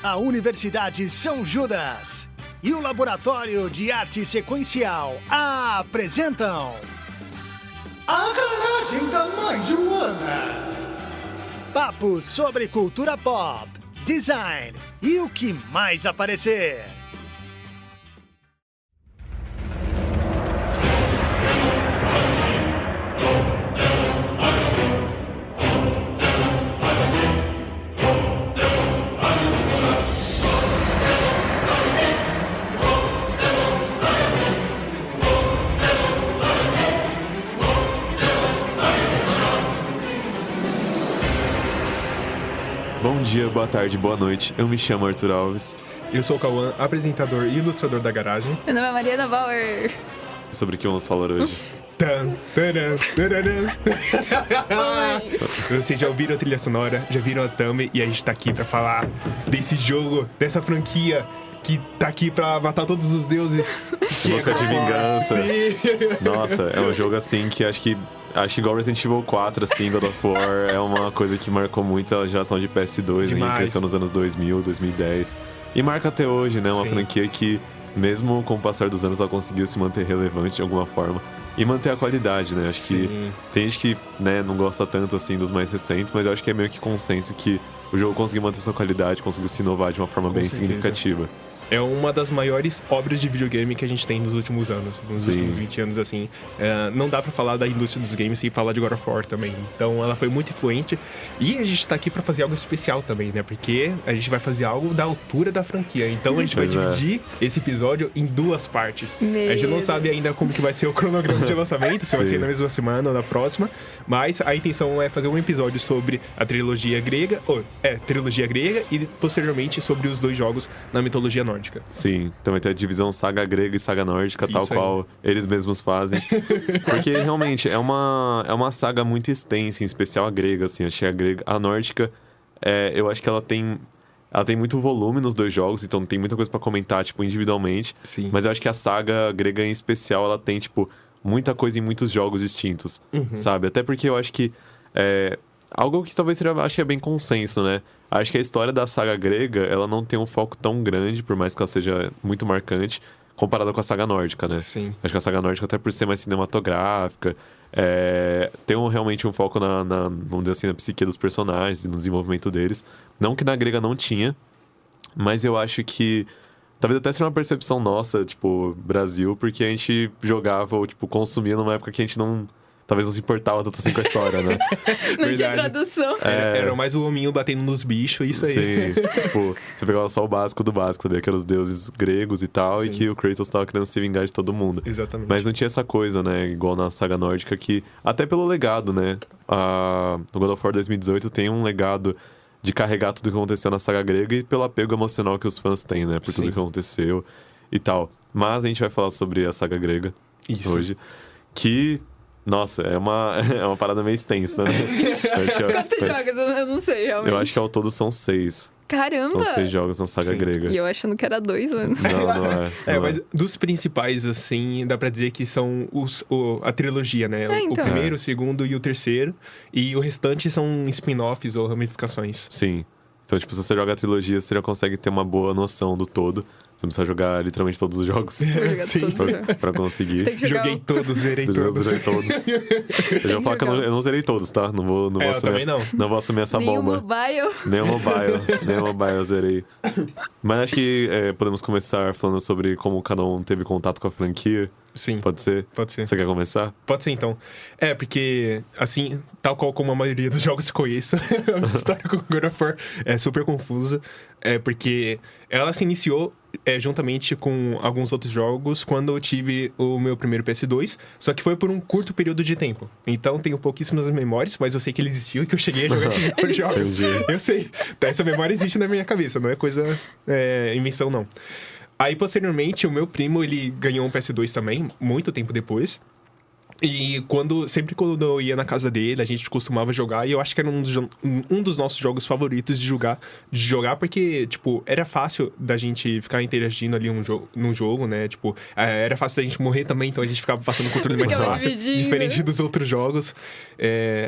a Universidade São Judas e o Laboratório de Arte Sequencial apresentam A Garagem da Mãe Joana. Papo sobre cultura pop, design e o que mais aparecer. Bom dia, boa tarde, boa noite. Eu me chamo Arthur Alves. Eu sou o Cauã, apresentador e ilustrador da Garagem. Meu nome é Mariana Bauer. Sobre o que vamos falar hoje? Vocês já ouviram a trilha sonora, já viram a thumb e a gente tá aqui pra falar desse jogo, dessa franquia que tá aqui pra matar todos os deuses. Música de vingança. Sim. Nossa, é um jogo assim que acho que igual Resident Evil 4, assim, God of War, é uma coisa que marcou muito a geração de PS2, né, que cresceu nos anos 2000, 2010. E marca até hoje, né? Uma Sim. franquia que, mesmo com o passar dos anos, ela conseguiu se manter relevante de alguma forma. E manter a qualidade, né? Acho que tem gente que, né, não gosta tanto, assim, dos mais recentes, mas eu acho que é meio que consenso que o jogo conseguiu manter sua qualidade, conseguiu se inovar de uma forma bem significativa. É uma das maiores obras de videogame que a gente tem nos últimos anos, nos últimos 20 anos, assim. Não dá pra falar da indústria dos games sem falar de God of War também. Então, ela foi muito influente. E a gente tá aqui pra fazer algo especial também, né? Porque a gente vai fazer algo da altura da franquia. Então, a gente vai dividir esse episódio em duas partes. A gente não sabe ainda como que vai ser o cronograma de lançamento, se vai ser na mesma semana ou na próxima. Mas a intenção é fazer um episódio sobre a trilogia grega, e posteriormente sobre os dois jogos na mitologia nórdica. Sim, também tem a divisão saga grega e saga nórdica, Isso tal aí. qual eles mesmos fazem. Porque realmente é uma saga muito extensa, em especial a grega, assim. Achei a nórdica, eu acho que ela tem muito volume nos dois jogos, então tem muita coisa pra comentar, tipo, individualmente. Sim. Mas eu acho que a saga grega em especial, ela tem, tipo, muita coisa em muitos jogos distintos, sabe? Até porque eu acho que algo que talvez acho que é bem consenso, né? Acho que a história da saga grega, ela não tem um foco tão grande, por mais que ela seja muito marcante, comparada com a saga nórdica, né? Sim. Acho que a saga nórdica, até por ser mais cinematográfica, tem realmente um foco vamos dizer assim, na psique dos personagens e no desenvolvimento deles. Não que na grega não tinha, mas eu acho que talvez até seja uma percepção nossa, tipo, Brasil, porque a gente jogava ou, tipo, consumia numa época que a gente talvez não se importava tanto assim com a história, né? Não tinha tradução. Era mais o hominho batendo nos bichos, isso aí. Sim, tipo, você pegava só o básico do básico, sabia que eram os deuses gregos e tal, Sim. e que o Kratos tava querendo se vingar de todo mundo. Exatamente. Mas não tinha essa coisa, né, igual na saga nórdica, que até pelo legado, né, no God of War 2018 tem um legado de carregar tudo que aconteceu na saga grega e pelo apego emocional que os fãs têm, né, por tudo que aconteceu e tal. Mas a gente vai falar sobre a saga grega hoje, que... Nossa, é uma parada meio extensa, né? Quantos jogos? Eu não sei, realmente. Eu acho que ao todo são 6. Caramba! São 6 jogos na saga grega. E eu achando que era 2, mano. Não é. Mas dos principais, assim, dá pra dizer que são a trilogia, né? Então. O primeiro, o segundo e o terceiro. E o restante são spin-offs ou ramificações. Sim. Então, tipo, se você joga a trilogia, você já consegue ter uma boa noção do todo. Você não precisa jogar literalmente todos os jogos Sim. pra conseguir. Tem que jogar Joguei todos, zerei todos. Zerei todos. Eu já vou falar que eu não zerei todos, tá? Não vou assumir não vou assumir essa Nem o bomba. mobile. Nem o mobile eu zerei. Mas acho que podemos começar falando sobre como cada um teve contato com a franquia. Sim. Pode ser? Pode ser. Você quer começar? Pode ser, então. Porque, assim, tal qual como a maioria dos jogos que conheço, a minha história com God of War é super confusa. Porque ela se iniciou juntamente com alguns outros jogos quando eu tive o meu primeiro PS2, só que foi por um curto período de tempo. Então, tenho pouquíssimas memórias, mas eu sei que ele existiu e que eu cheguei a jogar esses jogos. Eu sei. Essa memória existe na minha cabeça, não é coisa invenção, não. Aí, posteriormente, o meu primo, ele ganhou um PS2 também, muito tempo depois. E sempre quando eu ia na casa dele, a gente costumava jogar. E eu acho que era um dos nossos jogos favoritos de jogar porque, tipo, era fácil da gente ficar interagindo ali num jogo, né? Tipo, era fácil da gente morrer também, então a gente ficava passando o controle mais fácil. Diferente dos outros jogos.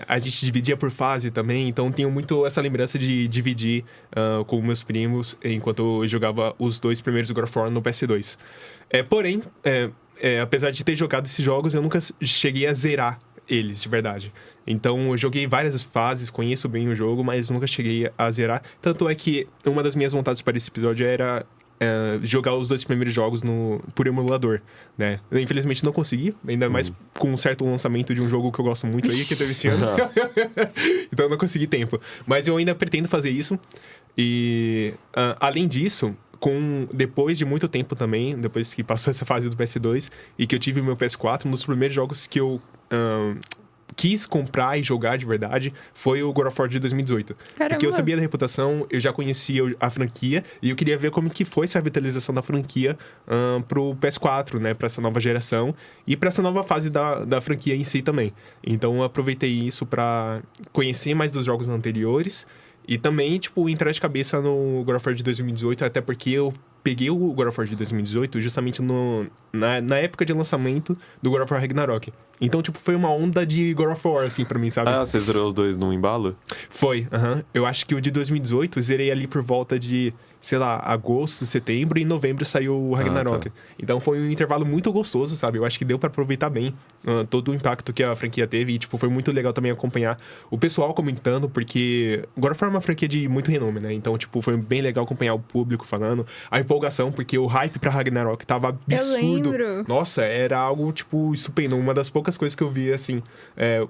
A gente dividia por fase também, então tenho muito essa lembrança de dividir com meus primos enquanto eu jogava os 2 primeiros God of War no PS2. Porém, apesar de ter jogado esses jogos, eu nunca cheguei a zerar eles, de verdade. Então, eu joguei várias fases, conheço bem o jogo, mas nunca cheguei a zerar. Tanto é que uma das minhas vontades para esse episódio era jogar os 2 primeiros jogos por emulador, né? Eu, infelizmente, não consegui, ainda mais com um certo lançamento de um jogo que eu gosto muito aí, que teve esse ano. Então, eu não consegui tempo. Mas eu ainda pretendo fazer isso. E, além disso... depois de muito tempo também, depois que passou essa fase do PS2 e que eu tive o meu PS4, um dos primeiros jogos que eu quis comprar e jogar de verdade foi o God of War de 2018. Caramba. Porque eu sabia da reputação, eu já conhecia a franquia e eu queria ver como que foi essa revitalização da franquia pro PS4, né? Pra essa nova geração e pra essa nova fase da franquia em si também. Então eu aproveitei isso pra conhecer mais dos jogos anteriores. E também, tipo, entrar de cabeça no God of War de 2018, até porque eu peguei o God of War de 2018 justamente na época de lançamento do God of War Ragnarok. Então, tipo, foi uma onda de God of War, assim, pra mim, sabe? Ah, você zerou os 2 num embalo? Foi, Eu acho que o de 2018 eu zerei ali por volta de, sei lá, agosto, setembro, e em novembro saiu o Ragnarok. Tá. Então foi um intervalo muito gostoso, sabe? Eu acho que deu pra aproveitar bem todo o impacto que a franquia teve. E, tipo, foi muito legal também acompanhar o pessoal comentando, porque God of War é uma franquia de muito renome, né? Então, tipo, foi bem legal acompanhar o público falando. A empolgação, porque o hype pra Ragnarok tava absurdo. Eu lembro. Nossa, era algo, tipo, estupendo. Uma das poucas coisas que eu vi, assim,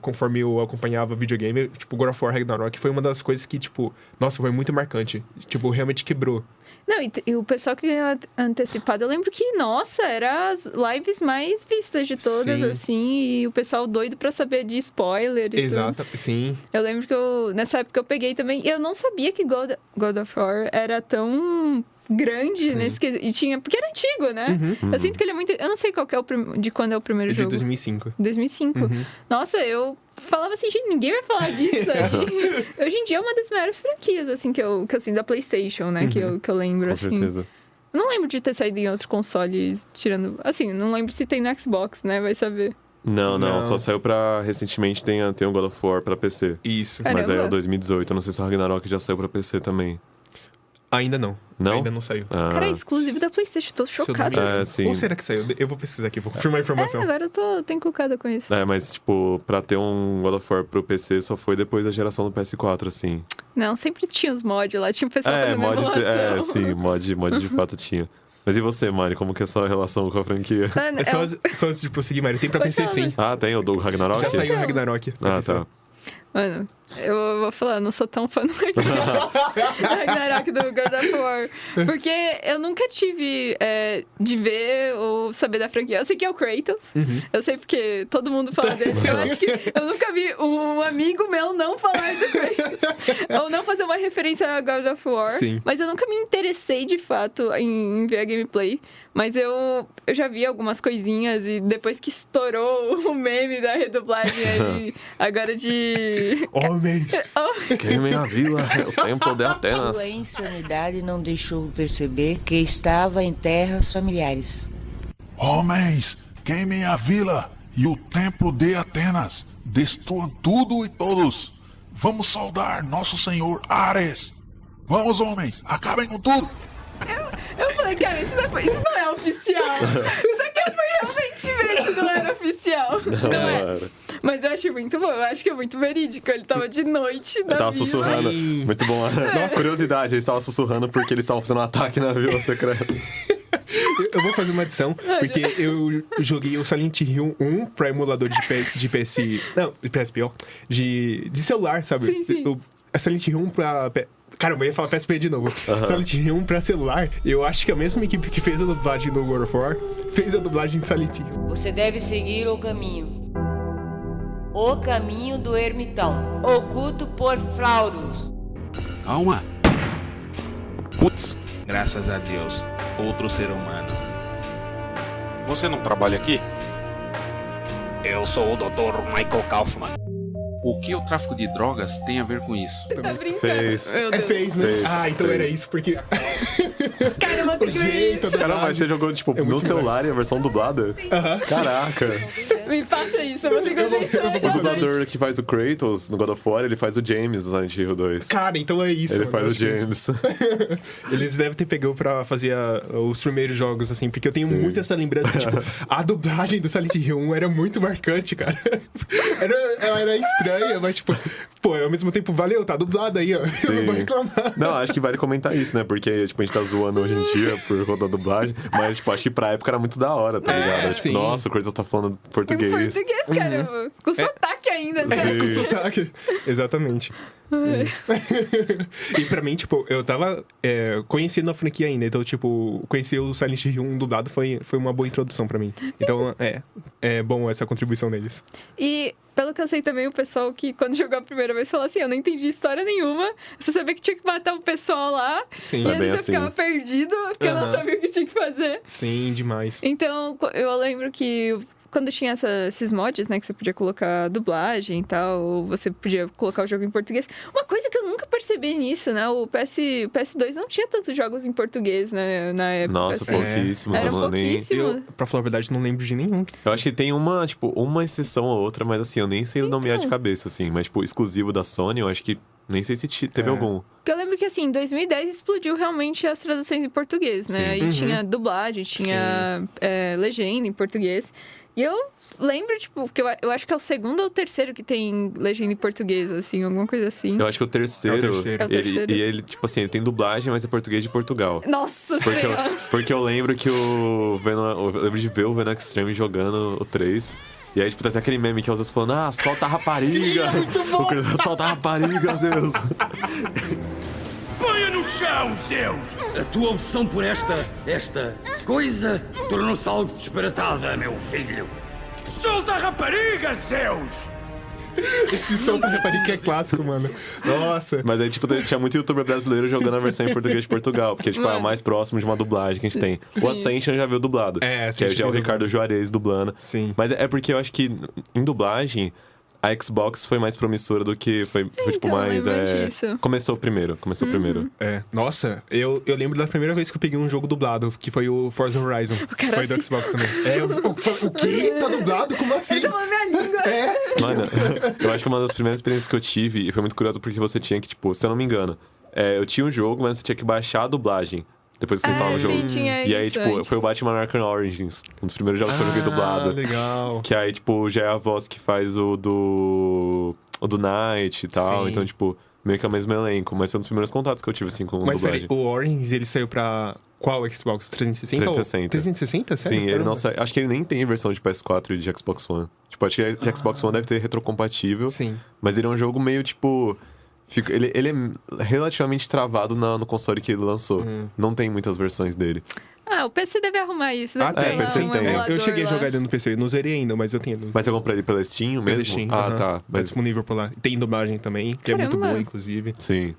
conforme eu acompanhava videogame, tipo, God of War Ragnarok foi uma das coisas que, tipo, nossa, foi muito marcante. Tipo, realmente quebrou. Não, e o pessoal que ganhou antecipado, eu lembro que, nossa, era as lives mais vistas de todas, Sim. assim, e o pessoal doido pra saber de spoiler e Exato, tudo. sim. Eu lembro que nessa época eu peguei também, e eu não sabia que God of War era tão grande nesse quesito. E tinha, porque era antigo, né? Eu sinto que ele é muito... Eu não sei qual que é de quando é o primeiro jogo. De 2005. 2005. Nossa, eu falava assim, gente, ninguém vai falar disso aí. Hoje em dia é uma das maiores franquias, assim, que eu sinto da PlayStation, né? Que eu lembro, Com assim. certeza. Eu não lembro de ter saído em outro console, tirando... Assim, não lembro se tem no Xbox, né? Vai saber. Não. Só saiu recentemente tem um God of War pra PC. Isso. Caramba. Mas aí é o 2018. Eu não sei se o Ragnarok já saiu pra PC também. Ainda não. Não? Ainda não saiu. Cara, é exclusivo da PlayStation, tô Se eu não me chocada. engano. Sim. Ou será que saiu? Eu vou pesquisar aqui, vou confirmar a informação. Agora eu tô encucada com isso. Mas, tipo, pra ter um God of War pro PC só foi depois da geração do PS4, assim. Não, sempre tinha os mods lá, tinha o pessoal fazendo mod emulação. sim, mod de fato tinha. Mas e você, Mari, como que é a sua relação com a franquia? Mano, Só antes de prosseguir, Mário, tem pra Pode PC falar, sim. né? Ah, tem o do Ragnarok? Já saiu o Ragnarok. pra Ah, PC. tá. Mano, eu vou falar, não sou tão fã do Ragnarok do God of War. Porque eu nunca tive de ver ou saber da franquia. Eu sei que é o Kratos. Eu sei porque todo mundo fala dele. Eu acho que eu nunca vi um amigo meu não falar do Kratos. Ou não fazer uma referência a God of War. Sim. Mas eu nunca me interessei, de fato, em ver a gameplay. Mas eu já vi algumas coisinhas e depois que estourou o meme da redublagem aí, agora de... Homens! Queimem a vila, é o templo de Atenas. Sua insanidade não deixou perceber que estava em terras familiares. Homens, queimem a vila e o templo de Atenas. Destruam tudo e todos. Vamos saudar nosso senhor Ares. Vamos, homens, acabem com tudo. Eu falei, cara, isso não é oficial. Só que eu fui realmente ver se não era oficial. Não é. Mas eu acho muito bom, eu acho que é muito verídico. Ele tava de noite na Ele tava vila. sussurrando. Muito bom. Nossa, curiosidade, ele estava sussurrando porque eles estavam fazendo um ataque na Vila Secreta. Eu vou fazer uma adição, porque eu joguei o Silent Hill 1 pra emulador de PS... Não, de PSP, ó. De celular, sabe? Sim. A Silent Hill 1 pra... Caramba, eu ia falar PSP de novo. Silent Hill 1 pra celular, eu acho que a mesma equipe que fez a dublagem do God of War fez a dublagem de Silent Hill. Você deve seguir o caminho. O caminho do ermitão, oculto por Flauros. Calma. Putz, graças a Deus, outro ser humano. Você não trabalha aqui? Eu sou o Dr. Michael Kaufman. O que o tráfico de drogas tem a ver com isso? Tá brincando. Fez. Meu Deus. Fez, né? Fez, Então fez. era isso, porque... Cara, eu vou ter o que ver jeito, isso. a Caramba, mas você jogou, tipo, no muito celular e a versão dublada? Caraca. Me passa isso, eu vou ter que ver isso. O dublador que faz o Kratos no God of War, ele faz o James no Silent Hill 2. Cara, então é isso. Ele mano, faz eu o acho que é isso. James. Eles devem ter pegado pra fazer os primeiros jogos, assim, porque eu tenho Sim. muito essa lembrança, tipo, a dublagem do Silent Hill 1 era muito marcante, cara. Ela era estranha, mas, tipo, pô, ao mesmo tempo, valeu, tá dublado aí, ó. Eu não vou reclamar. Não, acho que vale comentar isso, né? Porque, tipo, a gente tá zoando hoje em dia por conta da dublagem, mas, tipo, acho que pra época era muito da hora, tá ligado? Era, tipo, sim. nossa, o Kratos tá falando Em português. português, caramba. Com sotaque ainda, É, sabe? com sotaque. Exatamente. E pra mim, tipo, eu tava conhecendo a franquia ainda, então, tipo, conhecer o Silent Hill 1 dublado foi uma boa introdução pra mim. Então, é bom essa contribuição deles. E, pelo que eu sei também, o pessoal que, quando jogou a primeira vez, falou assim, eu não entendi história nenhuma. Você sabia que tinha que matar o pessoal lá. Sim. E É às bem vezes assim. eu ficava perdido, porque eu não sabia o que tinha que fazer. Sim, demais. Então, eu lembro que quando tinha esses mods, né, que você podia colocar dublagem e tal, ou você podia colocar o jogo em português. Uma coisa que eu nunca percebi nisso, né, o PS2 não tinha tantos jogos em português, né, na época. Nossa, assim. pouquíssimos. Era eu não nem... pouquíssimo. Eu, pra falar a verdade, não lembro de nenhum. Eu acho que tem uma exceção ou outra, mas assim, eu nem sei nomear de Então. cabeça, assim. Mas, tipo, exclusivo da Sony, eu acho que nem sei se teve algum. Porque eu lembro que, assim, em 2010 explodiu realmente as traduções em português, né? Sim. Aí tinha dublagem, tinha legenda em português. E eu lembro, tipo, que eu acho que é o segundo ou o terceiro que tem legenda em português, assim, alguma coisa assim. Eu acho que o terceiro. É o terceiro. É o terceiro. E ele, tipo assim, ele tem dublagem, mas é português de Portugal. Nossa Porque eu, Senhora! porque eu lembro que eu lembro de ver o Venom Extreme jogando o 3. E aí, tipo, tem até aquele meme que é os outros falando, solta a rapariga! O Kratos, solta a rapariga, Zeus! Ponha no chão, Zeus! A tua obsessão por esta coisa tornou-se algo disparatada, meu filho. Solta a rapariga, Zeus! Esse som da rapariga é clássico, mano. Nossa. Mas aí, tipo, tinha muito youtuber brasileiro jogando a versão em português de Portugal, porque, tipo, é o mais próximo de uma dublagem que a gente tem. O Ascension já veio dublado. É, que aí já é o Ricardo Juarez dublando. Sim. Mas é porque eu acho que em dublagem, a Xbox foi mais promissora do que foi tipo, Então, mais. lembro disso. Começou primeiro. Nossa, eu lembro da primeira vez que eu peguei um jogo dublado, que foi o Forza Horizon. Que cara foi do assim. Xbox também. O quê? Tá dublado? Como assim? Então a minha língua. Mano, eu acho que uma das primeiras experiências que eu tive, e foi muito curioso porque você tinha que, tipo, se eu não me engano, eu tinha um jogo, mas você tinha que baixar a dublagem. Depois que você instalava o jogo. Sim, tinha E aí, isso tipo, antes. foi o Batman Arkham Origins. Um dos primeiros jogos que eu joguei dublado. Legal. Que aí, tipo, já é a voz que faz o do Knight e tal. Sim. Então, tipo, meio que é o mesmo elenco. Mas foi um dos primeiros contatos que eu tive, assim, com Mas peraí, dublagem. o Origins, ele saiu pra qual Xbox? 360? 360. 360? Sério? Sim, ele Caramba. não sai, acho que ele nem tem versão de PS4 e de Xbox One. Tipo, acho que a Xbox One deve ter retrocompatível. Sim. Mas ele é um jogo meio, tipo... Ele é relativamente travado no console que ele lançou. Não tem muitas versões dele. Ah, o PC deve arrumar isso. Deve ter lá PC um tem. emulador Eu cheguei a lá. jogar ele no PC, não zerei ainda, mas eu tenho. Mas você comprou ele pela Steam mesmo? Steam, Ah, aham. tá. Tá Mas, disponível por lá. Tem dublagem também, que é muito Caramba. boa, inclusive. sim.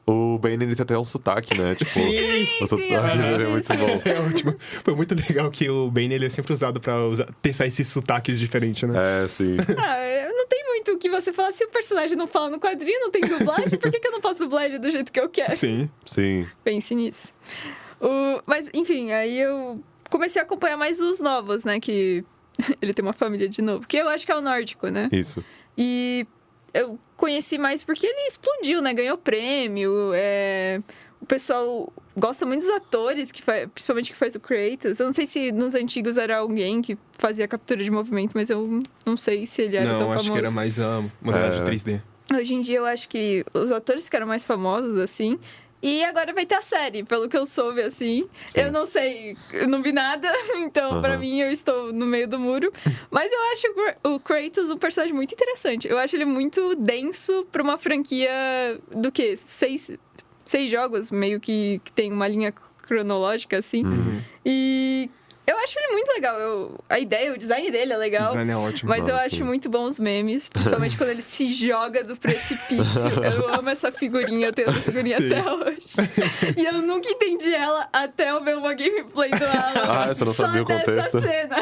O Bane, ele tem até um sotaque, né? Tipo, Sim, o sotaque eu lembro dele é muito disso. bom. É ótimo. Foi muito legal que o Bane ele é sempre usado pra testar esses sotaques diferentes, né? É, sim. Não tem muito o que você falar. Se o personagem não fala no quadrinho, não tem dublagem, por que eu não posso dublar ele do jeito que eu quero? Sim. Sim. Pense nisso. Mas, enfim, aí eu comecei a acompanhar mais os novos, né? Que ele tem uma família de novo. Que eu acho que é o nórdico, né? Isso. E eu conheci mais porque ele explodiu, né? Ganhou prêmio. O pessoal gosta muito dos atores, principalmente que faz o Kratos. Eu não sei se nos antigos era alguém que fazia captura de movimento, mas eu não sei se ele era tão Não, famoso. acho que era mais a modalidade 3D. Hoje em dia eu acho que os atores ficaram mais famosos, assim. E agora vai ter a série, pelo que eu soube, assim. Sim. Eu não sei, eu não vi nada, então pra mim eu estou no meio do muro. Mas eu acho o Kratos um personagem muito interessante. Eu acho ele muito denso pra uma franquia do quê? Seis jogos, meio que tem uma linha cronológica, assim. E Eu acho ele muito legal. A ideia, o design dele é legal. O design é ótimo. Mas eu Nossa, acho sim. muito bom os memes, principalmente quando ele se joga do precipício. Eu amo essa figurinha, eu tenho essa figurinha Sim. até hoje. E eu nunca entendi ela até eu ver uma gameplay do Alan. Ah, você não só sabia o contexto? dessa cena.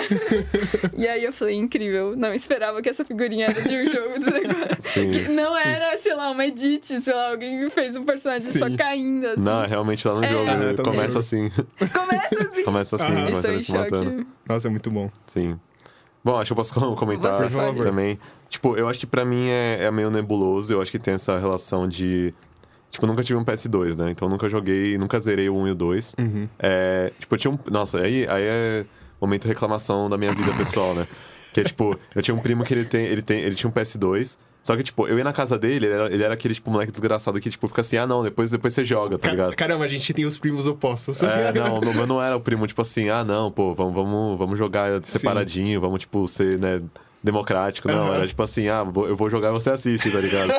E aí eu falei, incrível. Não esperava que essa figurinha era de um jogo do negócio. Sim. Que não era, sei lá, uma edit, sei lá, alguém fez um personagem só Sim. caindo, assim. Não, realmente lá no jogo tá no começa jogo. assim. Começa assim. Começa assim, Aham. começa Estou ele em se matando. choque. Nossa, é muito bom. Sim. Bom, acho que eu posso comentar Você pode. também. Tipo, eu acho que pra mim é meio nebuloso. Eu acho que tem essa relação de... Tipo, eu nunca tive um PS2, né? Então eu nunca joguei, nunca zerei o 1 e o 2. Tipo, eu tinha um... Nossa, aí é momento reclamação da minha vida pessoal, né? Que é tipo, eu tinha um primo que ele tinha um PS2. Só que, tipo, eu ia na casa dele, ele era aquele, tipo, moleque desgraçado que, tipo, fica assim, ah, não, depois você joga, tá ligado? Caramba, a gente tem os primos opostos. Não, o meu não era o primo, tipo assim, ah, não, pô, vamos jogar separadinho, vamos, tipo, ser, né, democrático. Não, era tipo assim, ah, eu vou jogar e você assiste, tá ligado?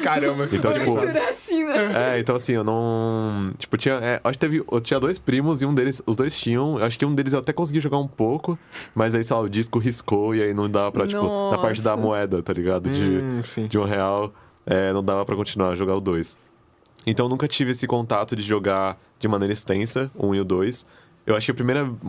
Caramba. Então, tipo, Mistura assim, né? então assim, eu não... Tipo, acho que eu tinha 2 primos e um deles, os dois tinham, acho que um deles eu até consegui jogar um pouco, mas aí, sei lá, o disco riscou e aí não dava pra, tipo, na parte da Nossa. moeda, tá ligado? Sim. De R$1, não dava pra continuar a jogar o 2. Então eu nunca tive esse contato de jogar de maneira extensa, o 1 e o 2. Eu acho que o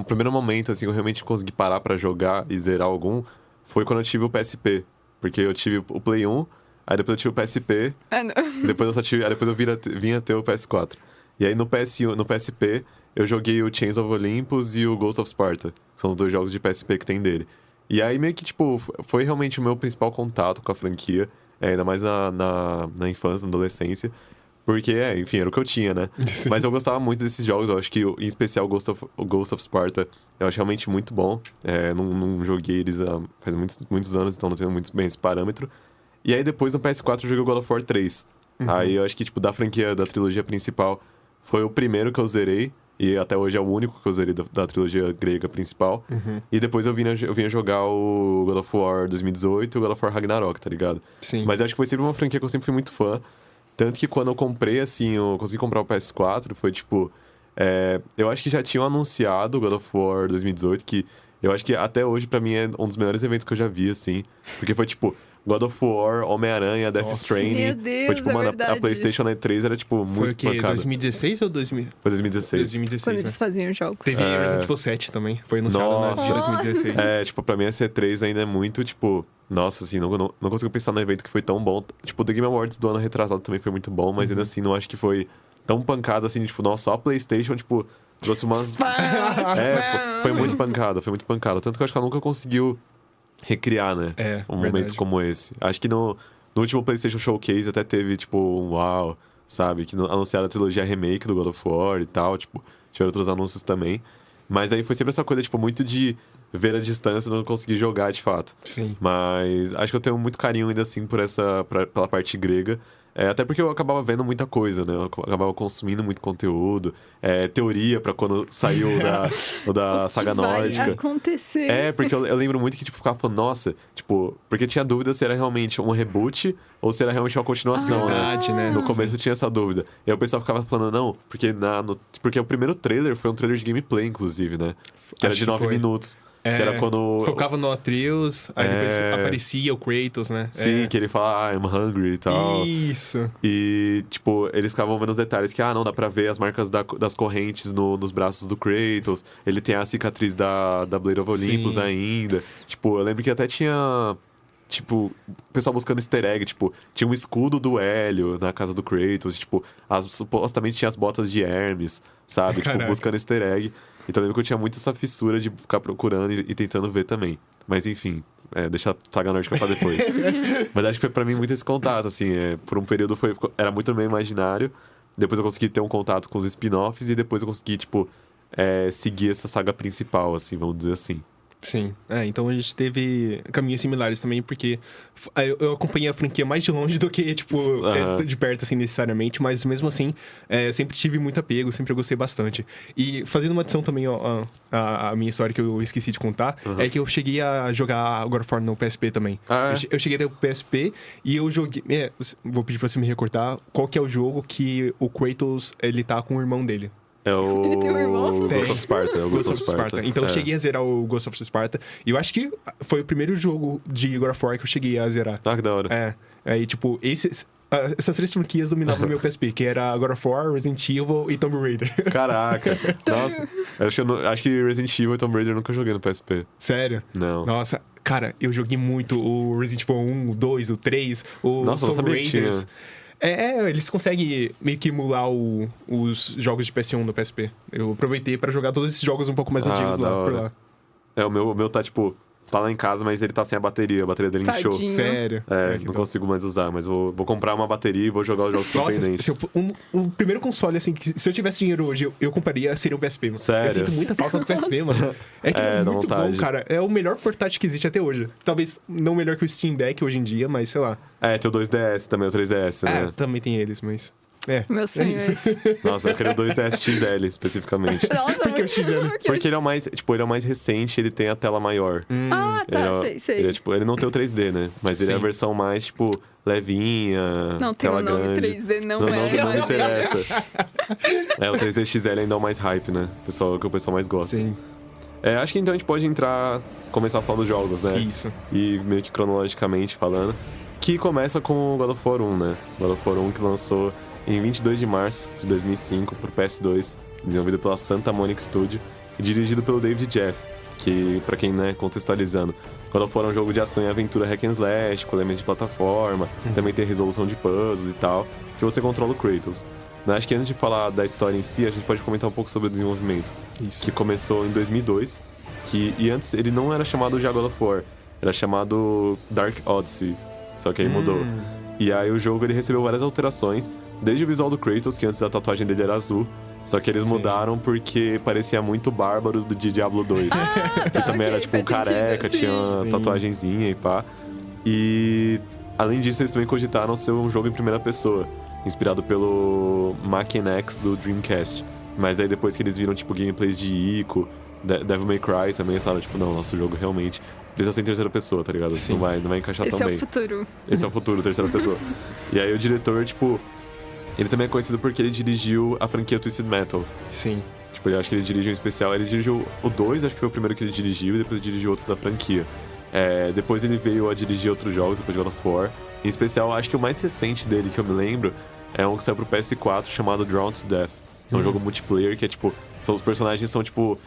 primeiro momento, assim, que eu realmente consegui parar pra jogar e zerar algum foi quando eu tive o PSP. Porque eu tive o Play 1, aí depois eu tive o PSP, Ah, não. depois eu vinha ter o PS4. E aí no PSP, eu joguei o Chains of Olympus e o Ghost of Sparta. São os 2 jogos de PSP que tem dele. E aí meio que, tipo, foi realmente o meu principal contato com a franquia. Ainda mais na infância, na adolescência. Porque, enfim, era o que eu tinha, né? Mas eu gostava muito desses jogos. Eu acho que, em especial, o Ghost of Sparta, eu acho realmente muito bom. Não joguei eles faz muitos anos, então não tenho muito bem esse parâmetro. E aí, depois, no PS4, eu joguei o God of War 3. Aí, eu acho que, tipo, da franquia, da trilogia principal, foi o primeiro que eu zerei. E até hoje é o único que eu zerei da trilogia grega principal. E depois eu vinha jogar o God of War 2018 e o God of War Ragnarok, tá ligado? Sim. Mas eu acho que foi sempre uma franquia que eu sempre fui muito fã. Tanto que quando eu comprei, assim, eu consegui comprar o PS4, foi tipo... eu acho que já tinham anunciado o God of War 2018, que eu acho que até hoje, pra mim, é um dos melhores eventos que eu já vi, assim. Porque foi tipo... God of War, Homem-Aranha, Death Stranding. Meu Deus, foi tipo, é mano, a verdade. PlayStation E3 era, tipo, Foi muito o quê? pancada. 2016 ou 2000? Foi 2016. 2016, Quando né? eles faziam jogos. Teve Resident Evil 7 também. Foi anunciado Nossa. em 2016. Tipo, pra mim esse E3 ainda é muito, tipo... Nossa, assim, não consigo pensar num evento que foi tão bom. Tipo, o The Game Awards do ano retrasado também foi muito bom, mas ainda assim, não acho que foi tão pancada, assim, tipo, nossa, só a PlayStation, tipo, trouxe umas... foi muito pancada, foi muito pancada. Tanto que eu acho que ela nunca conseguiu recriar, né? Um momento verdade. como esse. Acho que no último PlayStation Showcase até teve, tipo, um uau, sabe? Que anunciaram a trilogia remake do God of War e tal, tipo, tiveram outros anúncios também. Mas aí foi sempre essa coisa, tipo, muito de ver a distância e não conseguir jogar de fato. Sim. Mas acho que eu tenho muito carinho ainda assim pela parte grega. Até porque eu acabava vendo muita coisa, né? Eu acabava consumindo muito conteúdo. Teoria pra quando saiu o da saga Vai nórdica. acontecer. Porque eu lembro muito que, tipo, ficava falando, nossa, tipo, porque tinha dúvida se era realmente um reboot ou se era realmente uma continuação, Verdade, né? No começo tinha essa dúvida. E aí o pessoal ficava falando, não, porque o primeiro trailer foi um trailer de gameplay, inclusive, né? Que era Acho de que 9 foi. minutos. Que era quando... Focava no Atreus, aí depois aparecia o Kratos, né? Sim, que ele fala, I'm hungry e tal. Isso. E, tipo, eles ficavam vendo os detalhes que, não, dá pra ver as marcas das correntes nos braços do Kratos. Ele tem a cicatriz da Blade of Olympus Sim. ainda. Tipo, eu lembro que até tinha... Tipo, o pessoal buscando easter egg, tipo, tinha um escudo do Hélio na casa do Kratos, tipo, supostamente tinha as botas de Hermes, sabe? Tipo, Caraca. buscando easter egg. Então eu lembro que eu tinha muito essa fissura de ficar procurando e tentando ver também. Mas enfim, deixa a saga nórdica pra depois. Mas acho que foi pra mim muito esse contato, assim, por um período era muito no meu imaginário. Depois eu consegui ter um contato com os spin-offs e depois eu consegui, tipo, seguir essa saga principal, assim, vamos dizer assim. Sim. Então a gente teve caminhos similares também, porque eu acompanhei a franquia mais de longe do que, tipo, de perto, assim, necessariamente, mas mesmo assim, sempre tive muito apego, sempre gostei bastante. E fazendo uma adição também, a minha história que eu esqueci de contar, é que eu cheguei a jogar God of War no PSP também. Eu cheguei até o PSP e eu joguei... vou pedir pra você me recordar qual que é o jogo que o Kratos, ele tá com o irmão dele. É o Ele tem um irmão? Ghost of Sparta. É o Ghost of Sparta. Então eu É. cheguei a zerar o Ghost of Sparta. E eu acho que foi o primeiro jogo de God of War que eu cheguei a zerar. Ah, que da hora. E tipo, essas 3 franquias dominavam o meu PSP, que era God of War, Resident Evil e Tomb Raider. Caraca. Nossa. Acho que Resident Evil e Tomb Raider eu nunca joguei no PSP. Sério? Não. Nossa, cara, eu joguei muito o Resident Evil 1, o 2, o 3, o Nossa, eu não Tomb sabia que Raiders. tinha. Eles conseguem meio que emular os jogos de PS1 no PSP. Eu aproveitei pra jogar todos esses jogos um pouco mais antigos da lá por hora. lá. O meu tá, tipo, tá lá em casa, mas ele tá sem a bateria dele inchou. Tadinho. Sério? Não consigo mais usar, mas vou comprar uma bateria e vou jogar os jogos Nossa, independentes. o primeiro console, assim, que se eu tivesse dinheiro hoje, eu compraria, seria o PSP, mano. Sério? Eu sinto muita falta do PSP, mano. É dá muito vontade. bom, cara. É o melhor portátil que existe até hoje. Talvez não melhor que o Steam Deck hoje em dia, mas sei lá. Tem o 2DS também, o 3DS, né? Também tem eles, mas... Meu sonho é esse. Nossa, eu queria o 2DS XL, especificamente. Nossa, Por que o XL? Porque ele é o mais recente, ele tem a tela maior. Ah, tá, sei. Ele não tem o 3D, né? Mas ele é a Sim. versão mais, tipo, levinha, Não tem tela o nome grande. 3D, não Não é. interessa. O 3D XL ainda é o mais hype, né? Que o pessoal mais gosta. Sim, Acho que então a gente pode começar a falar dos jogos, né? isso. E meio que cronologicamente falando. Que começa com o God of War 1, né? God of War 1 que lançou em 22 de março de 2005 pro PS2, desenvolvido pela Santa Monica Studio e dirigido pelo David Jeff, que, pra quem, né, contextualizando, God of War é um jogo de ação e aventura hack and slash, com elementos de plataforma, também tem resolução de puzzles e tal, que você controla o Kratos. Mas acho que antes de falar da história em si, a gente pode comentar um pouco sobre o desenvolvimento, Isso. que começou em 2002, e antes ele não era chamado já God of War, era chamado Dark Odyssey, só que aí mudou. E aí o jogo ele recebeu várias alterações, desde o visual do Kratos, que antes a tatuagem dele era azul, só que eles mudaram porque parecia muito bárbaro de Diablo 2. Que também era tipo um careca, tinha uma Sim. tatuagenzinha e pá. E além disso, eles também cogitaram ser um jogo em primeira pessoa, inspirado pelo Mach X do Dreamcast. Mas aí depois que eles viram tipo gameplays de Ico, Devil May Cry também, eles falaram, tipo, não, nosso jogo realmente precisa ser em terceira pessoa, tá ligado? Sim. Não vai encaixar Esse tão é bem. o futuro. Esse é o futuro, terceira pessoa. E aí o diretor, tipo, ele também é conhecido porque ele dirigiu a franquia Twisted Metal. Sim. Tipo, eu acho que ele dirigiu em especial. Ele dirigiu o 2, acho que foi o primeiro que ele dirigiu, e depois ele dirigiu outros da franquia. Depois ele veio a dirigir outros jogos, depois de God of War. Em especial, acho que o mais recente dele, que eu me lembro, é um que saiu pro PS4 chamado Drawn to Death. É um jogo multiplayer que é tipo... Os personagens são tipo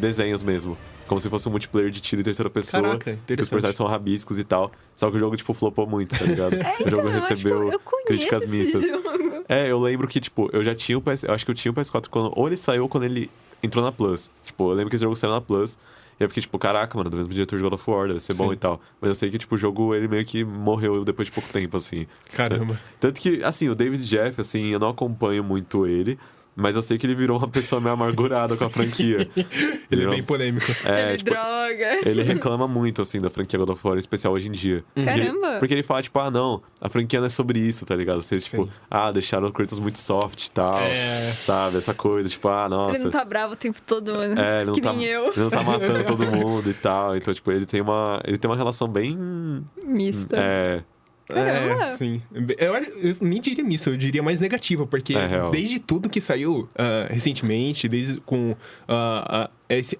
desenhos mesmo. Como se fosse um multiplayer de tiro em terceira pessoa. Caraca, E os interessante. personagens são rabiscos e tal. Só que o jogo, tipo, flopou muito, tá ligado? O jogo eu acho que recebeu eu conheço críticas esse mistas. jogo. Eu lembro que, tipo, eu já tinha o PS... Eu acho que eu tinha o PS4 quando... Ou ele saiu ou quando ele entrou na Plus. Tipo, eu lembro que esse jogo saiu na Plus. E eu fiquei, tipo, caraca, mano, do mesmo diretor de God of War, deve ser bom Sim. e tal. Mas eu sei que, tipo, o jogo, ele meio que morreu depois de pouco tempo, assim. Caramba. Tanto que, assim, o David Jeff, assim, eu não acompanho muito ele... Mas eu sei que ele virou uma pessoa meio amargurada com a franquia. Ele é não- bem polêmico. tipo, Droga. ele reclama muito, assim, da franquia God of War, em especial hoje em dia. Caramba. Porque ele fala, tipo, não, a franquia não é sobre isso, tá ligado? Vocês, tipo, Sim. deixaram o Kratos muito soft e tal, sabe? Essa coisa, tipo, nossa... Ele não tá bravo o tempo todo, mano. ele não que tá, nem eu. ele não tá matando todo mundo e tal. Então, tipo, ele tem uma relação bem... Mista. Caramba. Sim. Eu nem diria isso, eu diria mais negativa, porque real. desde tudo que saiu recentemente, desde com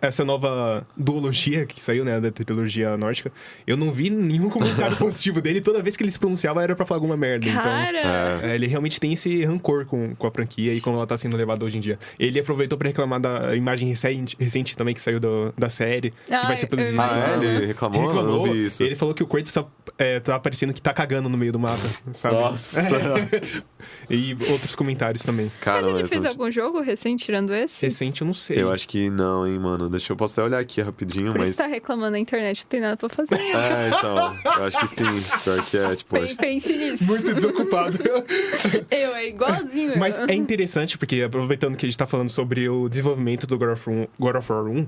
essa nova duologia que saiu, né, da trilogia nórdica, eu não vi nenhum comentário positivo dele. Toda vez que ele se pronunciava era pra falar alguma merda. Cara. Então, ele realmente tem esse rancor com a franquia e como ela tá sendo levada hoje em dia. Ele aproveitou pra reclamar da imagem recente também que saiu da série, que vai ser produzida. Ele reclamou? Eu não vi isso. Ele falou que o Kratos tá parecendo que tá cagando no meio do mapa, sabe? Nossa. E outros comentários também. Cara, Mas ele mas fez algum jogo recente, tirando esse? Recente, eu não sei. eu acho que não, hein, mano. Posso até olhar aqui rapidinho, Por mas... isso tá reclamando na internet, não tem nada pra fazer. Então, eu acho que sim. Pior que tipo... Pense nisso. Muito desocupado. É igualzinho. Mas é interessante, porque aproveitando que a gente tá falando sobre o desenvolvimento do God of War 1,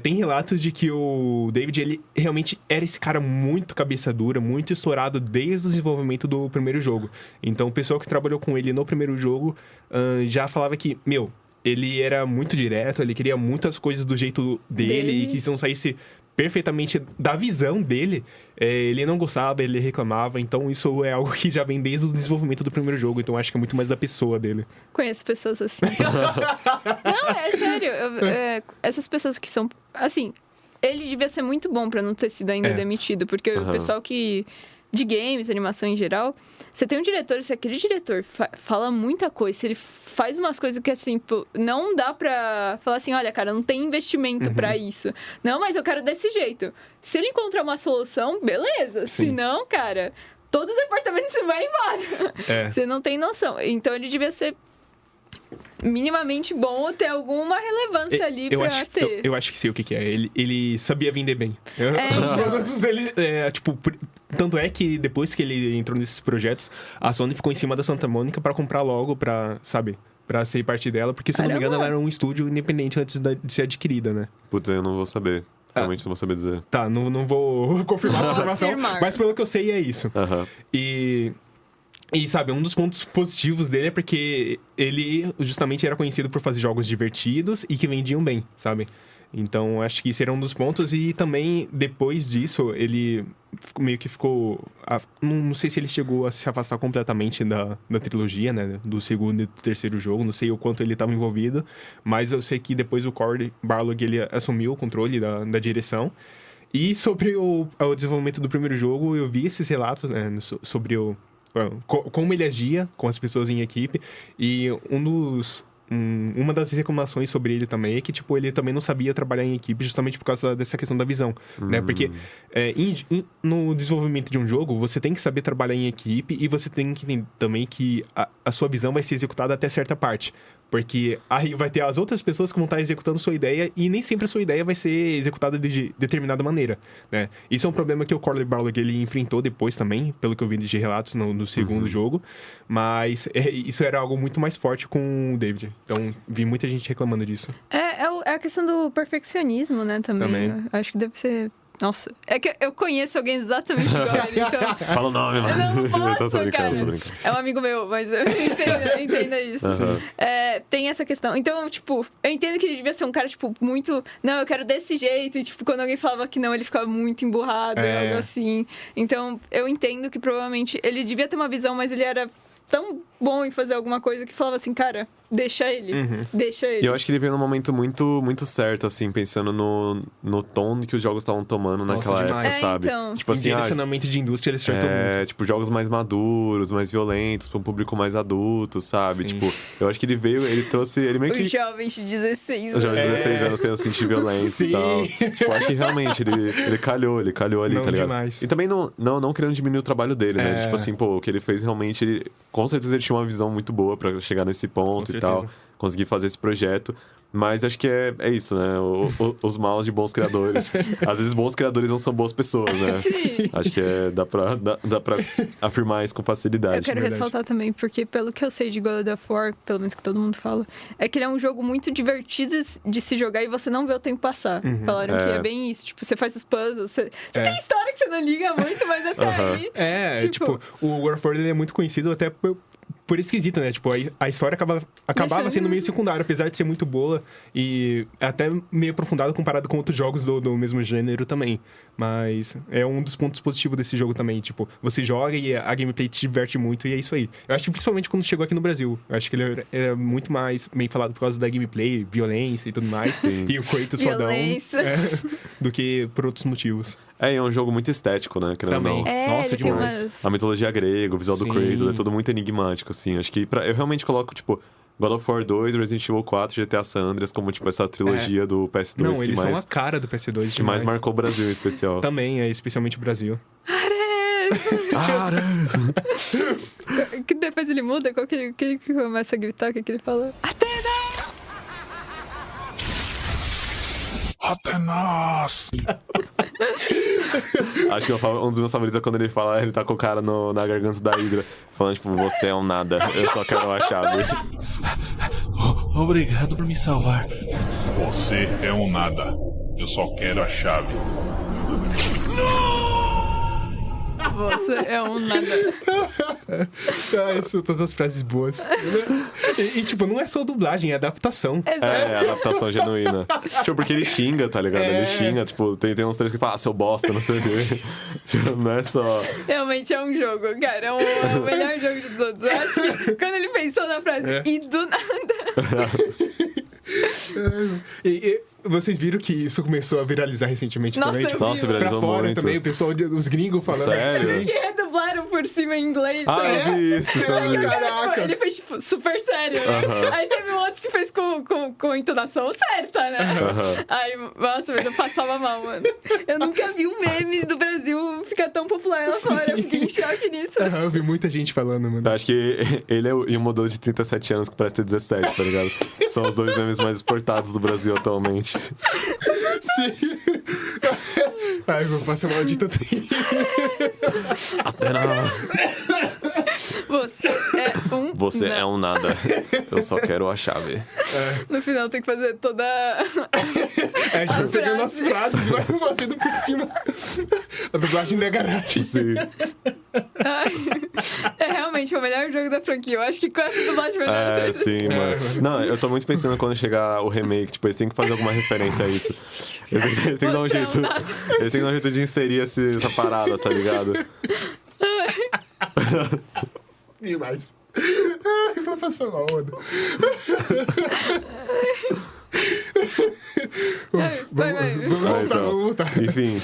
tem relatos de que o David, ele realmente era esse cara muito cabeça dura, muito estourado desde o desenvolvimento do primeiro jogo. Então, o pessoal que trabalhou com ele no primeiro jogo já falava que, ele era muito direto, ele queria muitas coisas do jeito dele e que se não saísse perfeitamente da visão dele. Ele não gostava, ele reclamava. Então, isso é algo que já vem desde o desenvolvimento do primeiro jogo. Então, acho que é muito mais da pessoa dele. Conheço pessoas assim. Não, é sério. Essas pessoas que são... Assim, ele devia ser muito bom pra não ter sido ainda demitido. Porque o pessoal que... De games, animação em geral, você tem um diretor, se aquele diretor fala muita coisa, se ele faz umas coisas que, assim, não dá pra falar assim, olha, cara, não tem investimento pra isso. Não, mas eu quero desse jeito. Se ele encontrar uma solução, beleza. Sim. Se não, cara, todo o departamento você vai embora. Você não tem noção. Então, ele devia ser minimamente bom ou ter alguma relevância ali pra ter. Eu acho que sei o que é. Ele sabia vender bem. Então. Tanto é que depois que ele entrou nesses projetos, a Sony ficou em cima da Santa Mônica pra comprar logo, pra ser parte dela. Porque, se eu não me engano, ela era um estúdio independente antes de ser adquirida, né? Putz, eu não vou saber. Realmente não vou saber dizer. Tá, não vou confirmar essa informação. Mas pelo que eu sei, é isso. E, sabe, um dos pontos positivos dele é porque ele justamente era conhecido por fazer jogos divertidos e que vendiam bem, sabe? Então, acho que esse era um dos pontos. E também, depois disso, ele meio que ficou... Não sei se ele chegou a se afastar completamente da trilogia, né? Do segundo e do terceiro jogo. Não sei o quanto ele estava envolvido. Mas eu sei que depois o Cory Barlog, ele assumiu o controle da direção. E sobre o desenvolvimento do primeiro jogo, eu vi esses relatos, né? Sobre como ele agia com as pessoas em equipe. E uma das reclamações sobre ele também é que, tipo, ele também não sabia trabalhar em equipe justamente por causa dessa questão da visão, né? Porque no desenvolvimento de um jogo, você tem que saber trabalhar em equipe e você tem que entender também que a sua visão vai ser executada até certa parte. Porque aí vai ter as outras pessoas que vão estar executando sua ideia e nem sempre a sua ideia vai ser executada de determinada maneira, né? Isso é um problema que o Cory Barlog, ele enfrentou depois também, pelo que eu vi de relatos no segundo jogo. Mas isso era algo muito mais forte com o David. Então, vi muita gente reclamando disso. É a questão do perfeccionismo, né, também. Acho que deve ser... Nossa, é que eu conheço alguém exatamente igual a ele, então... Fala o nome, mano. Eu não posso, cara. É um amigo meu, mas eu entenda isso. Tem essa questão. Então, tipo, eu entendo que ele devia ser um cara, tipo, muito... Não, eu quero desse jeito. E, tipo, quando alguém falava que não, ele ficava muito emburrado, algo assim. Então, eu entendo que provavelmente ele devia ter uma visão, mas ele era tão bom em fazer alguma coisa que falava assim, cara, deixa ele, deixa ele. E eu acho que ele veio num momento muito, muito certo, assim, pensando no tom que os jogos estavam tomando naquela época, sabe? Então... Tipo assim, direcionamento de indústria, ele acertou muito. Tipo, jogos mais maduros, mais violentos, pra um público mais adulto, sabe? Sim. Tipo, eu acho que ele veio, ele trouxe... Ele meio que... Os jovens de 16 anos. Os jovens de 16 anos querendo se sentir violentos e tal. Tipo, eu acho que realmente ele calhou ali, não, tá ligado? Demais. E também não querendo diminuir o trabalho dele, né? Tipo assim, pô, o que ele fez realmente... Com certeza ele tinha uma visão muito boa pra chegar nesse ponto e tal. Conseguir fazer esse projeto. Mas acho que é isso, né? Os maus de bons criadores. Às vezes bons criadores não são boas pessoas, né? Sim. Acho que dá pra afirmar isso com facilidade. Eu quero ressaltar também, porque pelo que eu sei de God of War, pelo menos que todo mundo fala, é que ele é um jogo muito divertido de se jogar e você não vê o tempo passar. Falaram que é bem isso. Tipo, você faz os puzzles, você tem história que você não liga muito, mas até aí... tipo, o God of War, ele é muito conhecido até por esquisito, né? Tipo, a história acabava sendo meio secundária, apesar de ser muito boa e até meio aprofundada comparado com outros jogos do mesmo gênero também. Mas é um dos pontos positivos desse jogo também. Tipo, você joga e a gameplay te diverte muito e é isso aí. Eu acho que principalmente quando chegou aqui no Brasil. Eu acho que ele é muito mais bem falado por causa da gameplay, violência e tudo mais. Sim. E o Kratos fodão. Do que por outros motivos. É um jogo muito estético, né? Também. Nossa, demais. A mitologia grega, o visual do Kratos, é tudo muito enigmático, assim. Acho que eu realmente coloco, tipo, God of War 2, Resident Evil 4, GTA San Andreas como, tipo, essa trilogia do PS2 Não, que eles mais... são a cara do PS2 que mais marcou o Brasil em especial. Também, especialmente o Brasil. Ares! Que depois ele muda, qual que começa a gritar, o que ele fala? Atena! Atenas! Acho que um dos meus favoritos é quando ele fala, ele tá com o cara na garganta da Hydra, falando, tipo, você é um nada, eu só quero a chave. Obrigado por me salvar. Você é um nada, eu só quero a chave. Você é um nada. Isso, todas as frases boas. E, tipo, não é só dublagem, é adaptação. É, adaptação genuína. Tipo, porque ele xinga, tá ligado? Ele xinga, tipo, tem uns três que falam, seu bosta, não sei o quê. Tipo, não é só... Realmente é um jogo, cara. É o melhor jogo de todos. Eu acho que quando ele pensou na frase, e do nada... E vocês viram que isso começou a viralizar recentemente Nossa, também? eu Tipo, vi. Nossa, pra viralizou fora muito. também, o pessoal, os gringos falando. Sério? Que redublaram por cima em inglês. Ah, sabe? eu vi isso, Só que o sabe? cara, tipo, Caraca. ele fez, tipo, super sério, né? Aí teve um outro que fez com entonação certa, né? Aí, nossa, mas eu passava mal, mano. Eu nunca vi um meme do Brasil ficar tão popular lá fora. Eu fiquei em choque nisso. Eu vi muita gente falando, mano. Eu acho que ele e o modelo de 37 anos que parece ter 17, tá ligado? São os dois memes mais exportados do Brasil atualmente. Sim. Ai, vou passar mal de tanto rir. Atena, Você é um... nada. Eu só quero a chave. No final tem que fazer toda... A gente vai pegando as frases e vai fazendo por cima. A dublagem da garagem. Sim. Ai, é realmente o melhor jogo da franquia. Eu acho que com essa dublagem vai dar É, certo. sim, mano. Não, eu tô muito pensando quando chegar o remake, tipo, eles têm que fazer alguma referência a isso. Eles têm que dar um Você é um jeito. nada. Eles têm que dar um jeito de inserir essa parada, tá ligado? Demais. Ai, vou passar mal, mano. Vai. Vamos voltar. Enfim.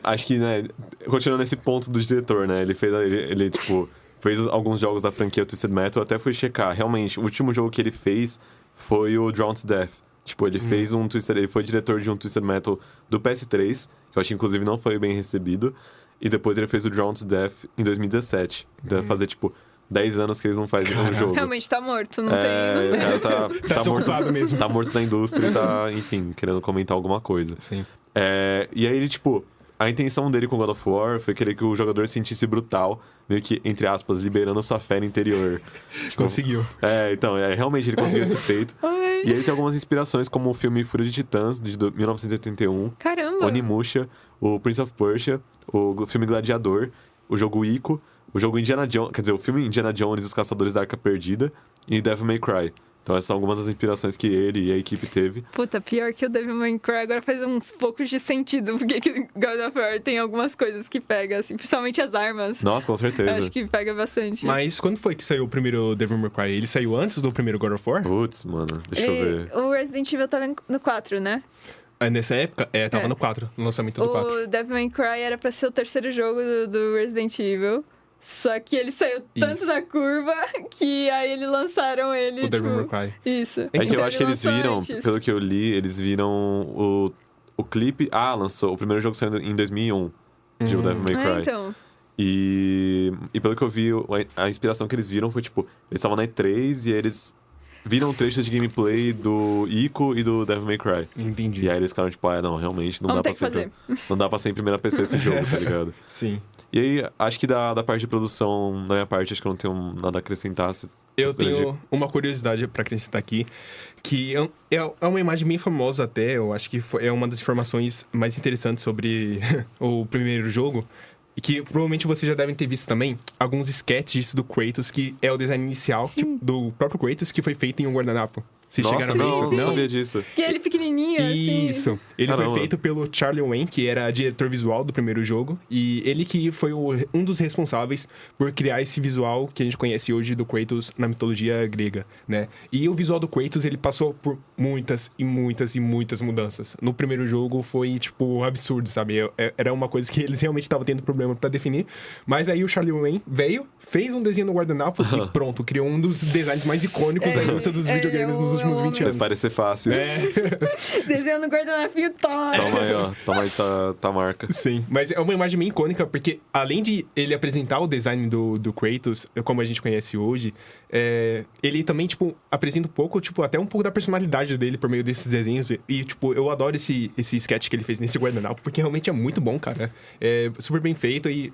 Acho que, né, continuando nesse ponto do diretor, né? Ele tipo, fez alguns jogos da franquia Twisted Metal. Eu até fui checar. Realmente, o último jogo que ele fez foi o Drawn to Death. Tipo, ele fez um Twisted... Ele foi diretor de um Twisted Metal do PS3, que eu acho que, inclusive, não foi bem recebido. E depois ele fez o Drawn to Death em 2017. Então, vai fazer, tipo, 10 anos que eles não fazem um jogo. Realmente tá morto, não tem... O cara tá morto desocupado mesmo. Tá morto na indústria e tá, enfim, querendo comentar alguma coisa. Sim. E aí ele, tipo... A intenção dele com God of War foi querer que o jogador se sentisse brutal, meio que, entre aspas, liberando sua fé no interior. Tipo, Conseguiu. Então, realmente ele conseguiu esse feito. E aí tem algumas inspirações, como o filme Fúria de Titãs, de 1981. Caramba! Onimusha, o Prince of Persia, o filme Gladiador, o jogo Ico, o jogo Indiana Jones... Quer dizer, o filme Indiana Jones e os Caçadores da Arca Perdida e Devil May Cry. Então essas são algumas das inspirações que ele e a equipe teve. Puta, pior que o Devil May Cry agora faz uns poucos de sentido, porque que God of War tem algumas coisas que pega, assim, principalmente as armas. Nossa, com certeza. Acho que pega bastante. Mas quando foi que saiu o primeiro Devil May Cry? Ele saiu antes do primeiro God of War? Putz, mano, deixa eu ver. O Resident Evil tava no 4, né? Nessa época, tava no 4, no lançamento do 4. O Devil May Cry era pra ser o terceiro jogo do Resident Evil. Só que ele saiu tanto da curva que aí eles lançaram ele, O Devil May Cry. Isso. É que Então eu acho que eles lançou viram, antes. pelo que eu li, eles viram o clipe... lançou. O primeiro jogo saiu em 2001, de o Devil May Cry. Então. E pelo que eu vi, a inspiração que eles viram foi, tipo... Eles estavam na E3 e eles viram trechos de gameplay do Ico e do Devil May Cry. Entendi. E aí eles ficaram, tipo, não, realmente, não Vamos dá ter pra que ser... fazer. Não dá pra ser em primeira pessoa esse jogo, tá ligado? Sim. E aí, acho que da parte de produção, da minha parte, acho que eu não tenho nada a acrescentar. Eu tenho uma curiosidade pra acrescentar aqui, que é uma imagem bem famosa até, eu acho que é uma das informações mais interessantes sobre o primeiro jogo, e que provavelmente vocês já devem ter visto também, alguns sketches do Kratos, que é o design inicial do próprio Kratos, que foi feito em um guardanapo. Vocês Nossa, chegaram a ver isso? não sabia disso. Que ele pequenininho, assim. Isso. Ele Caramba. foi feito pelo Charlie Wayne, que era diretor visual do primeiro jogo. E ele que foi um dos responsáveis por criar esse visual que a gente conhece hoje do Kratos na mitologia grega, né? E o visual do Kratos, ele passou por muitas e muitas e muitas mudanças. No primeiro jogo foi, tipo, absurdo, sabe? Era uma coisa que eles realmente estavam tendo problema pra definir. Mas aí o Charlie Wayne veio, fez um desenho no guardanapo e pronto, criou um dos designs mais icônicos da indústria dos videogames nos últimos 20 Mas anos. parece ser fácil. Desenhando no guardanapinho, Toma aí, ó. Toma aí tá marca. Sim, mas é uma imagem bem icônica, porque além de ele apresentar o design do Kratos, como a gente conhece hoje, ele também, tipo, apresenta um pouco, tipo, até um pouco da personalidade dele por meio desses desenhos. E, tipo, eu adoro esse sketch que ele fez nesse guardanapo, porque realmente é muito bom, cara. É super bem feito. jeito aí,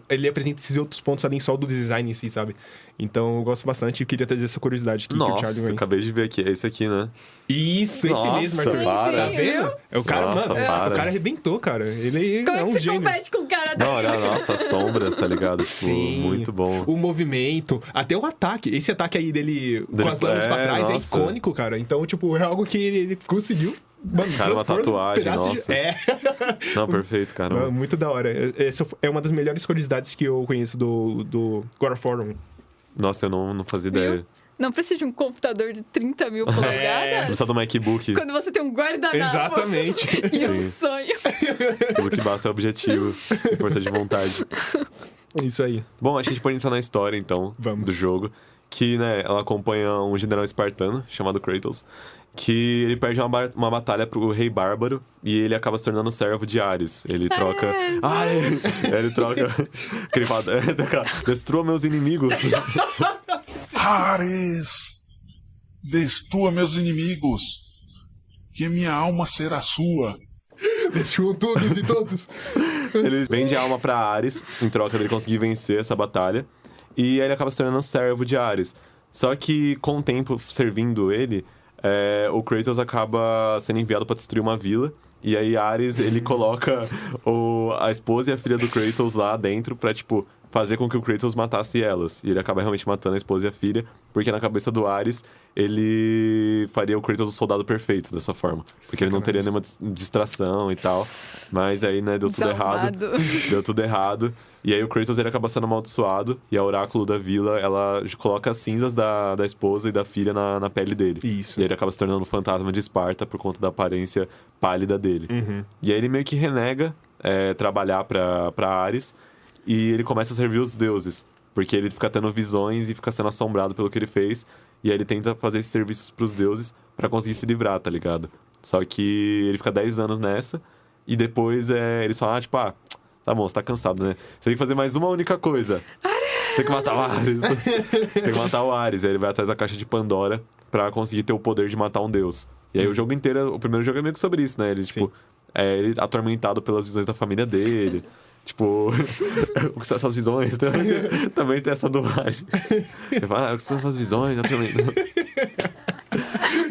ele apresenta esses outros pontos além só do design em si, sabe? Então eu gosto bastante e queria trazer essa curiosidade aqui. Nossa, acabei de ver aqui. É esse aqui, né? Isso, esse mesmo, Arthur. Tá vendo? É o cara, Nossa, mano, para. o cara arrebentou, cara. Ele Como é um que você gênio. compete com o cara Não, olha, nossa, as sombras, tá ligado? Tipo, Sim. muito bom. O movimento, até o ataque. Esse ataque aí dele com as lâminas pra trás nossa. é icônico, cara. Então, tipo, é algo que ele conseguiu. Mano, Cara, uma transpor num tatuagem, pedaço nossa. É. Não, perfeito, cara. Não, muito da hora. Essa é uma das melhores curiosidades que eu conheço do God of War 1. Nossa, eu não fazia ideia. Não precisa de um computador de 30 mil polegadas. Precisa do MacBook. Quando você tem um guardanapo. Exatamente. E um Sim. sonho. Tudo que basta é objetivo e força de vontade. Isso aí. Bom, a gente pode entrar na história, então, Vamos. do jogo. Que, né, ela acompanha um general espartano chamado Kratos, que ele perde uma batalha pro rei bárbaro e ele acaba se tornando servo de Ares. Ele troca... Ares! Ele troca... Que ele fala, destrua meus inimigos. Ares, destrua meus inimigos, que minha alma será sua. Deixou todos e todos. Ele vende a alma pra Ares, em troca dele conseguir vencer essa batalha. E aí ele acaba se tornando servo de Ares. Só que, com o tempo servindo ele, o Kratos acaba sendo enviado pra destruir uma vila. E aí Ares, ele coloca a esposa e a filha do Kratos lá dentro pra, tipo, fazer com que o Kratos matasse elas. E ele acaba realmente matando a esposa e a filha, porque na cabeça do Ares, ele faria o Kratos o soldado perfeito dessa forma. Porque ele não teria nenhuma distração e tal. Mas aí, né, deu tudo errado. Deu tudo errado. E aí o Kratos, ele acaba sendo amaldiçoado. E a oráculo da vila, ela coloca as cinzas da esposa e da filha na pele dele. Isso. E aí ele acaba se tornando um fantasma de Esparta por conta da aparência pálida dele. E aí ele meio que renega trabalhar pra Ares. E ele começa a servir os deuses. Porque ele fica tendo visões e fica sendo assombrado pelo que ele fez. E aí ele tenta fazer esses serviços pros deuses pra conseguir se livrar, tá ligado? Só que ele fica 10 anos nessa. E depois eles falam, tá bom, você tá cansado, né? Você tem que fazer mais uma única coisa. Você tem que matar o Ares. Você tem que matar o Ares. Aí ele vai atrás da caixa de Pandora pra conseguir ter o poder de matar um deus. E aí o jogo inteiro, o primeiro jogo é meio que sobre isso, né? Ele, tipo, ele atormentado pelas visões da família dele. Tipo, o que são essas visões? Também tem essa dublagem. Ele fala, o que são essas visões?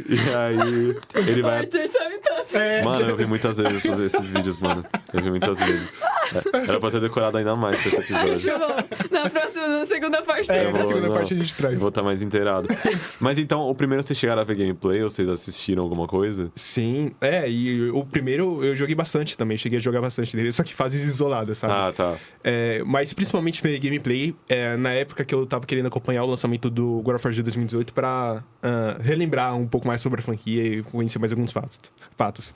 E aí, ele vai... Arthur sabe tanto. Mano, eu vi muitas vezes esses vídeos, mano. Eu vi muitas vezes. Era pra ter decorado ainda mais pra esse episódio. Na segunda parte. Na segunda parte a gente traz. Eu vou estar mais inteirado. Mas então, o primeiro vocês chegaram a ver gameplay ou vocês assistiram alguma coisa? Sim, e o primeiro eu joguei bastante também, cheguei a jogar bastante dele, só que fases isoladas, sabe? Ah, tá. Mas principalmente ver gameplay na época que eu tava querendo acompanhar o lançamento do God of War de 2018 pra relembrar um pouco mais sobre a franquia e conhecer mais alguns fatos.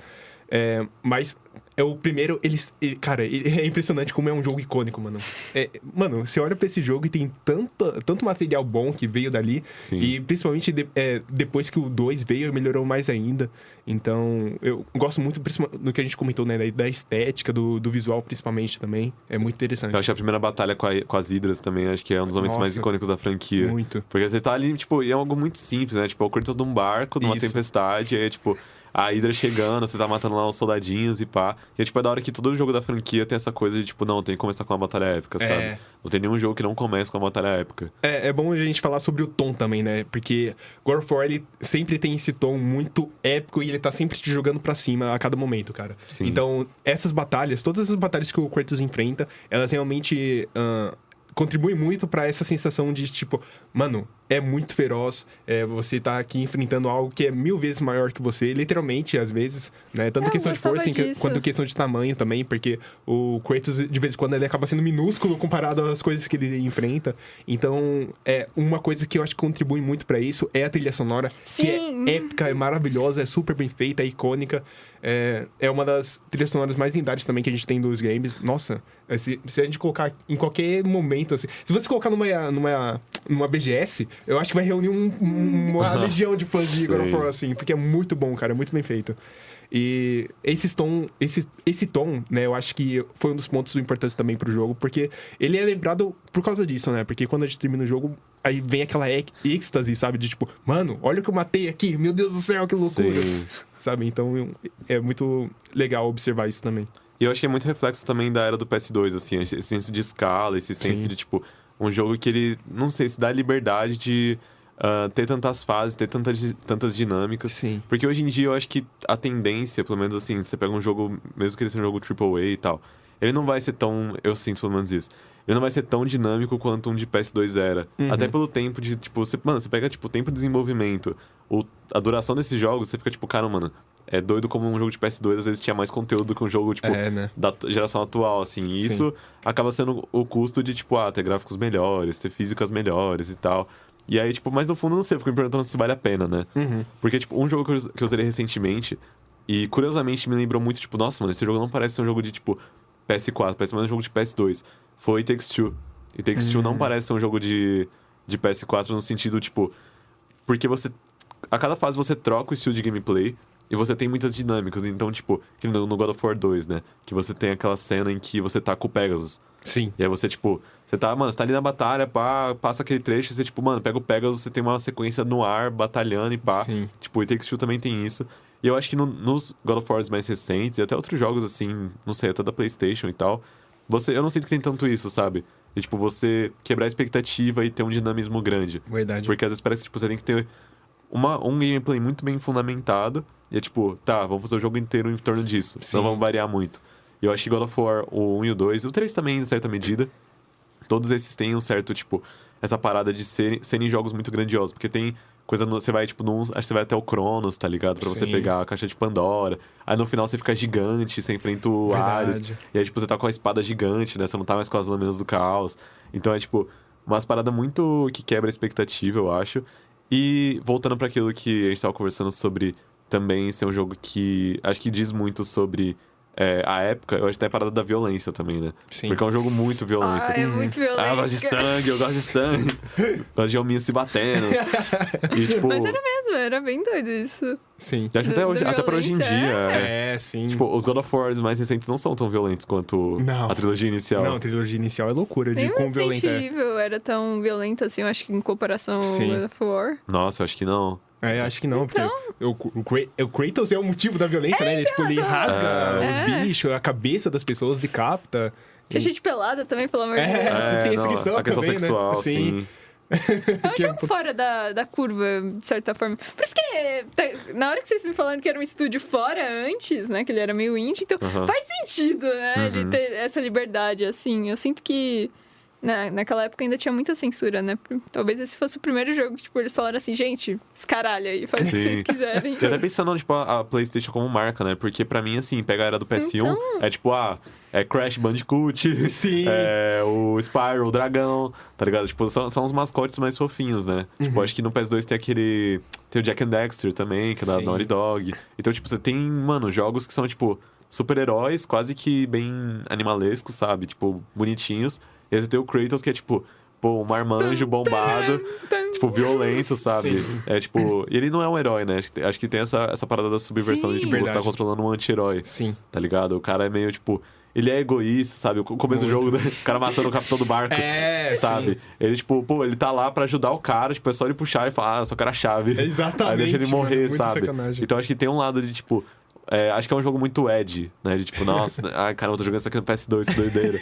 Mas o primeiro, cara, é impressionante como é um jogo icônico, mano. Mano, você olha pra esse jogo e tem tanto material bom que veio dali. Sim. E principalmente depois que o 2 veio, melhorou mais ainda. Então, eu gosto muito do que a gente comentou, né? Da estética, do visual principalmente também. É muito interessante. Eu acho que a primeira batalha com as Hidras também, acho que é um dos momentos mais icônicos da franquia. Muito. Porque você tá ali, tipo, e é algo muito simples, né? Tipo, é o Kratos num barco, numa tempestade, e aí, tipo... A Hydra chegando, você tá matando lá os soldadinhos e pá. E é tipo, é da hora que todo jogo da franquia tem essa coisa de tipo, não, tem que começar com uma batalha épica, sabe? Não tem nenhum jogo que não comece com uma batalha épica. É bom a gente falar sobre o tom também, né? Porque God of War, ele sempre tem esse tom muito épico e ele tá sempre te jogando pra cima a cada momento, cara. Sim. Então, essas batalhas, todas as batalhas que o Kratos enfrenta, elas realmente... contribui muito pra essa sensação de, tipo, mano, é muito feroz, você tá aqui enfrentando algo que é 1000 vezes maior que você, literalmente, às vezes, né? Tanto questão de força quanto questão de tamanho também, porque o Kratos, de vez em quando, ele acaba sendo minúsculo comparado às coisas que ele enfrenta. Então, uma coisa que eu acho que contribui muito pra isso é a trilha sonora, que é épica, é maravilhosa, é super bem feita, é icônica. É uma das trilhas sonoras mais lendárias também que a gente tem dos games. Nossa, se a gente colocar em qualquer momento, assim, se você colocar numa BGS, eu acho que vai reunir uma legião de fãs de God of War, assim, porque é muito bom, cara, é muito bem feito. E esse tom, né, eu acho que foi um dos pontos importantes também pro jogo, porque ele é lembrado por causa disso, né? Porque quando a gente termina o jogo, aí vem aquela êxtase, sabe? De tipo, mano, olha o que eu matei aqui, meu Deus do céu, que loucura! Sim. Sabe? Então, é muito legal observar isso também. E eu acho que é muito reflexo também da era do PS2, assim, esse senso de escala, esse senso Sim. de, tipo, um jogo que ele, não sei, se dá a liberdade de ter tantas fases, ter tantas dinâmicas. Sim. Porque hoje em dia eu acho que a tendência, pelo menos assim, você pega um jogo, mesmo que ele seja um jogo AAA e tal, ele não vai ser tão, eu sinto pelo menos isso, ele não vai ser tão dinâmico quanto um de PS2 era. Até pelo tempo de, tipo, você pega, tipo, o tempo de desenvolvimento, a duração desses jogos, você fica, tipo, cara, mano, é doido como um jogo de PS2 às vezes tinha mais conteúdo do que um jogo, tipo, né? da geração atual, assim. E isso acaba sendo o custo de, tipo, ter gráficos melhores, ter físicas melhores e tal. E aí, tipo, mas no fundo, não sei, eu fico me perguntando se vale a pena, né? Porque, tipo, um jogo que eu zerei recentemente, e curiosamente me lembrou muito, tipo, nossa, mano, esse jogo não parece ser um jogo de, tipo, PS4, parece mais um jogo de PS2. Foi It Takes Two. E Takes Two não parece ser um jogo de PS4 no sentido, tipo... Porque a cada fase você troca o estilo de gameplay e você tem muitas dinâmicas. Então, tipo, que no God of War 2, né? Que você tem aquela cena em que você tá com o Pegasus. Sim. E aí você, tipo... Você tá ali na batalha, pá, passa aquele trecho e você, tipo, mano, pega o Pegasus, você tem uma sequência no ar, batalhando e pá. Sim. Tipo, It Takes Two também tem isso. E eu acho que nos God of Wars mais recentes, e até outros jogos, assim, não sei, até da PlayStation e tal, eu não sinto que tem tanto isso, sabe? E, tipo, você quebrar a expectativa e ter um dinamismo grande. Verdade. Porque às vezes parece que, tipo, você tem que ter um gameplay muito bem fundamentado. E é tipo, tá, vamos fazer o jogo inteiro em torno disso. Não vamos variar muito. E eu acho que God of War, o 1 e o 2, o 3 também, em certa medida, todos esses têm um certo, tipo, essa parada de serem jogos muito grandiosos. Porque tem coisa, você vai, tipo, acho que você vai até o Cronos, tá ligado? Pra você pegar a caixa de Pandora. Aí no final você fica gigante, você enfrenta o Ares. E aí, tipo, você tá com a espada gigante, né? Você não tá mais com as lâminas do caos. Então é, tipo, umas paradas muito que quebra a expectativa, eu acho. E voltando pra aquilo que a gente tava conversando sobre também ser um jogo que acho que diz muito sobre a época, eu acho que tem a parada da violência também, né? Sim. Porque é um jogo muito violento. É muito violento. Eu gosto de sangue, eu gosto de sangue. Gosto de hominho se batendo. E, tipo, Mas era mesmo, era bem doido isso. Sim. eu acho que até, hoje, até pra hoje em dia. Sim. Tipo, os God of War mais recentes não são tão violentos quanto Não. a trilogia inicial. Não, a trilogia inicial é loucura de Nem o quão Resident violenta é. Evil era tão violento assim, eu acho que em comparação ao Sim. God of War. Nossa, eu acho que não. Acho que não, Então... porque o Kratos é o motivo da violência, né? Ele, tipo, ele rasga os bichos, a cabeça das pessoas, decapita. Tinha gente pelada também, pelo amor de Deus. Tem essa não, questão a questão também, sexual, né? sim. É um jogo fora da curva, de certa forma. Por isso que, na hora que vocês me falaram que era um estúdio fora antes, né? Que ele era meio indie, então faz sentido, né? De ter essa liberdade, assim. Eu sinto que naquela época ainda tinha muita censura, né? Talvez esse fosse o primeiro jogo que, tipo, eles falaram assim, gente, escaralha aí, faz o que vocês quiserem. E até pensando, tipo, a PlayStation como marca, né? Porque pra mim, assim, pega a era do PS1, é tipo, é Crash Bandicoot, Sim. é o Spyro, o Dragão, tá ligado? Tipo, são os mascotes mais fofinhos, né? Tipo, acho que no PS2 tem o Jack and Dexter também, que é da Naughty Dog. Então, tipo, você tem, mano, jogos que são, tipo, super-heróis, quase que bem animalescos, sabe? Tipo, bonitinhos. E aí você tem o Kratos, que é tipo, um marmanjo bombado, tipo, violento, sabe? Sim. É tipo. E ele não é um herói, né? Acho que tem essa parada da subversão de, tipo, você tá Verdade. controlando um anti-herói. Sim. Tá ligado? O cara é meio, tipo. Ele é egoísta, sabe? O começo do jogo, o cara matando o capitão do barco. Sabe? Sim. Ele, tipo, ele tá lá pra ajudar o cara, tipo, é só ele puxar e falar, eu só quero a chave. Exatamente. Aí deixa ele morrer, mano, muito sabe? sacanagem. Então acho que tem um lado de, tipo. Acho que é um jogo muito Ed, né? De tipo, nossa, ai caramba, eu tô jogando isso aqui no PS2, que doideira.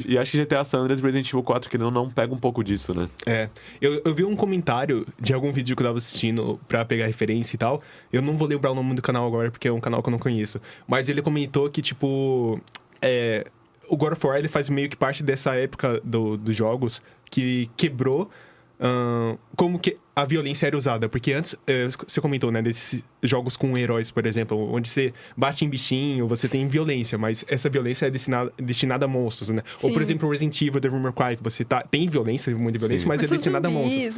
E acho que GTA San Andreas e Resident Evil 4 que não pega um pouco disso, né? Eu vi um comentário de algum vídeo que eu tava assistindo pra pegar referência e tal. Eu não vou lembrar o nome do canal agora, porque é um canal que eu não conheço. Mas ele comentou que, tipo... o God of War, ele faz meio que parte dessa época dos jogos que quebrou... como que a violência era usada. Porque antes, você comentou, né, desses jogos com heróis, por exemplo, onde você bate em bichinho, você tem violência, mas essa violência é destinada a monstros, né? Sim. Ou, por exemplo, o Resident Evil, Devil May Cry, que você tem violência, muita violência, mas é destinada a monstros.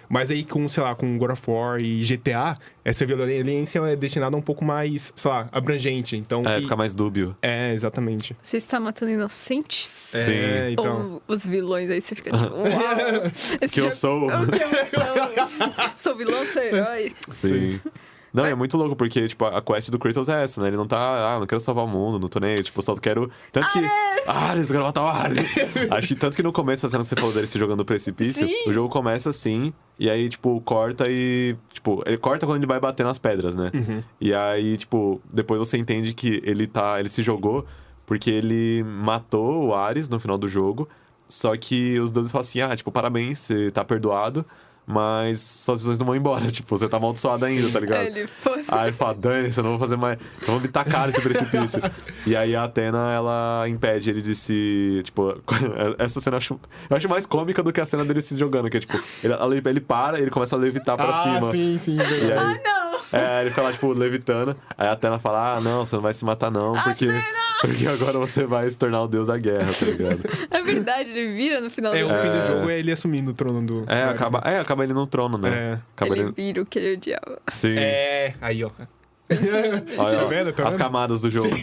Mas aí com, sei lá, com God of War e GTA, essa violência é destinada a um pouco mais, sei lá, abrangente. Então, fica mais dúbio. Exatamente. Você está matando inocentes? Sim. Então... Ou os vilões, aí você fica tipo, uau! Que eu sou. O que eu sou? Sou vilão, sou herói. Sim. Não, é muito louco, porque, tipo, a quest do Kratos é essa, né? Ele não tá, não quero salvar o mundo, não tô nem aí, tipo, só quero... Tanto que... Ares, eu quero matar o Ares! Acho que tanto que no começo, a cena que você falou dele se jogando no precipício, Sim. o jogo começa assim, e aí, tipo, corta e, tipo, tipo, ele corta quando ele vai bater nas pedras, né? E aí, tipo, depois você entende que ele se jogou porque ele matou o Ares no final do jogo. Só que os deuses falam assim, tipo, parabéns, você tá perdoado, mas suas visões não vão embora, tipo, você tá amaldiçoado ainda, tá ligado? Aí ele fala, dane-se, eu não vou fazer mais, eu vou me tacar nesse precipício. E aí a Athena, ela impede ele de se, tipo, essa cena eu acho mais cômica do que a cena dele se jogando, que é tipo, ele para, ele começa a levitar pra cima. Sim, verdade. Não! Ele fica lá, tipo, levitando. Aí a Athena fala, não, você não vai se matar não, porque agora você vai se tornar o deus da guerra, tá ligado? É verdade, ele vira no final do O fim do jogo é ele assumindo o trono do... Acaba ele no trono, né? Ele vira o que ele odiava. Sim. Aí, ó. Olha, Tá vendo? as camadas do jogo.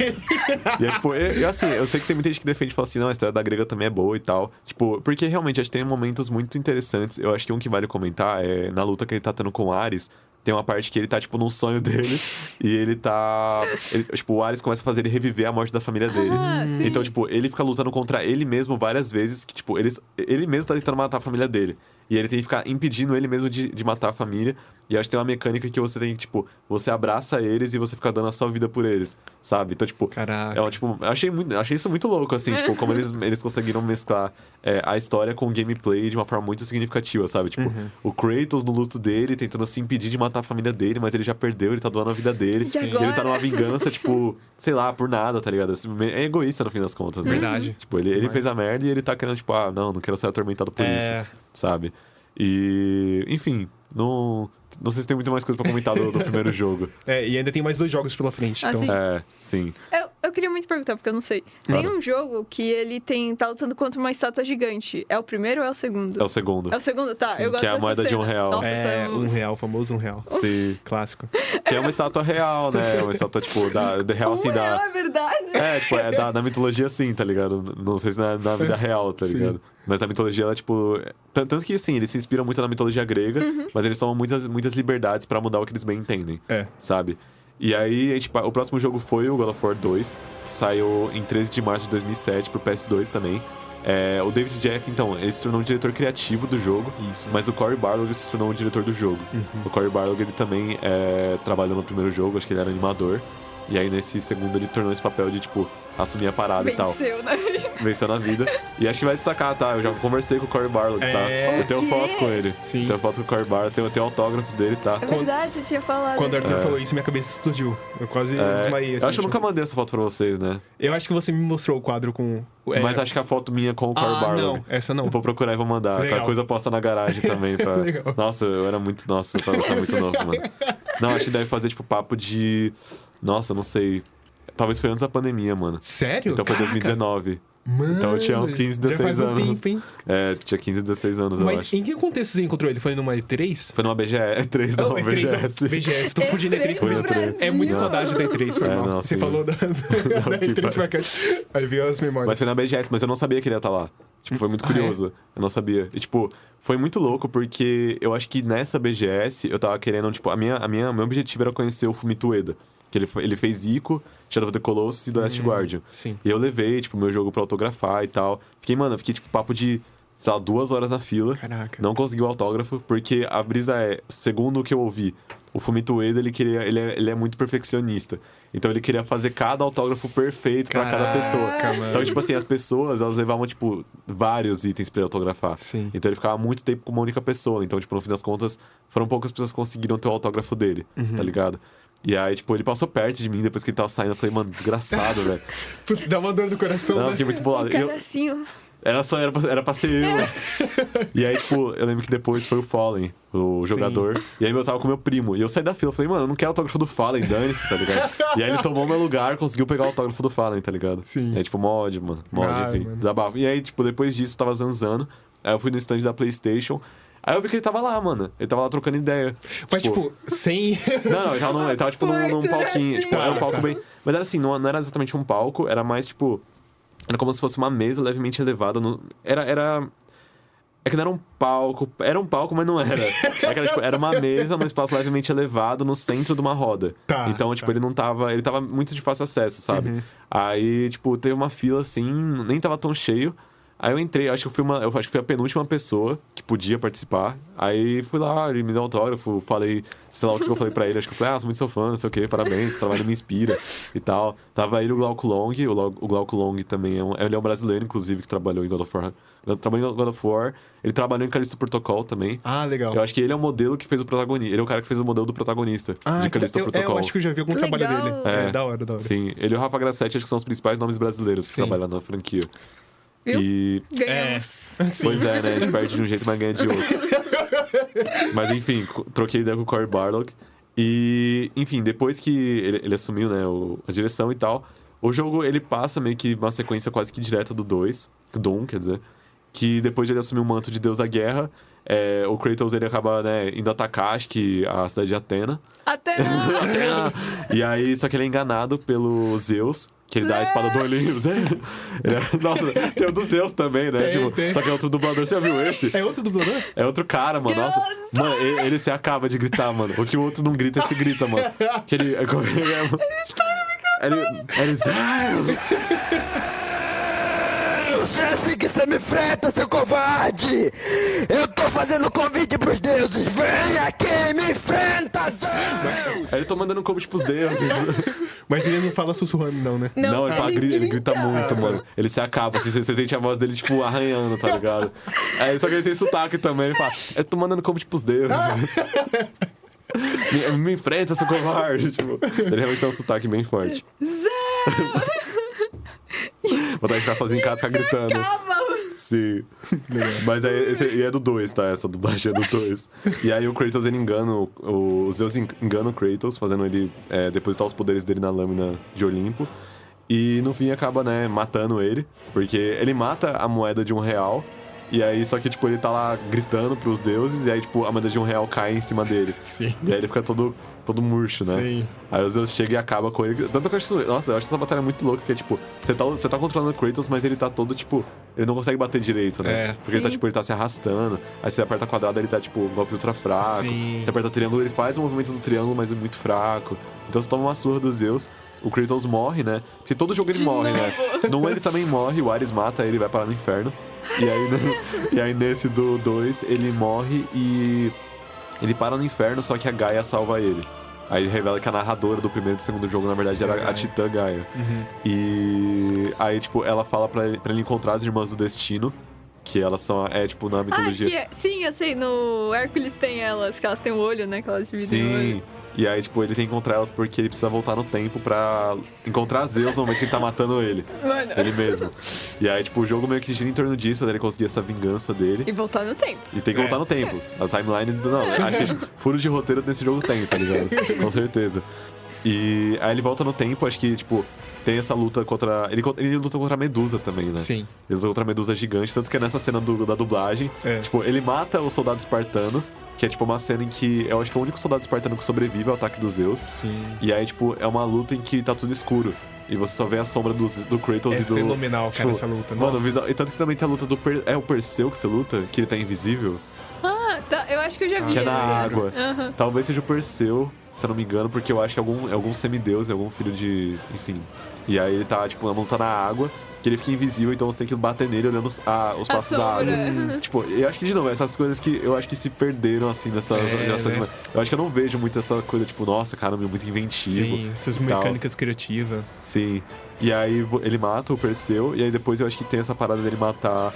E é tipo, assim, eu sei que tem muita gente que defende e fala assim, não, a história da grega também é boa e tal. Tipo, porque realmente acho que tem momentos muito interessantes. Eu acho que um que vale comentar é na luta que ele tá tendo com o Ares. Tem uma parte que ele tá, tipo, num sonho dele. E ele tá... tipo, o Ares começa a fazer ele reviver a morte da família dele. Sim. Então, tipo, ele fica lutando contra ele mesmo várias vezes. Que, tipo, ele mesmo tá tentando matar a família dele. E ele tem que ficar impedindo ele mesmo de matar a família. E acho que tem uma mecânica que você tem que, tipo... Você abraça eles e você fica dando a sua vida por eles, sabe? Então, tipo... Caraca. Tipo, achei isso muito louco, assim. Tipo, como eles conseguiram mesclar a história com o gameplay de uma forma muito significativa, sabe? Tipo, o Kratos no luto dele, tentando se impedir de matar a família dele, mas ele já perdeu, ele tá doando a vida dele. E agora? ele tá numa vingança, tipo... Sei lá, por nada, tá ligado? Assim, é egoísta no fim das contas, né? Verdade. Tipo, ele fez a merda e ele tá querendo, tipo... não quero ser atormentado por isso, sabe? E... Enfim, não sei se tem muito mais coisa pra comentar do primeiro jogo. E ainda tem mais 2 jogos pela frente. Então... Sim. Eu queria muito perguntar, porque eu não sei. Tem um jogo que ele tá lutando contra uma estátua gigante. É o primeiro ou é o segundo? É o segundo. É o segundo, tá. Eu gosto que é a dessa moeda de cena. R$1. Nossa, R$1, famoso R$1. Sim. Clássico. Que é uma estátua real, né? Uma estátua, tipo, da real, assim, real é verdade. tipo, da mitologia, assim, tá ligado? Não sei se na vida real, tá ligado? Mas a mitologia, ela, tipo... Tanto que, assim, eles se inspiram muito na mitologia grega, mas eles tomam muitas liberdades pra mudar o que eles bem entendem, sabe? E aí, tipo, o próximo jogo foi o God of War 2, que saiu em 13 de março de 2007 pro PS2 também. O David Jeff, então, ele se tornou o diretor criativo do jogo, mas o Cory Barlog se tornou o diretor do jogo. O Cory Barlog, ele também trabalhou no primeiro jogo, acho que ele era animador. E aí, nesse segundo, ele tornou esse papel de, tipo, assumir a parada e tal. Venceu na vida. E acho que vai destacar, tá? Eu já conversei com o Cory Barlog, tá? Eu tenho foto com ele. Sim. Tenho foto com o Cory Barlog, tenho o autógrafo dele, tá? É verdade, você tinha falado. Quando o Arthur falou isso, minha cabeça explodiu. Eu quase desmaiei. Assim, eu acho que eu nunca mandei essa foto pra vocês, né? Eu acho que você me mostrou o quadro com... Mas acho que a foto minha com o Cory Barlog. Não, essa não. Eu vou procurar e vou mandar. Legal. Qualquer coisa posta na garagem também. Legal. Nossa, eu era muito... Nossa, tá muito novo, mano. Não, acho que deve fazer, tipo, papo de... Nossa, não sei... Talvez foi antes da pandemia, mano. Sério? Então foi 2019. Mano, então eu tinha uns 15, 16 já faz anos. Um tempo, hein? Tinha 15, 16 anos, eu Mas acho. em que contexto você encontrou ele? Foi numa E3? Foi numa BGS. E3 não, E3, BGS. Tô fugindo da E3. Foi no 3. É muita saudade da E3, foi mal. Não, você sim. falou da E3 pra cá. Aí veio as memórias. Mas foi na BGS, mas eu não sabia que ele ia estar lá. Tipo, foi muito curioso. Eu não sabia. E, tipo, foi muito louco porque eu acho que nessa BGS eu tava querendo, tipo, meu objetivo era conhecer o Fumito Ueda. Que ele fez Ico, Shadow of the Colossus e The Last Guardian. Sim. E eu levei, tipo, meu jogo pra autografar e tal. Fiquei, tipo, papo de, sei lá, 2 horas na fila. Caraca. Não consegui o autógrafo, porque a brisa segundo o que eu ouvi, o Fumito Ueda, ele é muito perfeccionista. Então ele queria fazer cada autógrafo perfeito pra cada pessoa. Mano. Então, tipo assim, as pessoas, elas levavam, tipo, vários itens pra ele autografar. Sim. Então ele ficava muito tempo com uma única pessoa. Então, tipo, no fim das contas, foram poucas pessoas que conseguiram ter o autógrafo dele, tá ligado? E aí, tipo, ele passou perto de mim depois que ele tava saindo. Eu falei, mano, desgraçado, velho. Putz, dá uma dor no coração, Não, né? fiquei muito bolado. Era pra ser eu. E aí, tipo, eu lembro que depois foi o Fallen, o jogador. E aí eu tava com meu primo. E eu saí da fila, eu falei, mano, eu não quero autógrafo do Fallen, dane-se, tá ligado? E aí ele tomou meu lugar, conseguiu pegar o autógrafo do Fallen, tá ligado? Sim. E aí, tipo, mod, enfim, mano. desabafo. E aí, tipo, depois disso, eu tava zanzando. Aí eu fui no stand da PlayStation. Aí eu vi que ele tava lá, mano. Ele tava lá trocando ideia. Mas, tipo, sem... Não, ele tava tipo, num palquinho. Tipo, era um palco bem... Mas era assim, não era exatamente um palco. Era mais, tipo... Era como se fosse uma mesa levemente elevada. É que não era um palco... Era um palco, mas não era. Era uma mesa num espaço levemente elevado no centro de uma roda. Então, tipo, ele não tava... Ele tava muito de fácil acesso, sabe? Aí, tipo, teve uma fila, assim... Nem tava tão cheio. Aí eu entrei, acho que eu fui a penúltima pessoa que podia participar. Aí fui lá, ele me deu um autógrafo, falei, sei lá o que eu falei pra ele. Acho que eu falei, sou muito seu fã, não sei o quê, parabéns, esse trabalho me inspira e tal. Tava ele o Glauco Long, o Glauco Long também ele é um brasileiro, inclusive, que trabalhou em God of War. Trabalhou em God of War, ele trabalhou em Callisto Protocol também. Ah, legal. Eu acho que ele é o modelo que fez o protagonista. Ele é o cara que fez o modelo do protagonista de Callisto Protocol. Eu acho que eu já vi algum trabalho Legal. dele. Da hora. Sim, ele e o Rafa Grassetti acho que são os principais nomes brasileiros que trabalham na franquia. Viu? E... Ganhamos. Pois é, né? A gente perde de um jeito, mas ganha de outro. Mas enfim, troquei ideia com o Cory Barlog. E, enfim, depois que ele assumiu, né, a direção e tal, o jogo ele passa meio que uma sequência quase que direta do 1, quer dizer. Que depois de ele assumir o manto de Deus da Guerra, o Kratos ele acaba, né, indo atacar, acho que a cidade de Atena. Atena! E aí, só que ele é enganado pelo Zeus, que ele dá a espada do olhinho. Nossa, tem o do Zeus também, né? Tem. Só que é outro dublador. Você já viu esse? É outro dublador? É outro cara, mano. Nossa. Mano, ele se acaba de gritar, mano. O que o outro não grita, esse grita, mano. Que ele... Ele... Zeus! É assim que você me enfrenta, seu covarde! Eu tô fazendo convite pros deuses! Vem aqui, me enfrenta, Zeus! Ele tô mandando convite pros deuses. Mas ele não fala sussurrando, não, né? Não, ele grita muito, mano. Ele se acaba, assim, você sente a voz dele, tipo, arranhando, tá ligado? Só que ele tem sotaque também, ele fala, eu tô mandando convite pros deuses. me enfrenta, seu covarde. Tipo, ele realmente tem um sotaque bem forte. Zeus! Vontade de ficar sozinho em casa e ficar gritando. Sim. Mas esse é do 2, tá? Essa dublagem é do 2. E aí o Kratos, ele engana... O Zeus engana o Kratos, fazendo ele depositar os poderes dele na lâmina de Olimpo. E no fim acaba, né, matando ele. Porque ele mata a moeda de R$1. E aí, só que, tipo, ele tá lá gritando pros deuses. E aí, tipo, a moeda de R$1 cai em cima dele. Sim. E aí ele fica todo murcho, né? Sim. Aí o Zeus chega e acaba com ele. Tanto que eu acho eu acho essa batalha muito louca, que é tipo, você tá controlando o Kratos, mas ele tá todo, tipo, ele não consegue bater direito, né? Porque ele tá, tipo, ele tá se arrastando. Aí você aperta quadrado, ele tá, tipo, um golpe ultra fraco. Sim. Você aperta triângulo, ele faz o movimento do triângulo, mas é muito fraco. Então você toma uma surra do Zeus. O Kratos morre, né? Porque todo jogo ele morre, né? No 1 ele também morre, o Ares mata ele e vai parar no inferno. E aí nesse do 2 ele morre e ele para no inferno, só que a Gaia salva ele. Aí revela que a narradora do primeiro e do segundo jogo, na verdade, era a Titã Gaia. E aí, tipo, ela fala pra ele encontrar as Irmãs do Destino, que elas são, tipo, na mitologia... Sim, eu sei, no Hércules tem elas, que elas têm o olho, né, que elas dividem o olho. E aí, tipo, ele tem que encontrar elas porque ele precisa voltar no tempo pra encontrar Zeus no momento que ele tá matando ele. Mano. Ele mesmo. E aí, tipo, o jogo meio que gira em torno disso, até ele conseguir essa vingança dele. E voltar no tempo. E tem que voltar no tempo. A timeline... Não, acho que tipo, furo de roteiro desse jogo tem, tá ligado? Com certeza. E aí ele volta no tempo, acho que, tipo... Tem essa luta contra... Ele luta contra a Medusa também, né? Sim. Ele luta contra a Medusa gigante, tanto que é nessa cena da dublagem. Tipo, ele mata o soldado espartano, que é, tipo, uma cena em que... Eu acho que é o único soldado espartano que sobrevive ao ataque dos Zeus. Sim. E aí, tipo, é uma luta em que tá tudo escuro. E você só vê a sombra do Kratos e do... É fenomenal, cara, essa luta. Mano, nossa. visual... E tanto que também tem a luta do... É o Perseu que você luta? Que ele tá invisível? Tá, eu acho que eu já vi. Que é na água. Uhum. Talvez seja o Perseu, se eu não me engano, porque eu acho que é algum semideus, é algum filho de... Enfim. E aí ele tá, tipo, na luta na água, que ele fica invisível, então você tem que bater nele olhando os passos da água. Tipo, eu acho que, de novo, essas coisas que eu acho que se perderam, assim, nessas gerações. né? Eu acho que eu não vejo muito essa coisa, tipo, nossa, cara, muito inventivo. Sim, essas e tal. mecânicas criativas. Sim. E aí ele mata o Perseu, e aí depois eu acho que tem essa parada dele matar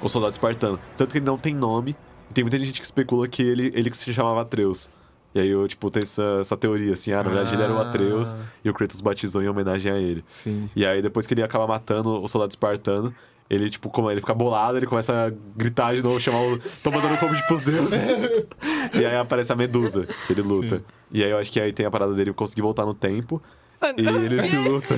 o soldado espartano. Tanto que ele não tem nome, e tem muita gente que especula que ele que se chamava Atreus. E aí eu, tipo, tenho essa teoria, assim, na verdade ele era o Atreus e o Kratos batizou em homenagem a ele. Sim. E aí depois que ele acaba matando o soldado espartano, ele, tipo, como ele fica bolado, ele começa a gritar de novo, tô mandando convite pros deuses. E aí aparece a Medusa, que ele luta. Sim. E aí eu acho que aí tem a parada dele conseguir voltar no tempo. E ele se luta.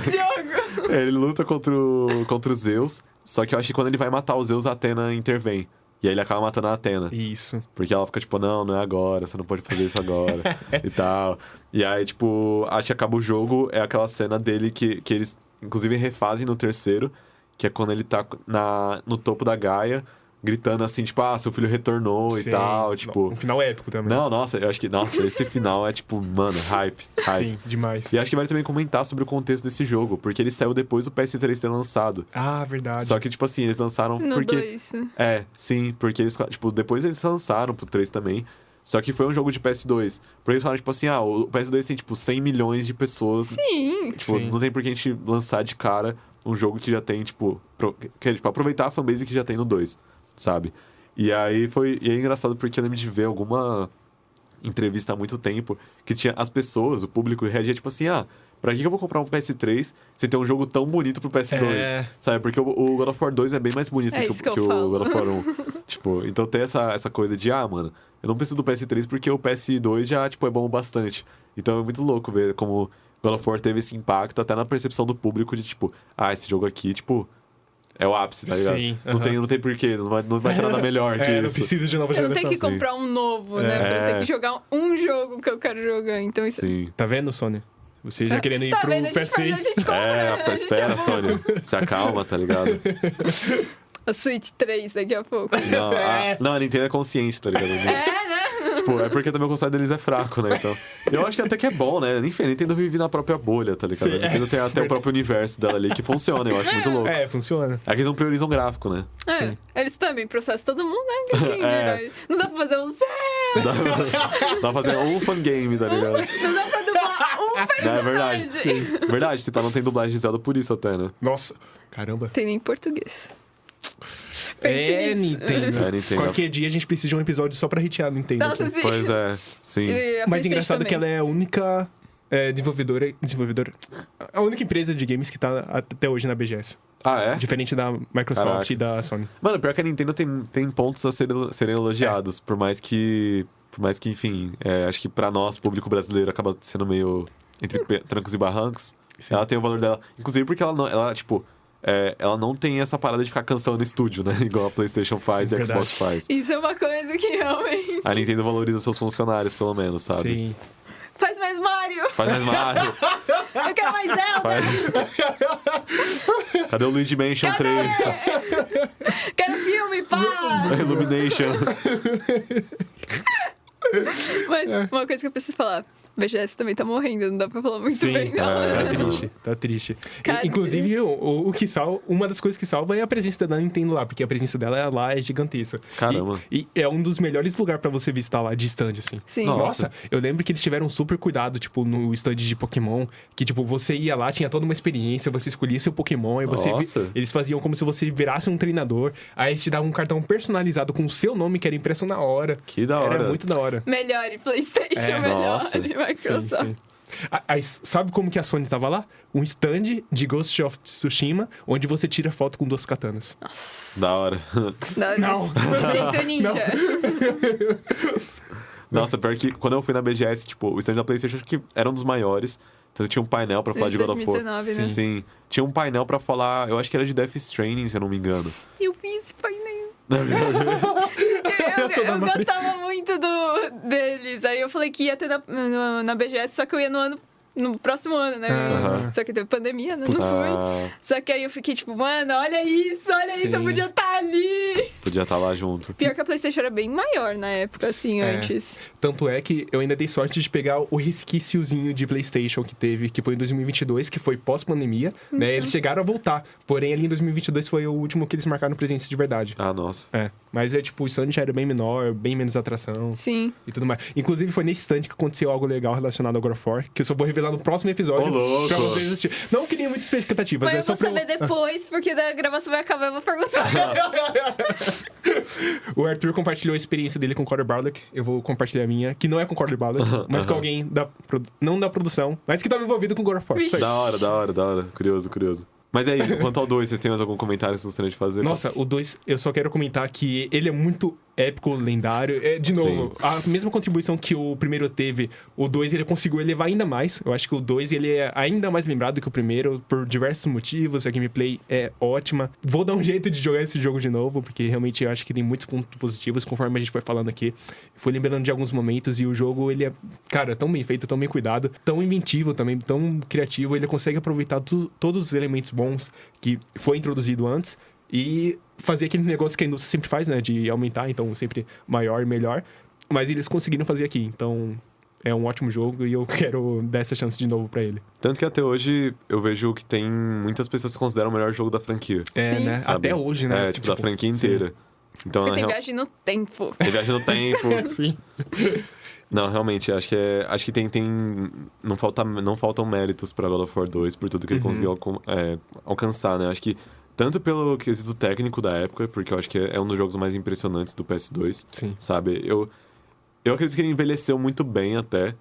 Ele luta contra o Zeus. Só que eu acho que quando ele vai matar o Zeus, a Atena intervém. E aí ele acaba matando a Atena. Isso. Porque ela fica tipo, não é agora, você não pode fazer isso agora. E tal. E aí, tipo, acho que acaba o jogo, é aquela cena dele que eles, inclusive, refazem no terceiro. Que é quando ele tá no topo da Gaia, gritando assim, tipo, seu filho retornou e tal, tipo... Um final épico também. Não, nossa, eu acho que... Nossa, esse final é tipo, mano, hype. Sim, demais. E acho que vale também comentar sobre o contexto desse jogo, porque ele saiu depois do PS3 ter lançado. Ah, verdade. Só que, tipo assim, eles lançaram No porque... 2, né? Sim, porque eles, tipo, depois eles lançaram pro 3 também. Só que foi um jogo de PS2. Porque eles falaram, tipo assim, o PS2 tem, tipo, 100 milhões de pessoas. Sim. Tipo, não tem por que a gente lançar de cara um jogo que já tem, tipo... aproveitar a fanbase que já tem no 2, sabe? E aí E é engraçado porque eu lembro de ver alguma entrevista há muito tempo que tinha as pessoas, o público reagia, tipo assim, pra que eu vou comprar um PS3 se tem um jogo tão bonito pro PS2? Sabe? Porque o God of War 2 é bem mais bonito que o God of War 1. Tipo, então tem essa coisa de, mano, eu não preciso do PS3 porque o PS2 já, tipo, é bom bastante. Então é muito louco ver como God of War teve esse impacto até na percepção do público de, tipo, esse jogo aqui, tipo... É o ápice, tá ligado? Sim, não tem porquê, não vai ter nada melhor que isso. Não precisa de nova geração. Eu não tenho que comprar um novo, né? Pra eu ter que jogar um jogo que eu quero jogar. Então isso... Sim. Tá vendo, Sônia? Você já querendo ir pro PS6. Espera, Sônia. Se acalma, tá ligado? A Switch 3 daqui a pouco. Não, a Nintendo é consciente, tá ligado? Né? Tipo, é porque também o console deles é fraco, né? Então, eu acho que até que é bom, né? Enfim, a Nintendo vive na própria bolha, tá ligado? Sim, a Nintendo tem até o próprio universo dela ali que funciona, eu acho muito louco. Funciona. É que eles não priorizam gráfico, né? Sim. Eles também processam todo mundo, né? Não dá pra fazer um zero! Dá pra fazer um fangame, tá ligado? Não dá pra dublar um personagem. É verdade. Verdade, se não tem dublagem de Zelda por isso até, né? Nossa, caramba. Tem nem em português. Nintendo. Qualquer dia a gente precisa de um episódio só pra hatear a Nintendo. Nossa, sim. Pois é, sim. Mas engraçado que ela é a única desenvolvedora. A única empresa de games que tá até hoje na BGS. É? Diferente da Microsoft e da Sony. Mano, pior que a Nintendo tem pontos a serem elogiados. Por mais que, enfim, acho que pra nós, público brasileiro, acaba sendo meio entre trancos e barrancos. Sim. Ela tem o valor dela. Inclusive porque ela não tem essa parada de ficar cansando no estúdio, né? Igual a PlayStation faz e a Xbox faz. Isso é uma coisa que realmente... A Nintendo valoriza seus funcionários, pelo menos, sabe? Sim. Faz mais Mario! Eu quero mais Zelda! Cadê o Luigi Mansion 3? Quero filme, pá! Illumination. Mas uma coisa que eu preciso falar. O BGS também tá morrendo, não dá pra falar muito bem, não. Tá triste. Cara, inclusive, o que uma das coisas que salva é a presença da Nintendo lá, porque a presença dela lá é gigantesca. Caramba. E é um dos melhores lugares pra você visitar lá, de stand, assim. Sim. Nossa, eu lembro que eles tiveram super cuidado, tipo, no stand de Pokémon, que, tipo, você ia lá, tinha toda uma experiência, você escolhia seu Pokémon, e eles faziam como se você virasse um treinador, aí eles te davam um cartão personalizado com o seu nome, que era impresso na hora. Que da hora. Era muito da hora. Melhor PlayStation, melhor Microsoft. Sim. Aí, sabe como que a Sony tava lá? Um stand de Ghost of Tsushima, onde você tira foto com 2 katanas. Nossa. Da hora. Não. Conceito ninja. Nossa, pior que quando eu fui na BGS, tipo, o stand da PlayStation acho que era um dos maiores. Então tinha um painel pra falar de God of War. 2019, né? Sim. Tinha um painel pra falar, eu acho que era de Death Stranding, se eu não me engano. Eu vi esse painel. eu gostava muito deles. Aí eu falei que ia ter na BGS, só que eu ia no próximo ano, né? Só que teve pandemia, né? Não fui. Só que aí eu fiquei tipo, mano, olha isso, eu podia estar ali. Podia estar lá junto. Pior que a PlayStation era bem maior na época, assim, antes. Tanto é que eu ainda dei sorte de pegar o resquíciozinho de PlayStation que teve, que foi em 2022, que foi pós-pandemia, né? Eles chegaram a voltar. Porém, ali em 2022 foi o último que eles marcaram presença de verdade. Nossa. Mas tipo, o stand já era bem menor, bem menos atração. Sim. E tudo mais. Inclusive, foi nesse stand que aconteceu algo legal relacionado ao God of War, que eu só vou revelar no próximo episódio. Pra vocês assistirem. Não queria muitas expectativas. Mas eu vou saber depois, porque da gravação vai acabar e eu vou perguntar. O Arthur compartilhou a experiência dele com o Corey Barlog. Eu vou compartilhar a minha, que não é com o Corey Barlog, mas com alguém não da produção, mas que estava envolvido com God of War. Da hora. Curioso. Mas aí, quanto ao 2, vocês têm mais algum comentário que vocês gostariam de fazer? Nossa, o 2, eu só quero comentar que ele é muito épico, lendário. De novo, a mesma contribuição que o primeiro teve, o 2 ele conseguiu elevar ainda mais. Eu acho que o 2 ele é ainda mais lembrado que o primeiro, por diversos motivos. A gameplay é ótima. Vou dar um jeito de jogar esse jogo de novo, porque realmente eu acho que tem muitos pontos positivos, conforme a gente foi falando aqui. Fui lembrando de alguns momentos e o jogo, ele é, cara, tão bem feito, tão bem cuidado, tão inventivo também, tão criativo. Ele consegue aproveitar todos os elementos bons que foi introduzido antes e fazer aquele negócio que a indústria sempre faz, né? De aumentar, então sempre maior e melhor. Mas eles conseguiram fazer aqui, então é um ótimo jogo e eu quero dar essa chance de novo pra ele. Tanto que até hoje eu vejo que tem muitas pessoas que consideram o melhor jogo da franquia. Sim. Né? Sabe? Até hoje, né? Tipo, da franquia inteira. Então, Porque tem viagem no tempo. Tem viagem no tempo. Sim. Não, realmente, acho que tem não faltam méritos pra God of War 2 por tudo que ele conseguiu alcançar, né? Acho que tanto pelo quesito técnico da época, porque eu acho que é um dos jogos mais impressionantes do PS2, Sim. sabe? Eu acredito que ele envelheceu muito bem até,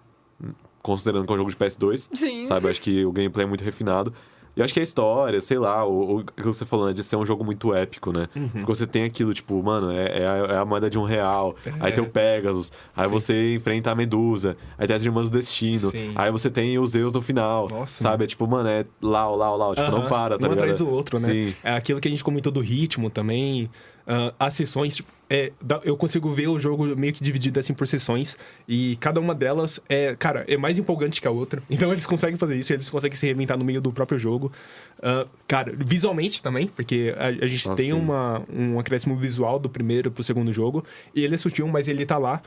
considerando que é um jogo de PS2, Sim. sabe? Acho que o gameplay é muito refinado. E eu acho que a história, sei lá, o que você falou, né, de ser um jogo muito épico, né? Porque você tem aquilo, tipo, mano, é a moeda de R$1, aí tem o Pegasus, aí você enfrenta a Medusa, aí tem as Irmãs do Destino, Sim. aí você tem os Zeus no final, Nossa. sabe? É tipo, mano, é Lau, tipo, não para, tá um ligado? atrás do outro, né? Sim. É aquilo que a gente comentou do ritmo também. As sessões, tipo, eu consigo ver o jogo meio que dividido assim por sessões. E cada uma delas é mais empolgante que a outra. Então eles conseguem fazer isso, eles conseguem se reinventar no meio do próprio jogo. Cara, visualmente também, porque a gente tem um acréscimo visual do primeiro pro segundo jogo. E ele é sutil, mas ele tá lá.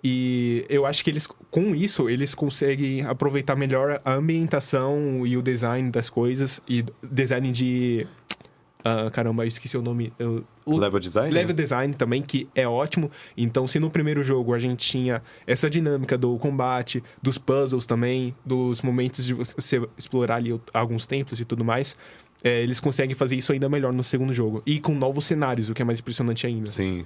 E eu acho que com isso, eles conseguem aproveitar melhor a ambientação e o design das coisas. E design de... caramba, eu esqueci o nome. Level design? Level design também, que é ótimo. Então, se no primeiro jogo a gente tinha essa dinâmica do combate, dos puzzles também, dos momentos de você explorar ali alguns templos e tudo mais, eles conseguem fazer isso ainda melhor no segundo jogo. E com novos cenários, o que é mais impressionante ainda. Sim.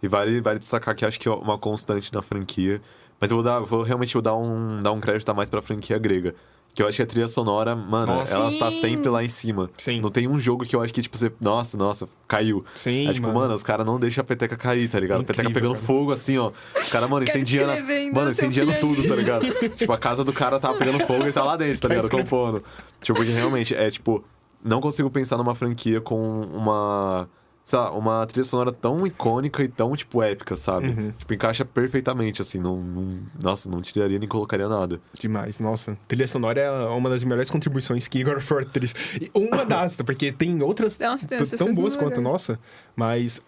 E vale destacar que acho que é uma constante na franquia. Mas eu vou realmente dar um crédito a mais pra franquia grega. Que eu acho que a trilha sonora, mano, Nossa. ela está Sim. sempre lá em cima. Sim. Não tem um jogo que eu acho que, tipo, você... Nossa, caiu. Sim, É tipo, mano, os caras não deixam a peteca cair, tá ligado? A peteca Incrível, pegando cara. fogo, assim, ó. Os caras, mano, Quero incendiando... escrever ainda Mano, no seu incendiando filho tudo, tá ligado? Tipo, a casa do cara tava pegando fogo e tá lá dentro, tá ligado? Compondo. Tipo, porque realmente, tipo... Não consigo pensar numa franquia com sei lá, uma trilha sonora tão icônica e tão, tipo, épica, sabe? Tipo, encaixa perfeitamente, assim, nossa, não tiraria nem colocaria nada. Demais, nossa. Trilha sonora é uma das melhores contribuições que God of War 3... E uma das, porque tem outras Nossa, tem tão boas muito quanto a nossa, mas...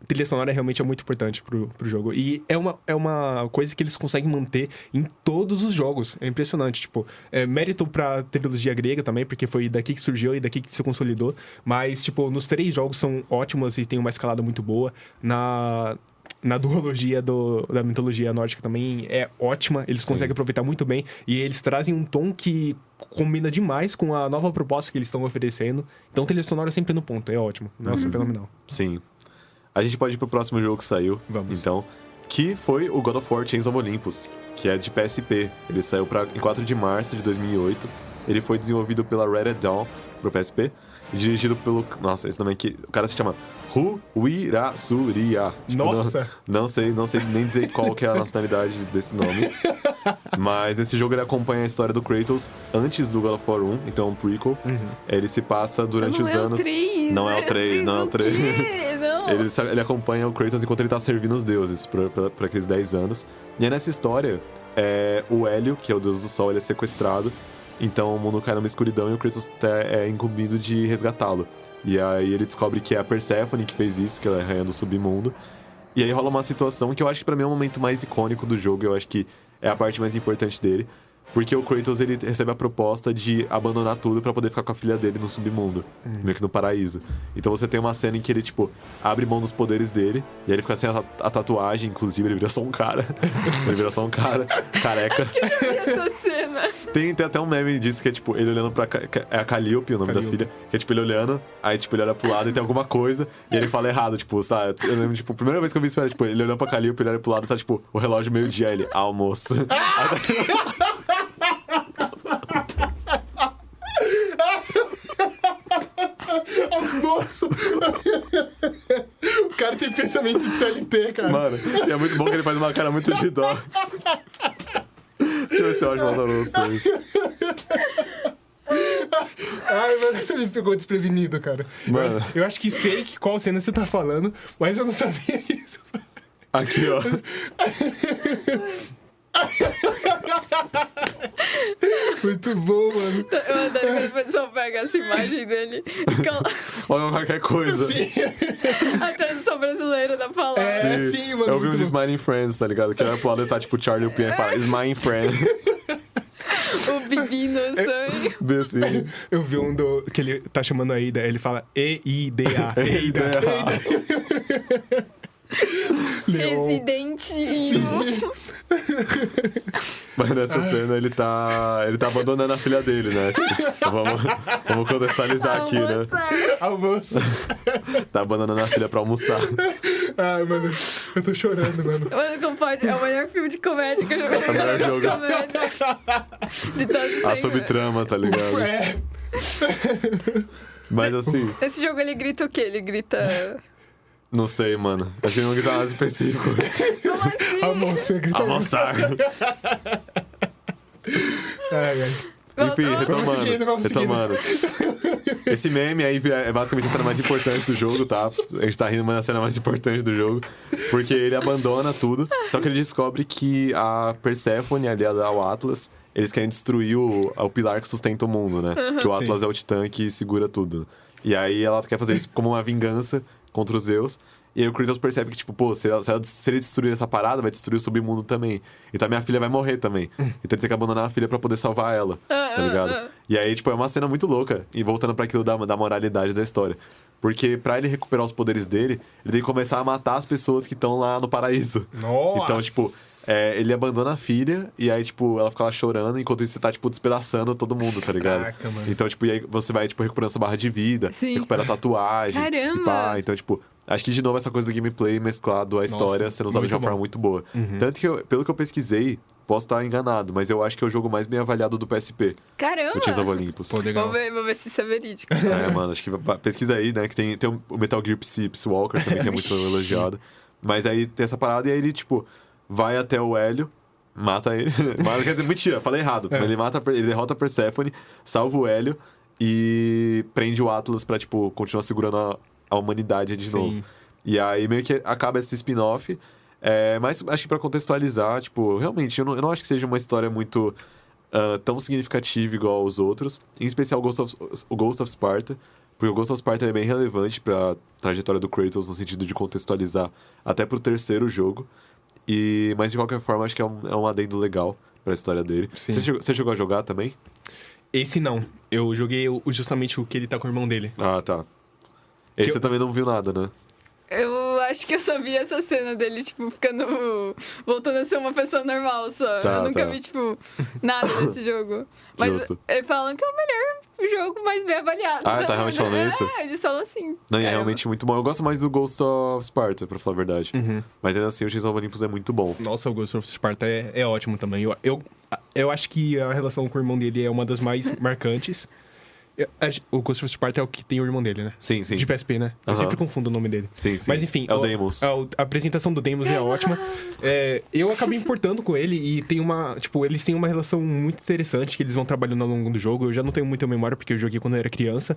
trilha sonora realmente é muito importante pro jogo. E é uma coisa que eles conseguem manter em todos os jogos. É impressionante. Tipo, mérito pra trilogia grega também, porque foi daqui que surgiu e daqui que se consolidou. Mas, tipo, nos 3 jogos são ótimos e tem uma escalada muito boa. Na duologia da mitologia nórdica também é ótima. Eles conseguem aproveitar muito bem. E eles trazem um tom que combina demais com a nova proposta que eles estão oferecendo. Então, trilha sonora sempre no ponto. É ótimo. Nossa, fenomenal. Sim. A gente pode ir pro próximo jogo que saiu. Vamos. Então, que foi o God of War Chains of Olympus, que é de PSP. Ele saiu em 4 de março de 2008. Ele foi desenvolvido pela Red Dead Dawn pro PSP. E dirigido pelo... Nossa, esse nome aqui... O cara se chama Ruira Surya. Tipo, Nossa! Não sei nem dizer qual que é a nacionalidade desse nome. Mas nesse jogo ele acompanha a história do Kratos antes do God of War 1. Então é um prequel. Ele se passa durante os anos... Não é o 3, não é o 3. Não. Ele acompanha o Kratos enquanto ele tá servindo os deuses por aqueles 10 anos. E aí nessa história, o Hélio, que é o deus do sol, ele é sequestrado. Então o mundo cai numa escuridão e o Kratos é incumbido de resgatá-lo. E aí ele descobre que é a Perséfone que fez isso, que ela é a rainha do submundo. E aí rola uma situação que eu acho que pra mim é o momento mais icônico do jogo. Eu acho que é a parte mais importante dele. Porque o Kratos, ele recebe a proposta de abandonar tudo pra poder ficar com a filha dele no submundo. Meio que no paraíso. Então você tem uma cena em que ele, tipo, abre mão dos poderes dele. E aí ele fica sem a tatuagem, inclusive, ele vira só um cara. Ele vira só um cara, careca. Essa cena. Tem até um meme disso que é, tipo, ele olhando pra... É a Calliope, o nome da filha. Que é, tipo, ele olhando, aí, tipo, ele olha pro lado e tem alguma coisa. E ele fala errado, tipo, sabe? Eu lembro, tipo, a primeira vez que eu vi isso era, tipo, ele olhando pra Calliope, ele olha pro lado e tá, tipo, o relógio meio-dia. Ele, almoço. Almoço! O cara tem pensamento de CLT, cara. Mano, e é muito bom que ele faz uma cara muito de dó. Deixa eu ver se eu acho uma noção aí. Ai, mano, você me pegou desprevenido, cara. Mano. Eu acho que sei qual cena você tá falando, mas eu não sabia isso. Aqui, ó. Muito bom, mano. Eu adoro quando o pessoal pega essa imagem dele. Olha qualquer coisa. Sim. A tradução brasileira da palavra. Sim, mano. Eu vi um muito de bom. Smiling Friends, tá ligado? Que era pro lado e tá tipo Charlie P e fala Smiling Friend. O Bibinos também. Bem assim. Eu vi um que ele tá chamando a Ida, ele fala E-I-D-A. Eida. Leon. Residentinho. Mas nessa cena ele tá abandonando a filha dele, né? Tipo, vamos contextualizar aqui, né? Almoço. Tá abandonando a filha pra almoçar. Ai, mano, eu tô chorando, mano. Mano, como pode? É o melhor filme de comédia que eu já vi. É o melhor jogo. De todos os A tempos. subtrama, tá ligado? É. Mas assim, Esse jogo ele grita o quê? Ele grita. não sei, mano. Acho que não grita nada específico. Como assim? Almoço, eu grito Almoçar. Ai. Enfim, Vamos seguindo. retomando. Esse meme aí é basicamente a cena mais importante do jogo, tá? A gente tá rindo, mas é a cena mais importante do jogo. Porque ele abandona tudo, só que ele descobre que a Persephone, aliada ao Atlas, eles querem destruir o pilar que sustenta o mundo, né? Que o Atlas é o titã que segura tudo. E aí ela quer fazer isso como uma vingança contra os Zeus. E aí o Kratos percebe que, tipo, pô, se ele destruir essa parada, vai destruir o submundo também. Então a minha filha vai morrer também. Então ele tem que abandonar a filha pra poder salvar ela, tá ligado? E aí, tipo, é uma cena muito louca. E voltando pra aquilo da moralidade da história. Porque pra ele recuperar os poderes dele, ele tem que começar a matar as pessoas que estão lá no paraíso. Nossa. Então, tipo, ele abandona a filha e aí, tipo, ela fica lá chorando, enquanto isso você tá, tipo, despedaçando todo mundo, tá ligado? Caraca, mano. Então, tipo, e aí você vai, tipo, recuperando sua barra de vida, Sim. recupera a tatuagem. Caramba! E pá. Então, tipo, acho que de novo essa coisa do gameplay mesclado à história sendo usada de uma muito forma bom. muito boa. Tanto que, pelo que eu pesquisei, posso estar enganado, mas eu acho que é o jogo mais bem avaliado do PSP, Caramba! o Chains of Olympus. Pô, legal. Vamos ver se isso é verídico. É, mano, acho que pesquisa aí, né? Que tem o Metal Gear Peace Walker também, que é muito elogiado. Mas aí tem essa parada e aí ele, tipo, vai até o Hélio, mata ele. Mas, quer dizer, mentira, falei errado. Ele derrota a Persephone, salva o Hélio e prende o Atlas pra, tipo, continuar segurando a humanidade de novo. E aí meio que acaba esse spin-off. Mas acho que pra contextualizar, tipo, realmente, eu não acho que seja uma história muito tão significativa igual aos outros. Em especial o Ghost of Sparta. Porque o Ghost of Sparta é bem relevante pra trajetória do Kratos no sentido de contextualizar até pro terceiro jogo. Mas de qualquer forma, acho que é um adendo legal pra história dele. Sim. Você chegou a jogar também? Esse não. Eu joguei justamente o que ele tá com o irmão dele. Ah, tá. Esse você também não viu nada, né? Eu acho que eu só vi essa cena dele, tipo, voltando a ser uma pessoa normal só. Tá, eu nunca tá. vi, tipo, nada desse jogo. Mas Justo. falam que é o melhor jogo mais bem avaliado. Ah, tá realmente falando isso? Eles falam assim. Não, e é Caramba. realmente muito bom. Eu gosto mais do Ghost of Sparta, pra falar a verdade. Mas ainda assim, o Chains of Olympus é muito bom. Nossa, o Ghost of Sparta é ótimo também. Eu acho que a relação com o irmão dele é uma das mais marcantes. O Ghost of Sparta é o que tem o irmão dele, né? Sim, sim. De PSP, né? Eu Aham. sempre confundo o nome dele. Sim, sim. Mas enfim. É o Deimos. A apresentação do Deimos é ótima. Eu acabei importando com ele e tem eles têm uma relação muito interessante que eles vão trabalhando ao longo do jogo. Eu já não tenho muita memória porque eu joguei quando eu era criança.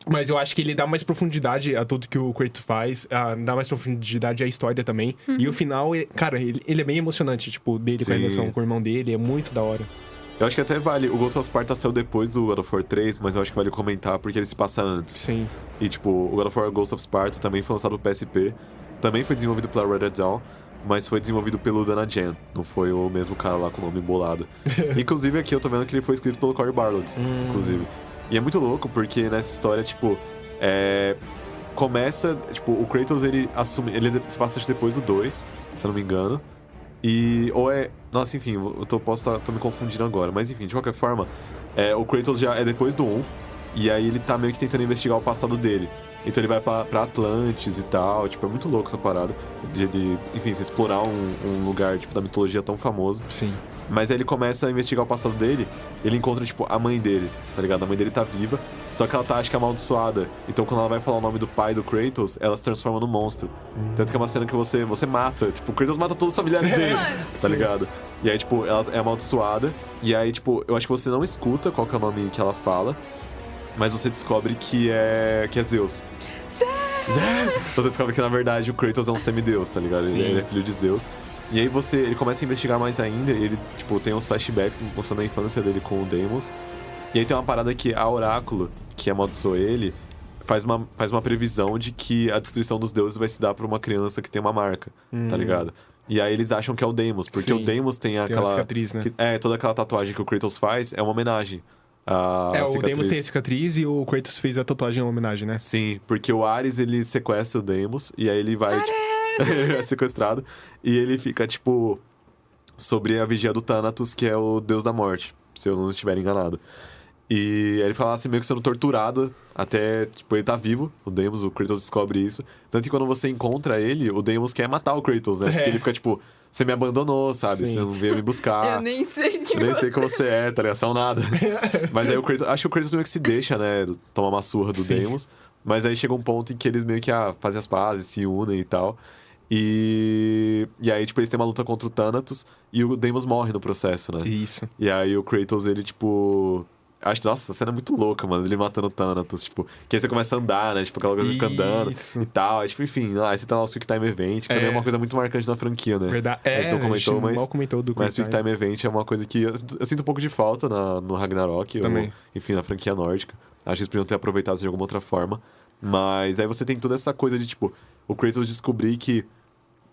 Mas eu acho que ele dá mais profundidade a tudo que o Kratos faz, dá mais profundidade à história também. E o final, cara, ele é bem emocionante, tipo, dele com a Sim. relação com o irmão dele, é muito da hora. Eu acho que até vale. O Ghost of Sparta saiu depois do God of War 3, mas eu acho que vale comentar porque ele se passa antes. Sim. E, tipo, o God of War Ghost of Sparta também foi lançado no PSP. Também foi desenvolvido pela Red Dead Dawn, mas foi desenvolvido pelo Dana Jen. Não foi o mesmo cara lá com o nome embolado. Inclusive, aqui eu tô vendo que ele foi escrito pelo Cory Barlog, inclusive. E é muito louco porque nessa história, tipo, começa, tipo, o Kratos, ele se passa depois do 2, se eu não me engano. Nossa, enfim, tô me confundindo agora. Mas enfim, de qualquer forma, o Kratos já é depois do 1. E aí ele tá meio que tentando investigar o passado dele. Então ele vai pra Atlantis e tal. Tipo, é muito louco essa parada. Enfim, você explorar um lugar, tipo, da mitologia tão famoso. Sim. Mas aí ele começa a investigar o passado dele. Ele encontra, tipo, a mãe dele, tá ligado? A mãe dele tá viva, só que ela tá, acho que, amaldiçoada. Então quando ela vai falar o nome do pai do Kratos, ela se transforma num monstro. Tanto que é uma cena que você mata. Tipo, o Kratos mata todos os familiares dele, tá ligado? E aí, tipo, ela é amaldiçoada. E aí, tipo, eu acho que você não escuta qual que é o nome que ela fala, mas você descobre que é Zeus. Você descobre que, na verdade, o Kratos é um semideus, tá ligado? Ele é filho de Zeus. E aí ele começa a investigar mais ainda, e ele, tipo, tem uns flashbacks mostrando a infância dele com o Deimos. E aí tem uma parada que a Oráculo, que amaldiçoou ele, faz uma previsão de que a destruição dos deuses vai se dar pra uma criança que tem uma marca, tá ligado? E aí eles acham que é o Deimos, porque Sim, o Deimos tem aquela... cicatriz, né? toda aquela tatuagem que o Kratos faz é uma homenagem à o Deimos tem a cicatriz e o Kratos fez a tatuagem em homenagem, né? Sim, porque o Ares, ele sequestra o Deimos, e aí ele vai, tipo, é sequestrado, e ele fica, tipo, sobre a vigia do Thanatos, que é o deus da morte, se eu não estiver enganado. E aí ele fala assim, meio que sendo torturado até, tipo, ele tá vivo, o Deimos, o Kratos descobre isso. Tanto que quando você encontra ele, o Deimos quer matar o Kratos, né? Porque ele fica, tipo, você me abandonou, sabe? Sim. Você não veio me buscar. Eu nem sei Eu nem sei quem você é, tá ligado? Você é um nada. Mas aí o Kratos, acho que o Kratos meio que se deixa, né? Tomar uma surra do Deimos. Mas aí chega um ponto em que eles meio que fazem as pazes, se unem e tal. E aí, tipo, eles têm uma luta contra o Thanatos e o Deimos morre no processo, né? Isso. E aí o Kratos, ele, tipo... Acho que, nossa, essa cena é muito louca, mano. Ele matando o Thanatos, tipo... Que aí você começa a andar, né? Tipo, aquela coisa fica andando e tal. Aí, tipo, enfim... Aí você tá lá o Quick Time Event, que também é uma coisa muito marcante na franquia, né? Verdade. A gente não comentou, mas... mal comentou do Mas o Quick Time Event é uma coisa que eu sinto um pouco de falta no Ragnarok. Também. Ou, enfim, na franquia nórdica. Acho que eles podiam ter aproveitado de alguma outra forma. Mas aí você tem toda essa coisa de, tipo... O Kratos descobrir que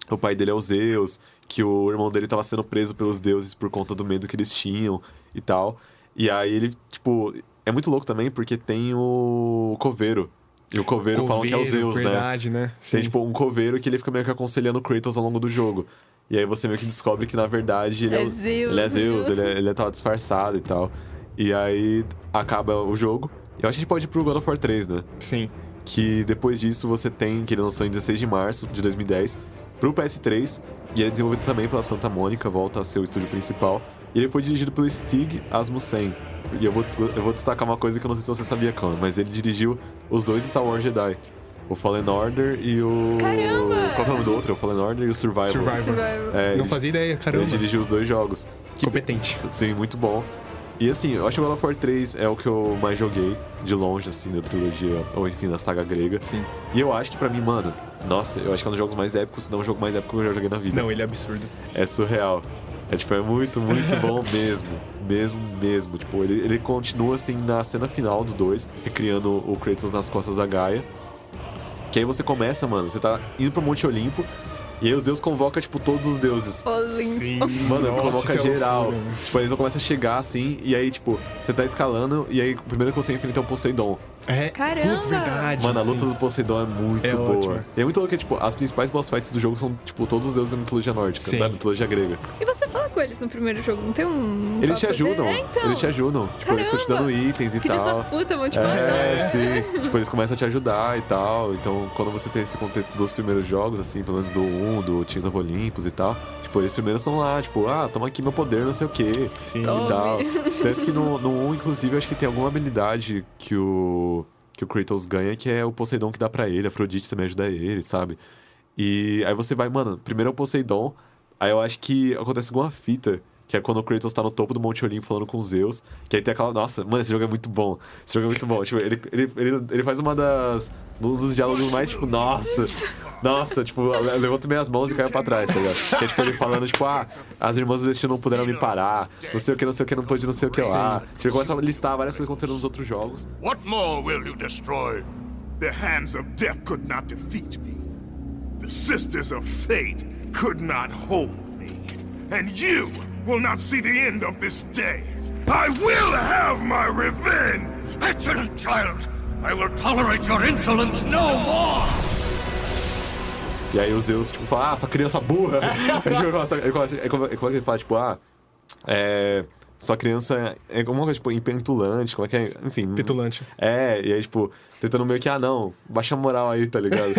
o pai dele é o Zeus, que o irmão dele tava sendo preso pelos deuses por conta do medo que eles tinham e tal. E aí ele, tipo... É muito louco também, porque tem o Coveiro. E o Coveiro falam que é o Zeus, verdade, né? Tem, tipo, um Coveiro que ele fica meio que aconselhando o Kratos ao longo do jogo. E aí você meio que descobre que, na verdade, ele é Zeus, ele tava disfarçado e tal. E aí acaba o jogo. E eu acho que a gente pode ir pro God of War 3, né? Sim. Que depois disso você tem, que ele lançou em 16 de março de 2010, pro PS3. E ele é desenvolvido também pela Santa Mônica, volta a ser o estúdio principal. E ele foi dirigido pelo Stig Asmussen. E eu vou destacar uma coisa que eu não sei se você sabia, Cão, mas ele dirigiu os dois Star Wars Jedi. O Fallen Order e o... Caramba! Qual é o nome do outro? O Fallen Order e o Survivor. Não fazia ideia, caramba. Ele dirigiu os dois jogos. Competente. Sim, muito bom. E assim, eu acho que o God of War 3 é o que eu mais joguei, de longe, assim, da trilogia, ou enfim, da saga grega. Sim. E eu acho que pra mim, mano, nossa, eu acho que é um dos jogos mais épicos, se não o jogo mais épico que eu já joguei na vida. Não, ele é absurdo. É surreal. É, tipo, é muito, muito bom mesmo. Mesmo. Tipo, ele continua, assim, na cena final do 2, recriando o Kratos nas costas da Gaia. Que aí você começa, mano, você tá indo pro Monte Olimpo, e aí os Zeus convoca, tipo, todos os deuses. Sim. Mano, convoca geral. Loucura, tipo, eles começam a chegar, assim, e aí, tipo, você tá escalando, e aí o primeiro que você enfrenta é o Poseidon. Caramba! Putz, verdade. Mano, a luta do Poseidon é muito boa. Ótimo. E é muito louco que, tipo, as principais boss fights do jogo são, tipo, todos os deuses da mitologia nórdica, da mitologia grega. E você fala com eles no primeiro jogo, não tem um... Eles te ajudam. Então. Eles te ajudam. Tipo, eles ficam te dando itens e Filhos tal. da puta, vão te matar. Sim. Tipo, eles começam a te ajudar e tal. Então, quando você tem esse contexto dos primeiros jogos, assim, pelo menos do 1, do Tears of Olympus e tal, tipo, eles primeiro são lá, tipo, toma aqui meu poder, não sei o quê. Sim. E tal. Tanto que no 1, inclusive, acho que tem alguma habilidade que o Kratos ganha, que é o Poseidon que dá pra ele, a Afrodite também ajuda ele, sabe? E aí você vai, mano, primeiro é o Poseidon, aí eu acho que acontece alguma fita, que é quando o Kratos tá no topo do Monte Olimpo falando com Zeus, que aí tem aquela... Nossa, mano, esse jogo é muito bom. Esse jogo é muito bom. Tipo, ele faz um dos diálogos mais, tipo, nossa, tipo, eu levanto minhas mãos e caio pra trás, tá ligado? Que é, tipo, ele falando, tipo, as irmãs do destino não puderam me parar, não sei o que, não pude, não sei o que lá. Tipo, ele começa a listar várias coisas que aconteceram nos outros jogos. What more will you destroy? The hands of death could not defeat me. The sisters of fate could not hold me. And you will not see the end of this day. I will have my revenge! Excellent, child! I will tolerate your insolence no more! E aí o Zeus, tipo, fala, sua criança burra. Como é que ele fala, tipo, sua criança é alguma coisa, tipo, impentulante, como é que é? Enfim. Petulante. E aí, tipo, tentando meio que, não, baixa a moral aí, tá ligado?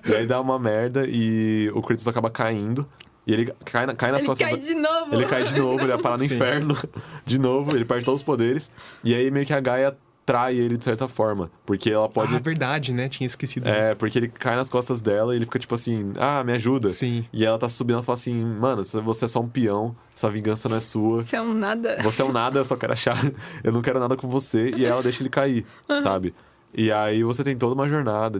E aí dá uma merda e o Kratos acaba caindo. E ele cai nas costas... Ele cai de novo. Ele cai de novo, ele vai parar no inferno. De novo, ele perde todos os poderes. E aí meio que a Gaia trai ele de certa forma. Porque ela pode... verdade, né? Tinha esquecido disso. Porque ele cai nas costas dela e ele fica tipo assim... me ajuda. Sim. E ela tá subindo e fala assim... Mano, você é só um peão. Sua vingança não é sua. Você é um nada. Você é um nada, eu só quero achar... Eu não quero nada com você. E aí ela deixa ele cair, sabe? E aí você tem toda uma jornada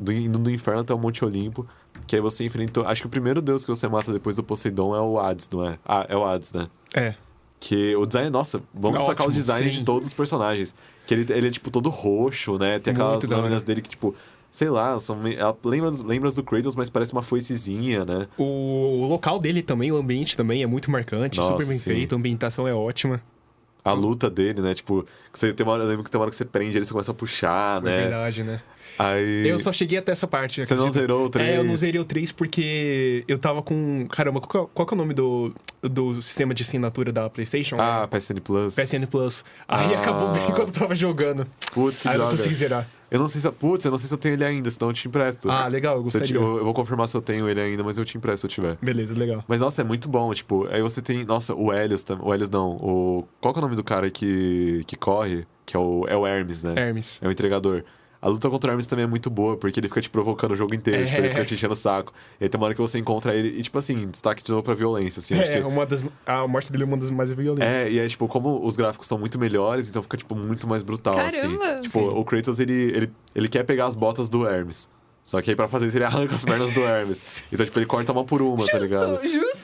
indo do inferno até o Monte Olimpo, Que aí você enfrentou... Acho que o primeiro deus que você mata depois do Poseidon é o Hades, não é? Ah, é o Hades, né? É. Que o design... Nossa, vamos destacar o Ótimo, design sim. de todos os personagens. Que ele é, tipo, todo roxo, né? Tem aquelas Muito da hora. lâminas dele que, tipo... Sei lá, ela lembra do Kratos, mas parece uma foicezinha, né? O local dele também, o ambiente também é muito marcante, Nossa, super bem sim. feito, a ambientação é ótima. A luta dele, né? Tipo, eu lembro que tem uma hora que você prende ele, você começa a puxar, É né? verdade, né? Aí... Eu só cheguei até essa parte. Você não acredita? zerou o 3? É, eu não zerei o 3 porque eu tava com... Caramba, qual que é o nome do sistema de assinatura da PlayStation? Ah, PSN Plus. PSN Plus. Aí acabou bem quando eu tava jogando. Putz, que Aí eu não droga. consegui zerar. Eu não sei se eu tenho ele ainda, senão eu te empresto. Ah, legal, eu gostaria. Eu vou confirmar se eu tenho ele ainda, mas eu te empresto se eu tiver. Beleza, legal. Mas, nossa, é muito bom, tipo... Aí você tem... Nossa, o Helios também... O Helios não, Qual que é o nome do cara que corre? Que é o Hermes, né? Hermes. É o entregador. A luta contra o Hermes também é muito boa, porque ele fica te provocando o jogo inteiro, tipo, ele fica te enchendo o saco. E aí tem uma hora que você encontra ele e, tipo assim, destaque de novo pra violência, assim. Acho que... A morte dele é uma das mais violentas. E é, tipo, como os gráficos são muito melhores, então fica, tipo, muito mais brutal, Caramba! assim. Tipo, o Kratos, ele quer pegar as botas do Hermes. Só que aí pra fazer isso ele arranca as pernas do Hermes. Então, tipo, ele corta uma por uma, tá ligado? Justo!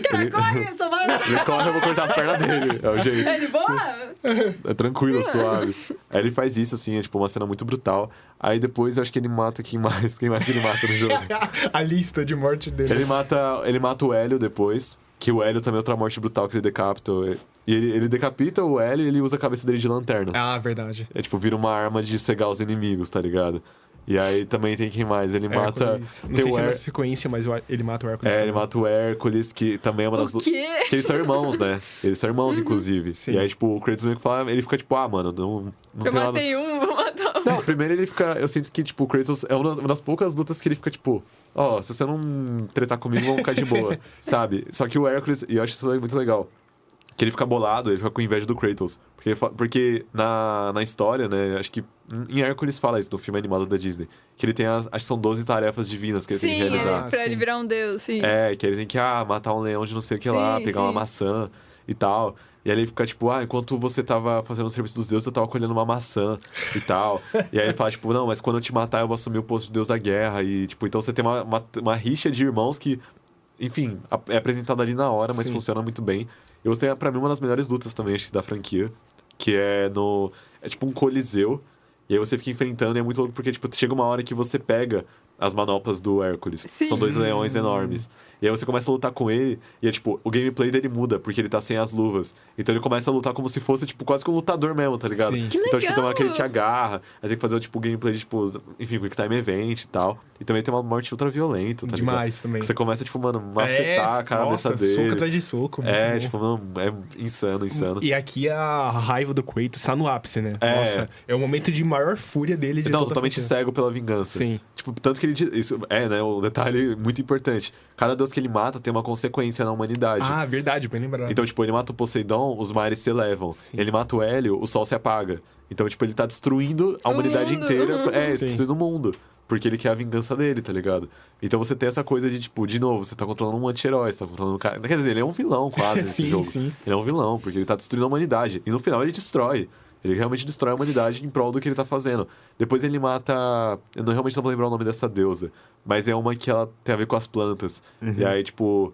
Cara, corre, só vai... Ele corre, eu vou cortar as pernas dele. É o jeito. Ele, boa! É tranquilo, suave. Aí ele faz isso, assim, é tipo uma cena muito brutal. Aí depois eu acho que ele mata quem mais que ele mata no jogo. A lista de morte dele. Ele mata o Hélio depois. Que o Hélio também é outra morte brutal que ele decapita. E ele decapita o Hélio e ele usa a cabeça dele de lanterna. Ah, verdade. É tipo, vira uma arma de cegar os inimigos, tá ligado? E aí também tem quem mais? Ele mata. Hércules. Não sei se é na sequência, mas ele mata o Hércules. Ele mata o Hércules, que também é uma das. O quê? Que eles são irmãos, né? Eles são irmãos, inclusive. Sim. E aí, tipo, o Kratos meio que fala, ele fica tipo, mano, não Eu tem nada. matei um, vou matar um. Não, primeiro ele fica. Eu sinto que, tipo, o Kratos é uma das poucas lutas que ele fica, tipo, se você não tretar comigo, vamos ficar de boa, sabe? Só que o Hércules, e eu acho isso muito legal. Que ele fica bolado, ele fica com inveja do Kratos. Porque na história, né, acho que em Hércules fala isso, no filme animado da Disney. Que ele tem acho que são 12 tarefas divinas que ele tem que realizar. Pra ele virar um deus, sim. Que ele tem que, matar um leão de não sei o que lá, pegar uma maçã e tal. E aí ele fica, tipo, enquanto você tava fazendo o serviço dos deuses, eu tava colhendo uma maçã e tal. E aí ele fala, tipo, não, mas quando eu te matar, eu vou assumir o posto de deus da guerra. E, tipo, então você tem uma rixa de irmãos que, enfim, é apresentada ali na hora, mas funciona muito bem. Eu gostei, pra mim, uma das melhores lutas também, acho que da franquia. Que é tipo um coliseu. E aí você fica enfrentando e é muito louco porque, tipo, chega uma hora que você pega as manoplas do Hércules. Sim. São 2 leões enormes. E aí você começa a lutar com ele e é tipo, o gameplay dele muda, porque ele tá sem as luvas. Então ele começa a lutar como se fosse, tipo, quase que um lutador mesmo, tá ligado? Sim. Que Então, tipo, tem uma hora que ele legal! te agarra, aí tem que fazer, tipo, o gameplay de, tipo, enfim, Quick Time Event e tal. E também tem uma morte ultra violenta, tá Demais ligado? também. Que você começa, tipo, mano, macetar a cabeça dele. Soco atrás de soco. muito bom. Tipo, não, é insano. E aqui a raiva do Kratos tá no ápice, né? É. Nossa, é o momento de maior fúria dele de Não, toda a totalmente franquia. cego pela vingança. Sim. Tipo, tanto que ele diz. Isso né? Um detalhe muito importante. Cada deus que ele mata tem uma consequência na humanidade. Ah, verdade, bem lembrado. Então, tipo, ele mata o Poseidon, os mares se elevam. Sim. Ele mata o Hélio, o sol se apaga. Então, tipo, ele tá destruindo a humanidade mundo. inteira. Sim. Destruindo o mundo. Porque ele quer a vingança dele, tá ligado? Então você tem essa coisa de, tipo, de novo, você tá controlando um anti-herói, você tá controlando um cara. Quer dizer, ele é um vilão quase nesse Sim, jogo. sim. Ele é um vilão, porque ele tá destruindo a humanidade. E no final ele destrói. Ele realmente destrói a humanidade em prol do que ele tá fazendo. Depois ele mata. Eu realmente não vou lembrar o nome dessa deusa. Mas é uma que ela tem a ver com as plantas. E aí, tipo.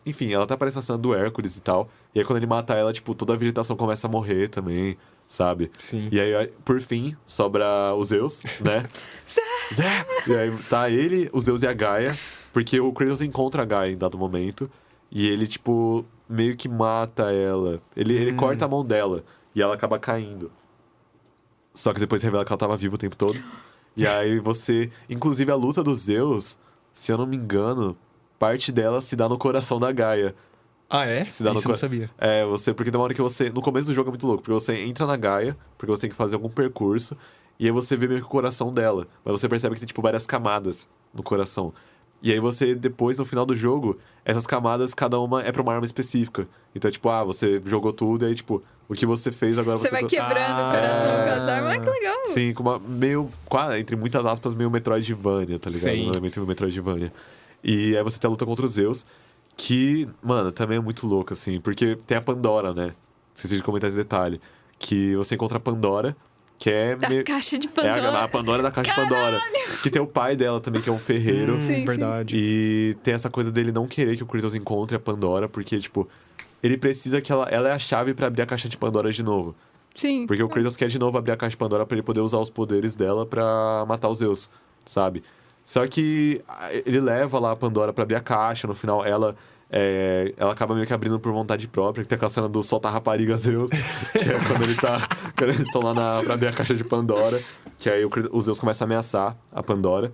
Enfim, ela tá parecendo a cena do Hércules e tal. E aí quando ele mata ela, tipo, toda a vegetação começa a morrer também, sabe? Sim. E aí, por fim, sobra os Zeus, né? Zé! E aí tá ele, os Zeus e a Gaia. Porque o Kratos encontra a Gaia em dado momento. E ele, tipo, meio que mata ela. Ele corta a mão dela. E ela acaba caindo. Só que depois revela que ela tava viva o tempo todo. E aí você... Inclusive a luta dos Zeus, se eu não me engano, parte dela se dá no coração da Gaia. Ah, é? Se dá Isso eu não sabia. Porque tem uma hora que você... No começo do jogo é muito louco, porque você entra na Gaia, porque você tem que fazer algum percurso, e aí você vê meio que o coração dela. Mas você percebe que tem, tipo, várias camadas no coração. E aí você, depois, no final do jogo, essas camadas, cada uma é pra uma arma específica. Então, tipo, você jogou tudo, e aí, tipo, o que você fez, agora você... Você vai quebrando o coração com as armas. Ah, que legal. Sim, com uma meio... Quase, entre muitas aspas, meio Metroidvania, tá ligado? Sim. Não é meio Metroidvania. E aí você tem a luta contra os Zeus, que, mano, também é muito louco, assim. Porque tem a Pandora, né? Esqueci de comentar esse detalhe. Que você encontra a Pandora, que é... Da caixa de É Pandora. a Pandora da caixa de Pandora. Que tem o pai dela também, que é um ferreiro. Sim, Verdade. E tem essa coisa dele não querer que o Kratos encontre a Pandora, porque, tipo, ele precisa que ela é a chave pra abrir a caixa de Pandora de novo. Sim. Porque o Kratos quer de novo abrir a caixa de Pandora pra ele poder usar os poderes dela pra matar os Zeus, sabe? Só que ele leva lá a Pandora pra abrir a caixa, no final ela acaba meio que abrindo por vontade própria, que tem aquela cena do solta rapariga Zeus, que é quando eles estão lá pra abrir a caixa de Pandora, que aí o Zeus começa a ameaçar a Pandora.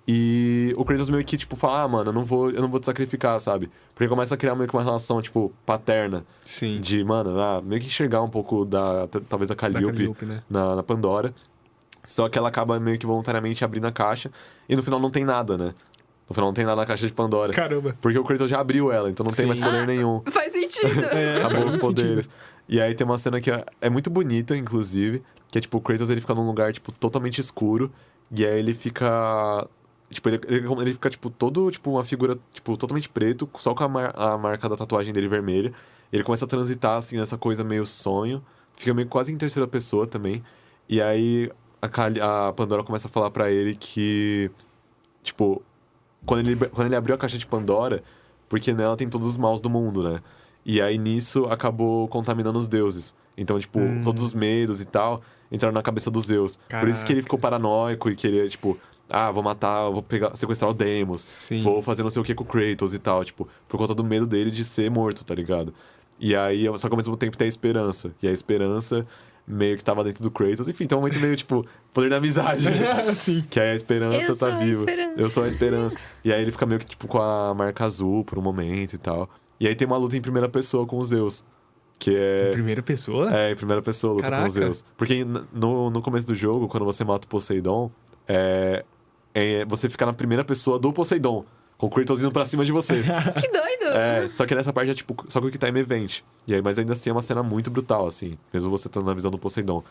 E o Kratos meio que, tipo, fala, mano, eu não vou te sacrificar, sabe? Porque começa a criar meio que uma relação, tipo, paterna. Sim. De, mano, meio que enxergar um pouco talvez da Calliope, né? na Pandora. Só que ela acaba meio que voluntariamente abrindo a caixa. E no final não tem nada, né? No final não tem nada na caixa de Pandora. Caramba. Porque o Kratos já abriu ela, então não tem mais poder nenhum. Faz sentido. Acabou os poderes. E aí tem uma cena que é muito bonita, inclusive. Que é, tipo, o Kratos ele fica num lugar, tipo, totalmente escuro. E aí ele fica... Tipo, ele fica, tipo, todo, tipo, uma figura, tipo, totalmente preto, só com a marca da tatuagem dele vermelha. Ele começa a transitar, assim, nessa coisa meio sonho. Fica meio quase em terceira pessoa também. E aí a Pandora começa a falar pra ele que, tipo, quando ele abriu a caixa de Pandora, porque nela tem todos os maus do mundo, né? E aí nisso acabou contaminando os deuses. Então, tipo, todos os medos e tal entraram na cabeça dos Zeus. Caraca. Por isso que ele ficou paranoico e queria, tipo... vou matar, vou sequestrar o Deimos. Sim. Vou fazer não sei o que com o Kratos e tal. Tipo, por conta do medo dele de ser morto, tá ligado? E aí, só que ao mesmo tempo tem a esperança. E a esperança meio que tava dentro do Kratos. Enfim, tem um momento meio, tipo, poder da amizade. Sim. Que aí a esperança Eu tá sou a viva. esperança. Eu sou a esperança. E aí ele fica meio que, tipo, com a marca azul por um momento e tal. E aí tem uma luta em primeira pessoa com os Zeus. Que é... Em primeira pessoa? Em primeira pessoa, luta Caraca. com os Zeus. Porque no começo do jogo, quando você mata o Poseidon, você fica na primeira pessoa do Poseidon, com o Kratos indo pra cima de você. Que doido. Só que nessa parte é tipo, só que o Time Event. E aí, mas ainda assim é uma cena muito brutal, assim, mesmo você estando na visão do Poseidon.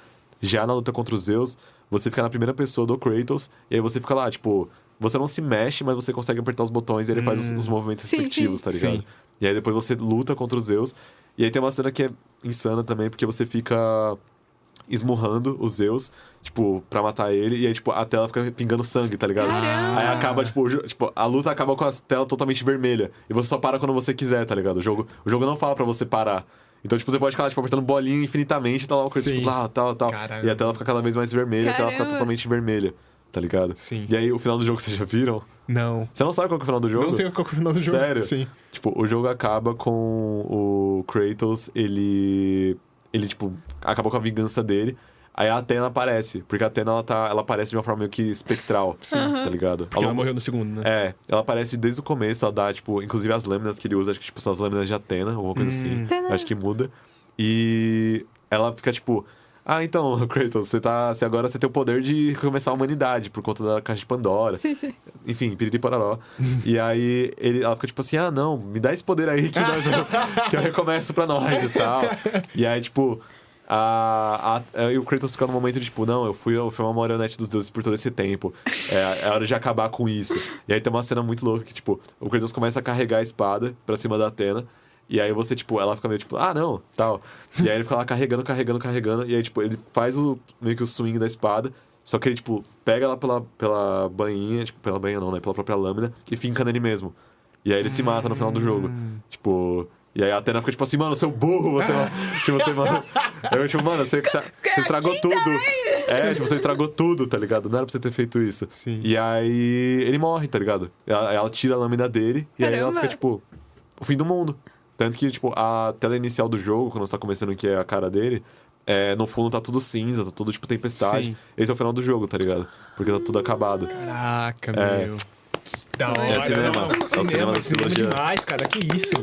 Já na luta contra os Zeus, você fica na primeira pessoa do Kratos, e aí você fica lá, tipo, você não se mexe, mas você consegue apertar os botões e ele faz os movimentos Sim, respectivos, sim. tá ligado? Sim. E aí depois você luta contra os Zeus, e aí tem uma cena que é insana também, porque você fica esmurrando os Zeus, tipo, pra matar ele, e aí, tipo, a tela fica pingando sangue, tá ligado? Caramba! Aí acaba, tipo, a luta acaba com a tela totalmente vermelha, e você só para quando você quiser, tá ligado? O jogo não fala pra você parar. Então, tipo, você pode ficar, tipo, apertando bolinha infinitamente, tá lá uma coisa, Sim. tipo, tal. Caramba. E a tela fica cada vez mais vermelha, a tela fica Caramba. totalmente vermelha, tá ligado? Sim. E aí, o final do jogo, vocês já viram? Não. Você não sabe qual que é o final do jogo? Não sei qual que é o final do jogo. Sério? Sim. Tipo, o jogo acaba com o Kratos, ele tipo, acabou com a vingança dele. Aí a Athena aparece, porque a Athena, ela aparece de uma forma meio que espectral, tá ligado? Porque ela morreu no segundo, né? Ela aparece desde o começo, ela dá, tipo, inclusive as lâminas que ele usa, acho que, tipo, são as lâminas de Athena, alguma coisa assim. Acho que muda. E ela fica, tipo... então, Kratos, você agora você tem o poder de recomeçar a humanidade por conta da caixa de Pandora. Sim. Enfim, piriri pororó. E aí ela fica tipo assim, não, me dá esse poder aí que eu recomeço pra nós e tal. E aí, tipo, e o Kratos fica no momento de, tipo, não, eu fui uma marionete dos deuses por todo esse tempo. É hora de acabar com isso. E aí tem uma cena muito louca que, tipo, o Kratos começa a carregar a espada pra cima da Athena. E aí você, tipo, ela fica meio tipo, não, tal. E aí ele fica lá carregando. E aí, tipo, ele faz meio que o swing da espada. Só que ele, tipo, pega ela pela bainha, tipo, pela bainha não, né? Pela própria lâmina e finca nele mesmo. E aí ele se mata no final do jogo. Tipo... E aí a Athena fica tipo assim, mano, seu burro, você... tipo, você, mano... Eu, tipo, mano, você estragou tudo. Tipo, você estragou tudo, tá ligado? Não era pra você ter feito isso. Sim. E aí ele morre, tá ligado? Ela tira a lâmina dele e aí ela fica, tipo, o fim do mundo. Tanto que, tipo, a tela inicial do jogo, quando você tá começando, que é a cara dele, no fundo tá tudo cinza, tá tudo, tipo, tempestade. Sim. Esse é o final do jogo, tá ligado? Porque tá tudo acabado. Caraca, meu. É Da hora. cinema. Não, É o cinema da trilogia. demais, cara. Que isso?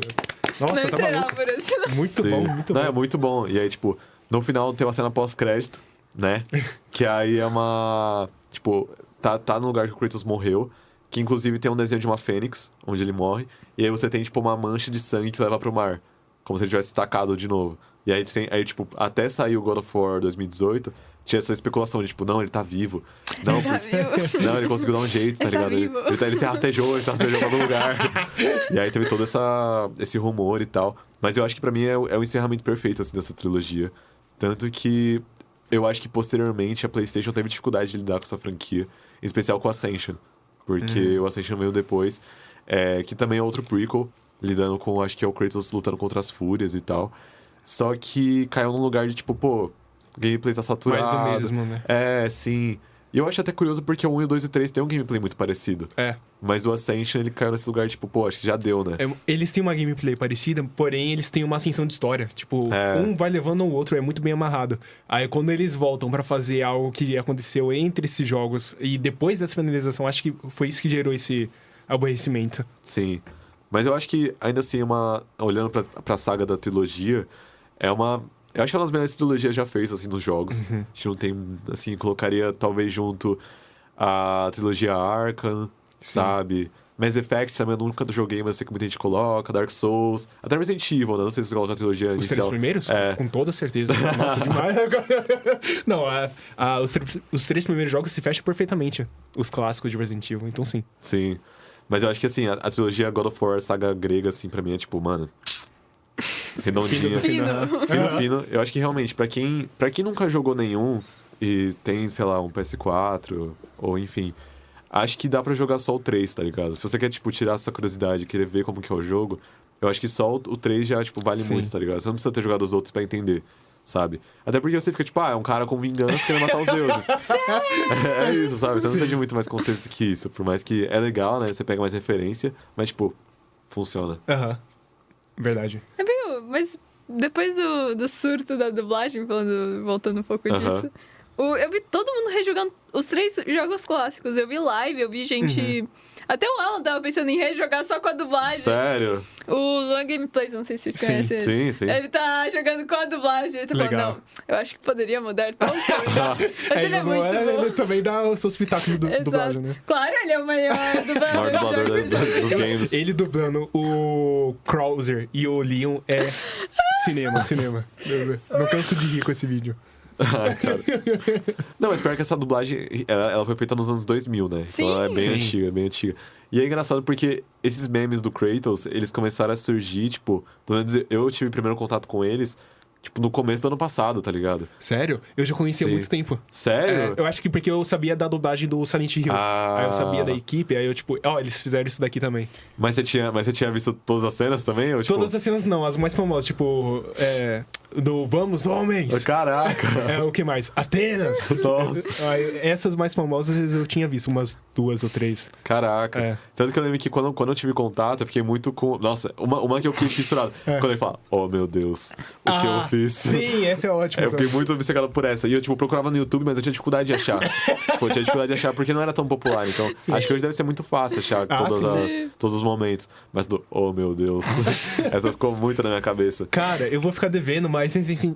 Nossa, Não tá será maluco. por isso. Muito Sim. bom, muito Não, bom. é muito bom. E aí, tipo, no final tem uma cena pós-crédito, né? Que aí é uma... Tipo, tá no lugar que o Kratos morreu. Que inclusive tem um desenho de uma fênix, onde ele morre. E aí você tem, tipo, uma mancha de sangue que leva pro mar. Como se ele tivesse estacado de novo. E aí, tipo, até sair o God of War 2018, tinha essa especulação de, tipo, não, ele tá vivo. Não, não, ele conseguiu dar um jeito, tá ligado? Ele se rastejou pra algum lugar. E aí teve todo esse rumor e tal. Mas eu acho que pra mim é o encerramento perfeito, assim, dessa trilogia. Tanto que eu acho que posteriormente a PlayStation teve dificuldade de lidar com essa franquia, em especial com o Ascension, porque o Ascension veio depois, que também é outro prequel, lidando com, acho que é o Kratos lutando contra as fúrias e tal. Só que caiu num lugar de tipo, pô, gameplay tá saturado. Mais do mesmo, né? Sim. E eu acho até curioso porque o 1, o 2 e o 3 tem um gameplay muito parecido. Mas o Ascension, ele caiu nesse lugar, tipo, pô, acho que já deu, né? Eles têm uma gameplay parecida, porém eles têm uma ascensão de história. Tipo, um vai levando o outro, é muito bem amarrado. Aí quando eles voltam pra fazer algo que aconteceu entre esses jogos e depois dessa finalização, acho que foi isso que gerou esse aborrecimento. Sim. Mas eu acho que, ainda assim, olhando pra saga da trilogia, eu acho que é uma das melhores trilogias já feitas, assim, nos jogos. A gente não tem, assim, colocaria talvez junto a trilogia Arkham, sabe? Mass Effect também eu nunca joguei, mas eu sei que muita gente coloca, Dark Souls, até Resident Evil, né? Não sei se você coloca a trilogia Os inicial. três primeiros? Com toda certeza. Nossa, demais. Não, os três primeiros jogos se fecham perfeitamente. Os clássicos de Resident Evil, então sim. Sim. Mas eu acho que, assim, a trilogia God of War, saga grega, assim, pra mim é tipo, mano... redondinha. Fino. Eu acho que realmente, pra quem nunca jogou nenhum e tem, sei lá, um PS4 ou enfim, acho que dá pra jogar só o 3, tá ligado? Se você quer, tipo, tirar essa curiosidade e querer ver como que é o jogo, eu acho que só o 3 já, tipo, vale muito, tá ligado? Você não precisa ter jogado os outros pra entender, sabe? Até porque você fica, tipo, é um cara com vingança querendo matar os deuses. É isso, sabe? Você não precisa de muito mais contexto que isso. Por mais que é legal, né? Você pega mais referência, mas, tipo, funciona. Verdade. Viu? Mas depois do surto da dublagem, voltando um pouco disso, eu vi todo mundo rejogando os 3 jogos clássicos. Eu vi live, eu vi gente... Até o Alan tava pensando em rejogar só com a dublagem. Sério? O Luan Gameplays, não sei se vocês conhecem ele. Sim. Ele tá jogando com a dublagem. Ele tá falando, não, eu acho que poderia mudar tal coisa. Mas ele é muito bom. Ele também dá o seu espetáculo de dublagem, né? Claro, ele é o maior dublador dos games. Ele dublando o Krauser e o Leon é cinema. Não canso de rir com esse vídeo. Cara. Não, mas pior que essa dublagem, ela foi feita nos anos 2000, né? Sim. Então ela é bem antiga. E é engraçado porque esses memes do Kratos, eles começaram a surgir, tipo... Pelo menos eu tive primeiro contato com eles, tipo, no começo do ano passado, tá ligado? Sério? Eu já conhecia há muito tempo. Sério? Eu acho que porque eu sabia da dublagem do Silent Hill. Aí eu sabia da equipe, aí eu, tipo... eles fizeram isso daqui também. Mas você tinha visto todas as cenas também? Ou, tipo... Todas as cenas não, as mais famosas, tipo... do Vamos, Homens! Caraca! O que mais? Atenas! Essas mais famosas eu tinha visto, umas 2 ou 3. Caraca! Tanto que eu lembro que quando eu tive contato, eu fiquei muito com... Nossa, uma que eu fiquei fissurado. Quando ele fala, oh meu Deus, o que eu fiz? Sim, essa é ótima. Eu fiquei muito obcecado por essa. E eu, tipo, procurava no YouTube, mas eu tinha dificuldade de achar. Eu tinha dificuldade de achar porque não era tão popular. Então, acho que hoje deve ser muito fácil achar todos os momentos. Mas oh meu Deus. Essa ficou muito na minha cabeça. Cara, eu vou ficar devendo, mas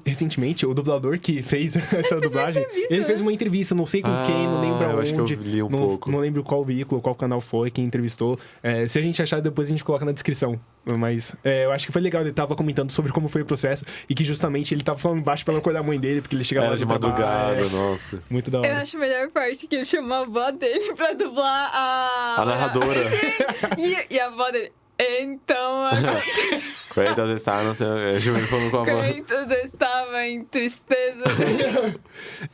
recentemente, o dublador que fez essa dublagem, ele fez uma entrevista, não sei com quem, não lembro aonde. Eu acho que eu li pouco. Não lembro qual veículo, qual canal foi, quem entrevistou. Se a gente achar, depois a gente coloca na descrição. Mas eu acho que foi legal, ele tava comentando sobre como foi o processo e que justamente ele tava falando baixo pra não acordar a mãe dele, porque ele chegava lá de madrugada, nossa. Muito da hora. Eu acho a melhor parte que ele chamou a avó dele pra dublar a narradora. E a avó dele... Então... Kratos estava, não sei, falando com a avó. Kratos estava em tristeza.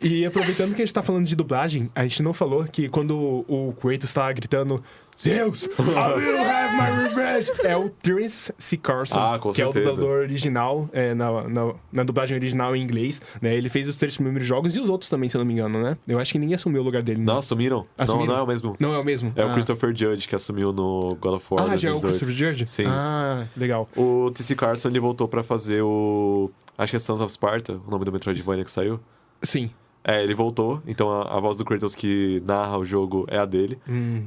E aproveitando que a gente tá falando de dublagem, a gente não falou que quando o Kratos tava gritando Zeus, I will have my revenge! É o Terence C. Carson, com que certeza. é o dublador original, na dublagem original em inglês, né? Ele fez os 3 primeiros jogos e os outros também, se eu não me engano, né? Eu acho que ninguém assumiu o lugar dele. Não, assumiram? Não é o mesmo. Não é o mesmo? É o Christopher Judge que assumiu no God of War. Já é o Christopher Judge? Sim. Legal. O T.C. Carson, ele voltou pra fazer acho que é Sons of Sparta, o nome do Metroidvania que saiu. Sim. Ele voltou, então a voz do Kratos que narra o jogo é a dele.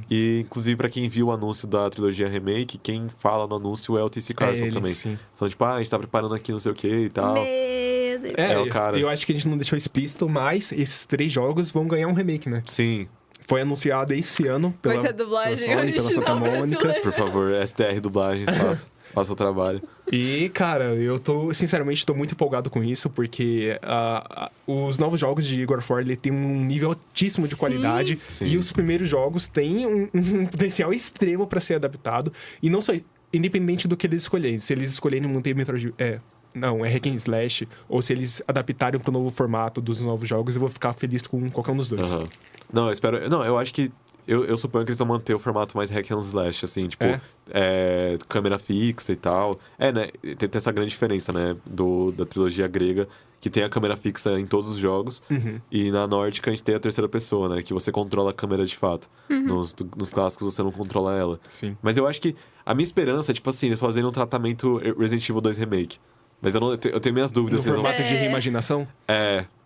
E, inclusive, pra quem viu o anúncio da trilogia Remake, quem fala no anúncio é o T.C. Carson também. Sim. Então, tipo, a gente tá preparando aqui não sei o que e tal. Meu Deus. É o cara. Eu acho que a gente não deixou explícito, mas esses 3 jogos vão ganhar um remake, né? Sim. Foi anunciado esse ano pela dublagem Sony, pela Santa Mônica. Por favor, STR Dublagens, faça o trabalho. E, cara, sinceramente, tô muito empolgado com isso, porque os novos jogos de God of War, ele tem um nível altíssimo de qualidade. Sim. E os primeiros jogos têm um potencial extremo pra ser adaptado. E não só, independente do que eles escolherem. Se eles escolherem manter não, é hack and slash, ou se eles adaptarem pro novo formato dos novos jogos, eu vou ficar feliz com qualquer um dos dois. Não, eu espero... Não, eu acho que... Eu suponho que eles vão manter o formato mais hack and slash, assim, tipo, câmera fixa e tal. Né? Tem essa grande diferença, né? Da trilogia grega, que tem a câmera fixa em todos os jogos. E na nórdica a gente tem a terceira pessoa, né? Que você controla a câmera de fato. Nos clássicos você não controla ela. Sim. Mas eu acho que a minha esperança é, tipo assim, eles fazerem um tratamento Resident Evil 2 Remake. Mas eu tenho minhas dúvidas. No formato de reimaginação?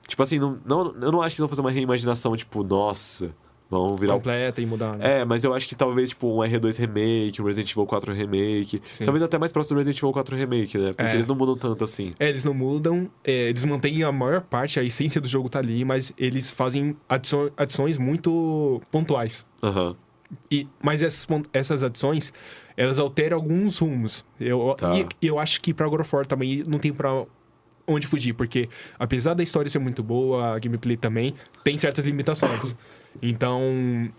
Tipo assim, eu não acho que eles vão fazer uma reimaginação, tipo, nossa... Vão virar completa e mudar, né? Mas eu acho que talvez, tipo, um R2 Remake, um Resident Evil 4 Remake. Sim. Talvez até mais próximo do Resident Evil 4 Remake, né? Porque eles não mudam tanto assim. Eles não mudam, eles mantêm a maior parte, a essência do jogo tá ali, mas eles fazem adições muito pontuais. Mas essas adições, elas alteram alguns rumos. E eu acho que pra God of War também não tem pra onde fugir, porque apesar da história ser muito boa, a gameplay também, tem certas limitações. Então,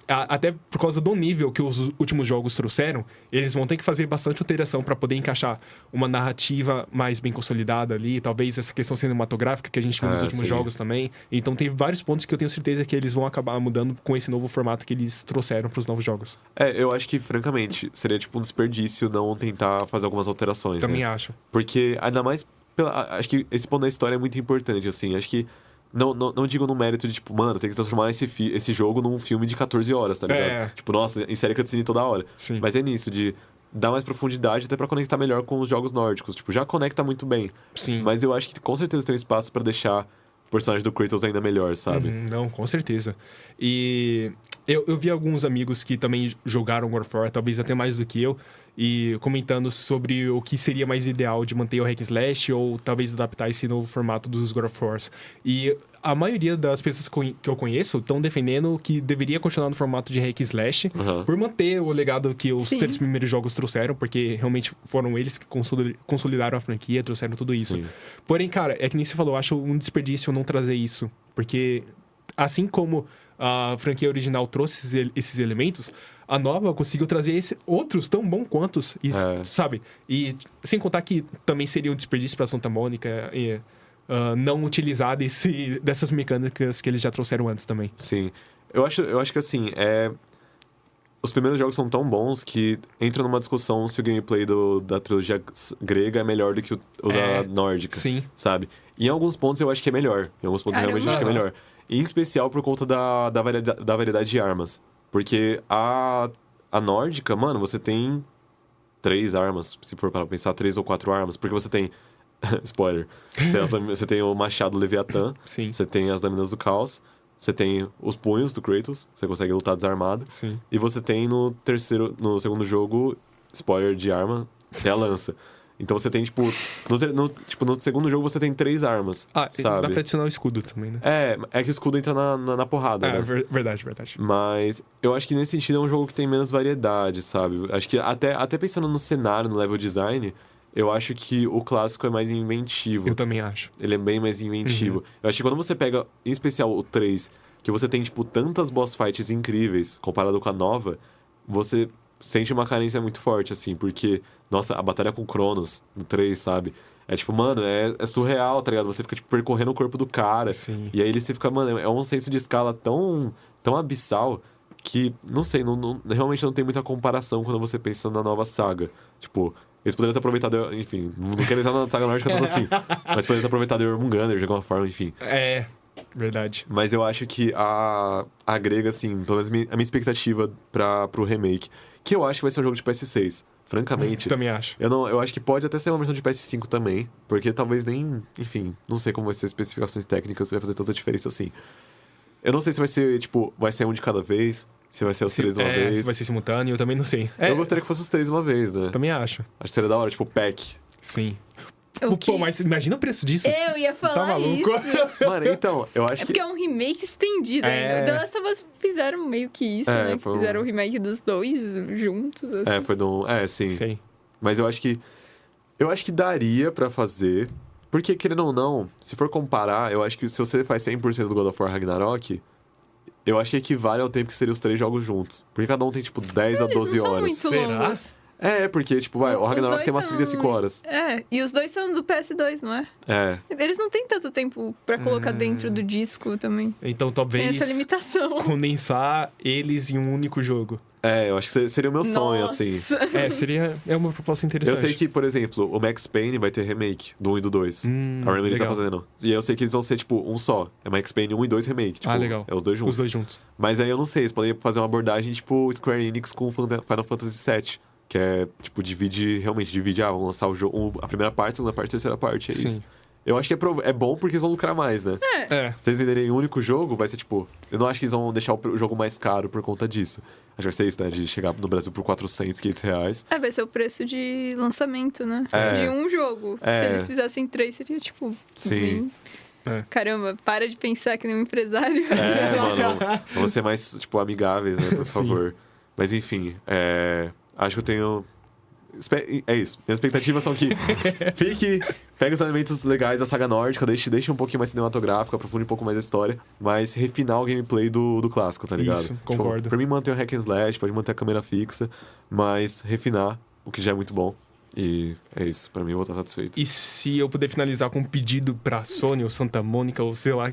até por causa do nível que os últimos jogos trouxeram, eles vão ter que fazer bastante alteração para poder encaixar uma narrativa mais bem consolidada ali, talvez essa questão cinematográfica que a gente viu nos últimos jogos também. Então, tem vários pontos que eu tenho certeza que eles vão acabar mudando com esse novo formato que eles trouxeram para os novos jogos. Eu acho que, francamente, seria tipo um desperdício não tentar fazer algumas alterações. Também né? acho. Porque, ainda mais, acho que esse ponto da história é muito importante, assim. Acho que não digo no mérito de, tipo, mano, tem que transformar esse jogo num filme de 14 horas, tá ligado? Tipo, nossa, insere cutscene toda hora. Sim. Mas é nisso, de dar mais profundidade até pra conectar melhor com os jogos nórdicos. Tipo, já conecta muito bem. Sim. Mas eu acho que com certeza tem um espaço pra deixar o personagem do Kratos ainda melhor, sabe? Não, com certeza. E eu vi alguns amigos que também jogaram God of War, talvez até mais do que eu, e comentando sobre o que seria mais ideal de manter o hack and slash ou talvez adaptar esse novo formato dos God of Wars. E a maioria das pessoas que eu conheço estão defendendo que deveria continuar no formato de hack and slash por manter o legado que os 3 primeiros jogos trouxeram, porque realmente foram eles que consolidaram a franquia, trouxeram tudo isso. Sim. Porém, cara, é que nem você falou, eu acho um desperdício não trazer isso, porque assim como a franquia original trouxe esses elementos, a nova conseguiu trazer outros tão bons quantos, sabe? E sem contar que também seria um desperdício para Santa Mônica não utilizar dessas mecânicas que eles já trouxeram antes também. Sim. Eu acho que assim, os primeiros jogos são tão bons que entra numa discussão se o gameplay da trilogia grega é melhor do que o da nórdica. Sim. Sabe? Em alguns pontos eu acho que é melhor. Em alguns pontos eu realmente acho que é melhor. E em especial por conta da variedade de armas. Porque a nórdica, mano, você tem 3 armas, se for para pensar, 3 ou 4 armas. Porque você tem... Spoiler. Você tem o machado Leviatã. Sim. Você tem as lâminas do caos. Você tem os punhos do Kratos. Você consegue lutar desarmado. Sim. E você tem no segundo jogo, spoiler de arma, tem a lança. Então você tem, tipo... No segundo jogo você tem 3 armas, sabe? Dá pra adicionar o escudo também, né? É que o escudo entra na porrada, né? Verdade. Mas eu acho que nesse sentido é um jogo que tem menos variedade, sabe? Acho que até pensando no cenário, no level design, eu acho que o clássico é mais inventivo. Eu também acho. Ele é bem mais inventivo. Eu acho que quando você pega, em especial o 3, que você tem, tipo, tantas boss fights incríveis comparado com a nova, você sente uma carência muito forte, assim, porque, nossa, a batalha com Cronos no 3, sabe? É tipo, mano, é surreal, tá ligado? Você fica, tipo, percorrendo o corpo do cara. Sim. E aí você fica, mano, é um senso de escala tão abissal que, não sei, realmente não tem muita comparação quando você pensa na nova saga. Tipo, eles poderiam ter aproveitado, enfim, não quero entrar na saga nórdica tanto assim, mas poderiam ter aproveitado o Jormungandr de alguma forma, enfim. Verdade. Mas eu acho que a grega, assim, pelo menos a minha expectativa pro remake, que eu acho que vai ser um jogo de PS6, francamente. Também acho. Eu acho que pode até ser uma versão de PS5 também, porque talvez nem, enfim, não sei como vai ser as especificações técnicas, se vai fazer tanta diferença assim. Eu não sei se vai ser, tipo, vai ser um de cada vez, se vai ser os 3 de uma vez. Se vai ser simultâneo, eu também não sei. Eu gostaria que fosse os 3 de uma vez, né? Também acho. Acho que seria da hora, tipo, pack. Sim. Pô, mas imagina o preço disso. Eu ia falar isso. Mano, então, eu acho que... porque é um remake estendido ainda. The Last of Us fizeram meio que isso, né? Que fizeram o remake dos 2 juntos, assim. Foi do... sim. Sim. Mas eu acho que daria pra fazer... Porque, querendo ou não, se for comparar, eu acho que se você faz 100% do God of War Ragnarok, eu acho que equivale ao tempo que seriam os 3 jogos juntos. Porque cada um tem, tipo, 10 a 12 horas. Não são muito longos. Porque, tipo, o Ragnarok tem umas 35 horas. E os dois são do PS2, não é? Eles não têm tanto tempo pra colocar dentro do disco também. Então, talvez... Tem essa limitação. Condensar eles em um único jogo. Eu acho que seria o meu sonho, assim. Seria uma proposta interessante. Eu sei que, por exemplo, o Max Payne vai ter remake do 1 e do 2. A Remedy tá fazendo. E eu sei que eles vão ser, tipo, um só. É Max Payne 1 e 2 remake. Tipo, legal. É os dois juntos. Os dois juntos. Mas aí eu não sei, eles podem fazer uma abordagem, tipo, Square Enix com Final Fantasy VII. Que é, tipo, divide, vamos lançar o jogo, a primeira parte, a segunda parte, a terceira parte, isso. Eu acho que é bom porque eles vão lucrar mais, né? Se eles venderem um único jogo, vai ser, tipo... Eu não acho que eles vão deixar o jogo mais caro por conta disso. Acho que vai ser isso, né? De chegar no Brasil por 400, 500 reais. Vai ser o preço de lançamento, né? De um jogo. Se eles fizessem 3, seria, tipo... Sim. Caramba, para de pensar que nem um empresário. Mano, vamos ser mais, tipo, amigáveis, né? Por favor. Mas, enfim, acho que eu tenho... É isso. Minhas expectativas são que pegue os elementos legais da saga nórdica, deixe um pouquinho mais cinematográfico, aprofunde um pouco mais a história, mas refinar o gameplay do clássico, tá ligado? Isso, concordo. Tipo, pra mim, manter o hack and slash, pode manter a câmera fixa, mas refinar, o que já é muito bom. E é isso, pra mim eu vou estar satisfeito. E se eu puder finalizar com um pedido pra Sony ou Santa Mônica, ou sei lá,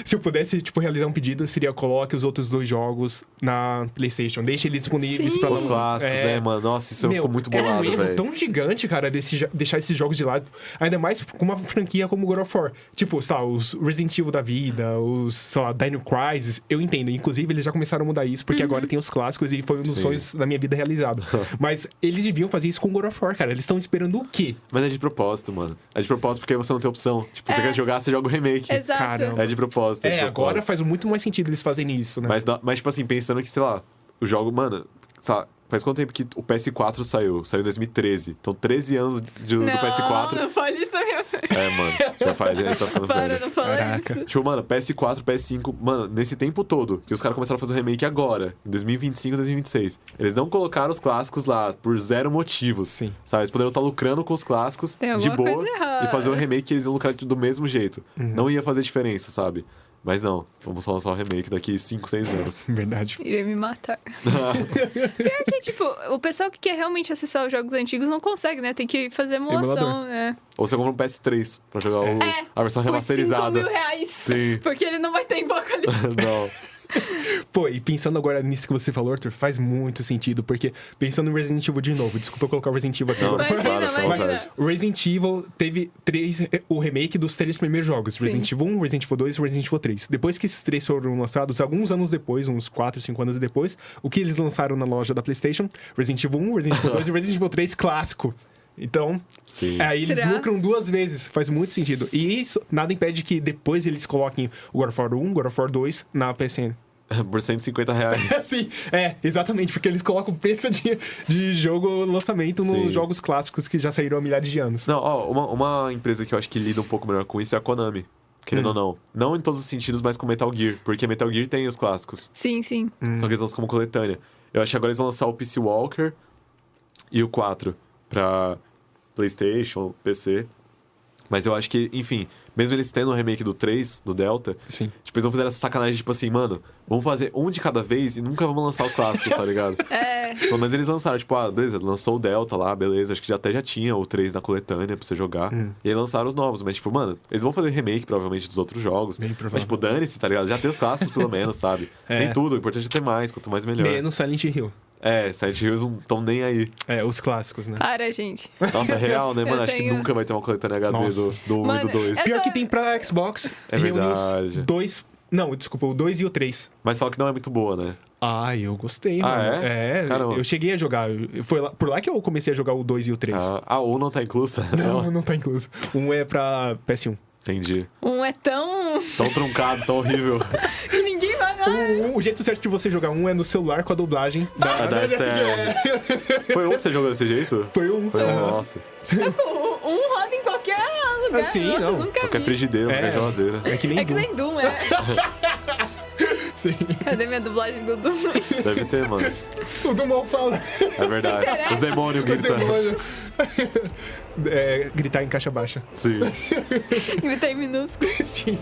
se eu pudesse, tipo, realizar um pedido, seria coloque os outros 2 jogos na PlayStation. Deixe eles disponíveis pra... Os clássicos, né, mano? Nossa, isso ficou muito bolado, velho. É um erro tão gigante, cara, deixar esses jogos de lado. Ainda mais com uma franquia como God of War. Tipo, sei lá, os Resident Evil da vida, os, sei lá, Dino Crisis, eu entendo. Inclusive, eles já começaram a mudar isso, porque agora tem os clássicos e foi um dos sonhos da minha vida realizado. Mas eles deviam fazer isso com God of War, cara. Eles estão esperando o quê? Mas é de propósito, mano. É de propósito porque aí você não tem opção. Tipo, você quer jogar, você joga o remake. Exato. Caramba. É de propósito. Agora faz muito mais sentido eles fazerem isso, né? Mas, tipo assim, pensando que, sei lá, o jogo, mano, sei lá, faz quanto tempo que o PS4 saiu? Saiu em 2013. Então, 13 anos do PS4. Não fale isso na minha frente. Mano, já faz, já tá ficando velho. Não fala isso. Tipo, mano, PS4, PS5, mano, nesse tempo todo, que os caras começaram a fazer o remake agora, em 2025, 2026. Eles não colocaram os clássicos lá por 0 motivos. Sim. Sabe? Eles poderiam estar lucrando com os clássicos de boa e fazer o remake que eles iam lucrar do mesmo jeito. Não ia fazer diferença, sabe? Mas não, vamos só lançar o remake daqui 5, 6 anos. Verdade. Iria me matar. Pior que, tipo, o pessoal que quer realmente acessar os jogos antigos não consegue, né? Tem que fazer emulação, né? Ou você compra um PS3 pra jogar a versão remasterizada. Por R$5.000. Sim. Porque ele não vai ter em boa qualidade. Não. Pô, e pensando agora nisso que você falou, Arthur, faz muito sentido, porque pensando no Resident Evil de novo, desculpa eu colocar o Resident Evil aqui agora. Imagina. O Resident Evil teve o remake dos 3 primeiros jogos, Resident Evil 1, Resident Evil 2 e Resident Evil 3. Depois que esses 3 foram lançados, alguns anos depois, uns 4, 5 anos depois, o que eles lançaram na loja da PlayStation? Resident Evil 1, Resident Evil 2 e Resident Evil 3 clássico. Então, aí eles lucram 2 vezes. Faz muito sentido. E isso, nada impede que depois eles coloquem o God of War 1, God of War 2 na PSN. Por R$150. Sim, exatamente, porque eles colocam o preço de jogo lançamento nos jogos clássicos que já saíram há milhares de anos. Não, uma empresa que eu acho que lida um pouco melhor com isso é a Konami. Querendo ou não. Não em todos os sentidos, mas com Metal Gear. Porque Metal Gear tem os clássicos. Sim. Só que eles lançam como coletânea. Eu acho que agora eles vão lançar o PC Walker e o 4 pra PlayStation, PC. Mas eu acho que, enfim, mesmo eles tendo o remake do 3, do Delta, Sim. Tipo, eles vão fazer essa sacanagem, tipo assim, mano, vamos fazer um de cada vez e nunca vamos lançar os clássicos, tá ligado? Pelo menos eles lançaram, tipo, beleza, lançou o Delta lá, beleza, acho que até já tinha o 3 na coletânea pra você jogar. E aí lançaram os novos, mas, tipo, mano, eles vão fazer remake, provavelmente, dos outros jogos. Mas, tipo, dane-se, tá ligado? Já tem os clássicos, pelo menos, sabe? Tem tudo, o importante é ter mais, quanto mais melhor. Menos Silent Hill. Silent Hills não estão nem aí. Os clássicos, né? Para, gente. Nossa, é real, né, mano? Acho que nunca vai ter uma coletânea HD do 1 e do 2. Pior que tem pra Xbox. É verdade. O 2 e o 3. Mas só que não é muito boa, né? Eu gostei, mano. Caramba. Eu cheguei a jogar. Foi por lá que eu comecei a jogar o 2 e o 3. O 1 não tá incluso, tá? Não tá incluso. O 1 é pra PS1. Entendi. Um é tão truncado, tão horrível. que ninguém vai dar. O jeito certo de você jogar é no celular com a dublagem da Foi um que você jogou desse jeito? Foi um. Nossa. Um roda em qualquer lugar. Sim, Nossa, não. Nunca qualquer vi. frigideira, qualquer geladeira. É que nem Doom, Sim. Sim. Cadê minha dublagem do Doom? Deve ter, mano. O do mal fala. É verdade. Os demônios gritam. Gritar em caixa baixa. Sim. Gritei em minúsculo. Sim.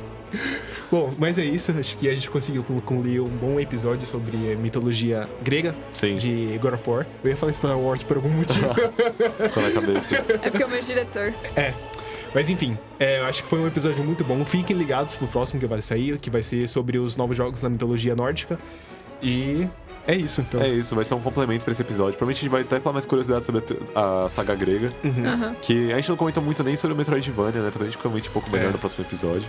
Bom, mas é isso. Acho que a gente conseguiu concluir um bom episódio sobre mitologia grega. Sim. De God of War. Eu ia falar Star Wars por algum motivo. Ficou na cabeça. É porque é o meu diretor. Mas enfim, eu acho que foi um episódio muito bom. Fiquem ligados pro próximo que vai sair, que vai ser sobre os novos jogos da mitologia nórdica. E é isso, então. É isso, vai ser um complemento pra esse episódio. Provavelmente a gente vai até falar mais curiosidades sobre a saga grega. Que a gente não comentou muito nem sobre o Metroidvania, né? Talvez a gente comente um pouco melhor no próximo episódio.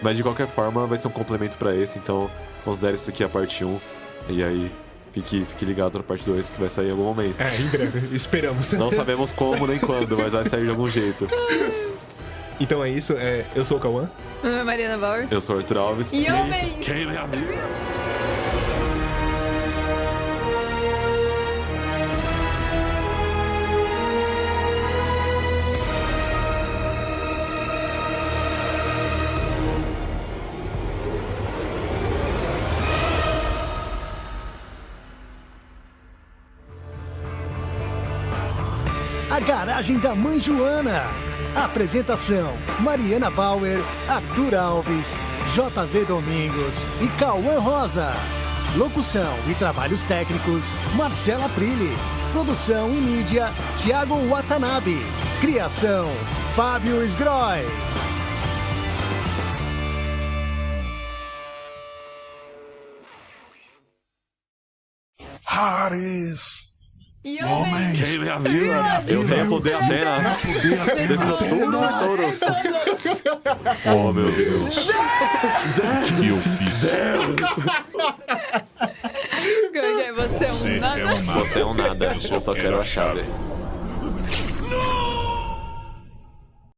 Mas de qualquer forma, vai ser um complemento pra esse. Então, considere isso aqui a parte 1. E aí, fique ligado na parte 2 que vai sair em algum momento. Em breve, esperamos. Não sabemos como nem quando, mas vai sair de algum jeito. Então é isso, eu sou o Cauã. Meu nome é Mariana Bauer. Eu sou o Arthur Alves. E homens! Quem é a vida? A Garagem da Mãe Joana. Apresentação: Mariana Bauer, Arthur Alves, JV Domingos e Cauã Rosa. Locução e trabalhos técnicos: Marcela Prilli. Produção e mídia: Thiago Watanabe. Criação: Fábio Sgroy. Ares! E homens! Quem é a vila? Eu tenho poder Atenas. Destrutura touros. Oh, meu Deus. Que eu fiz? Você é um nada. Você é um nada. Eu só quero a chave.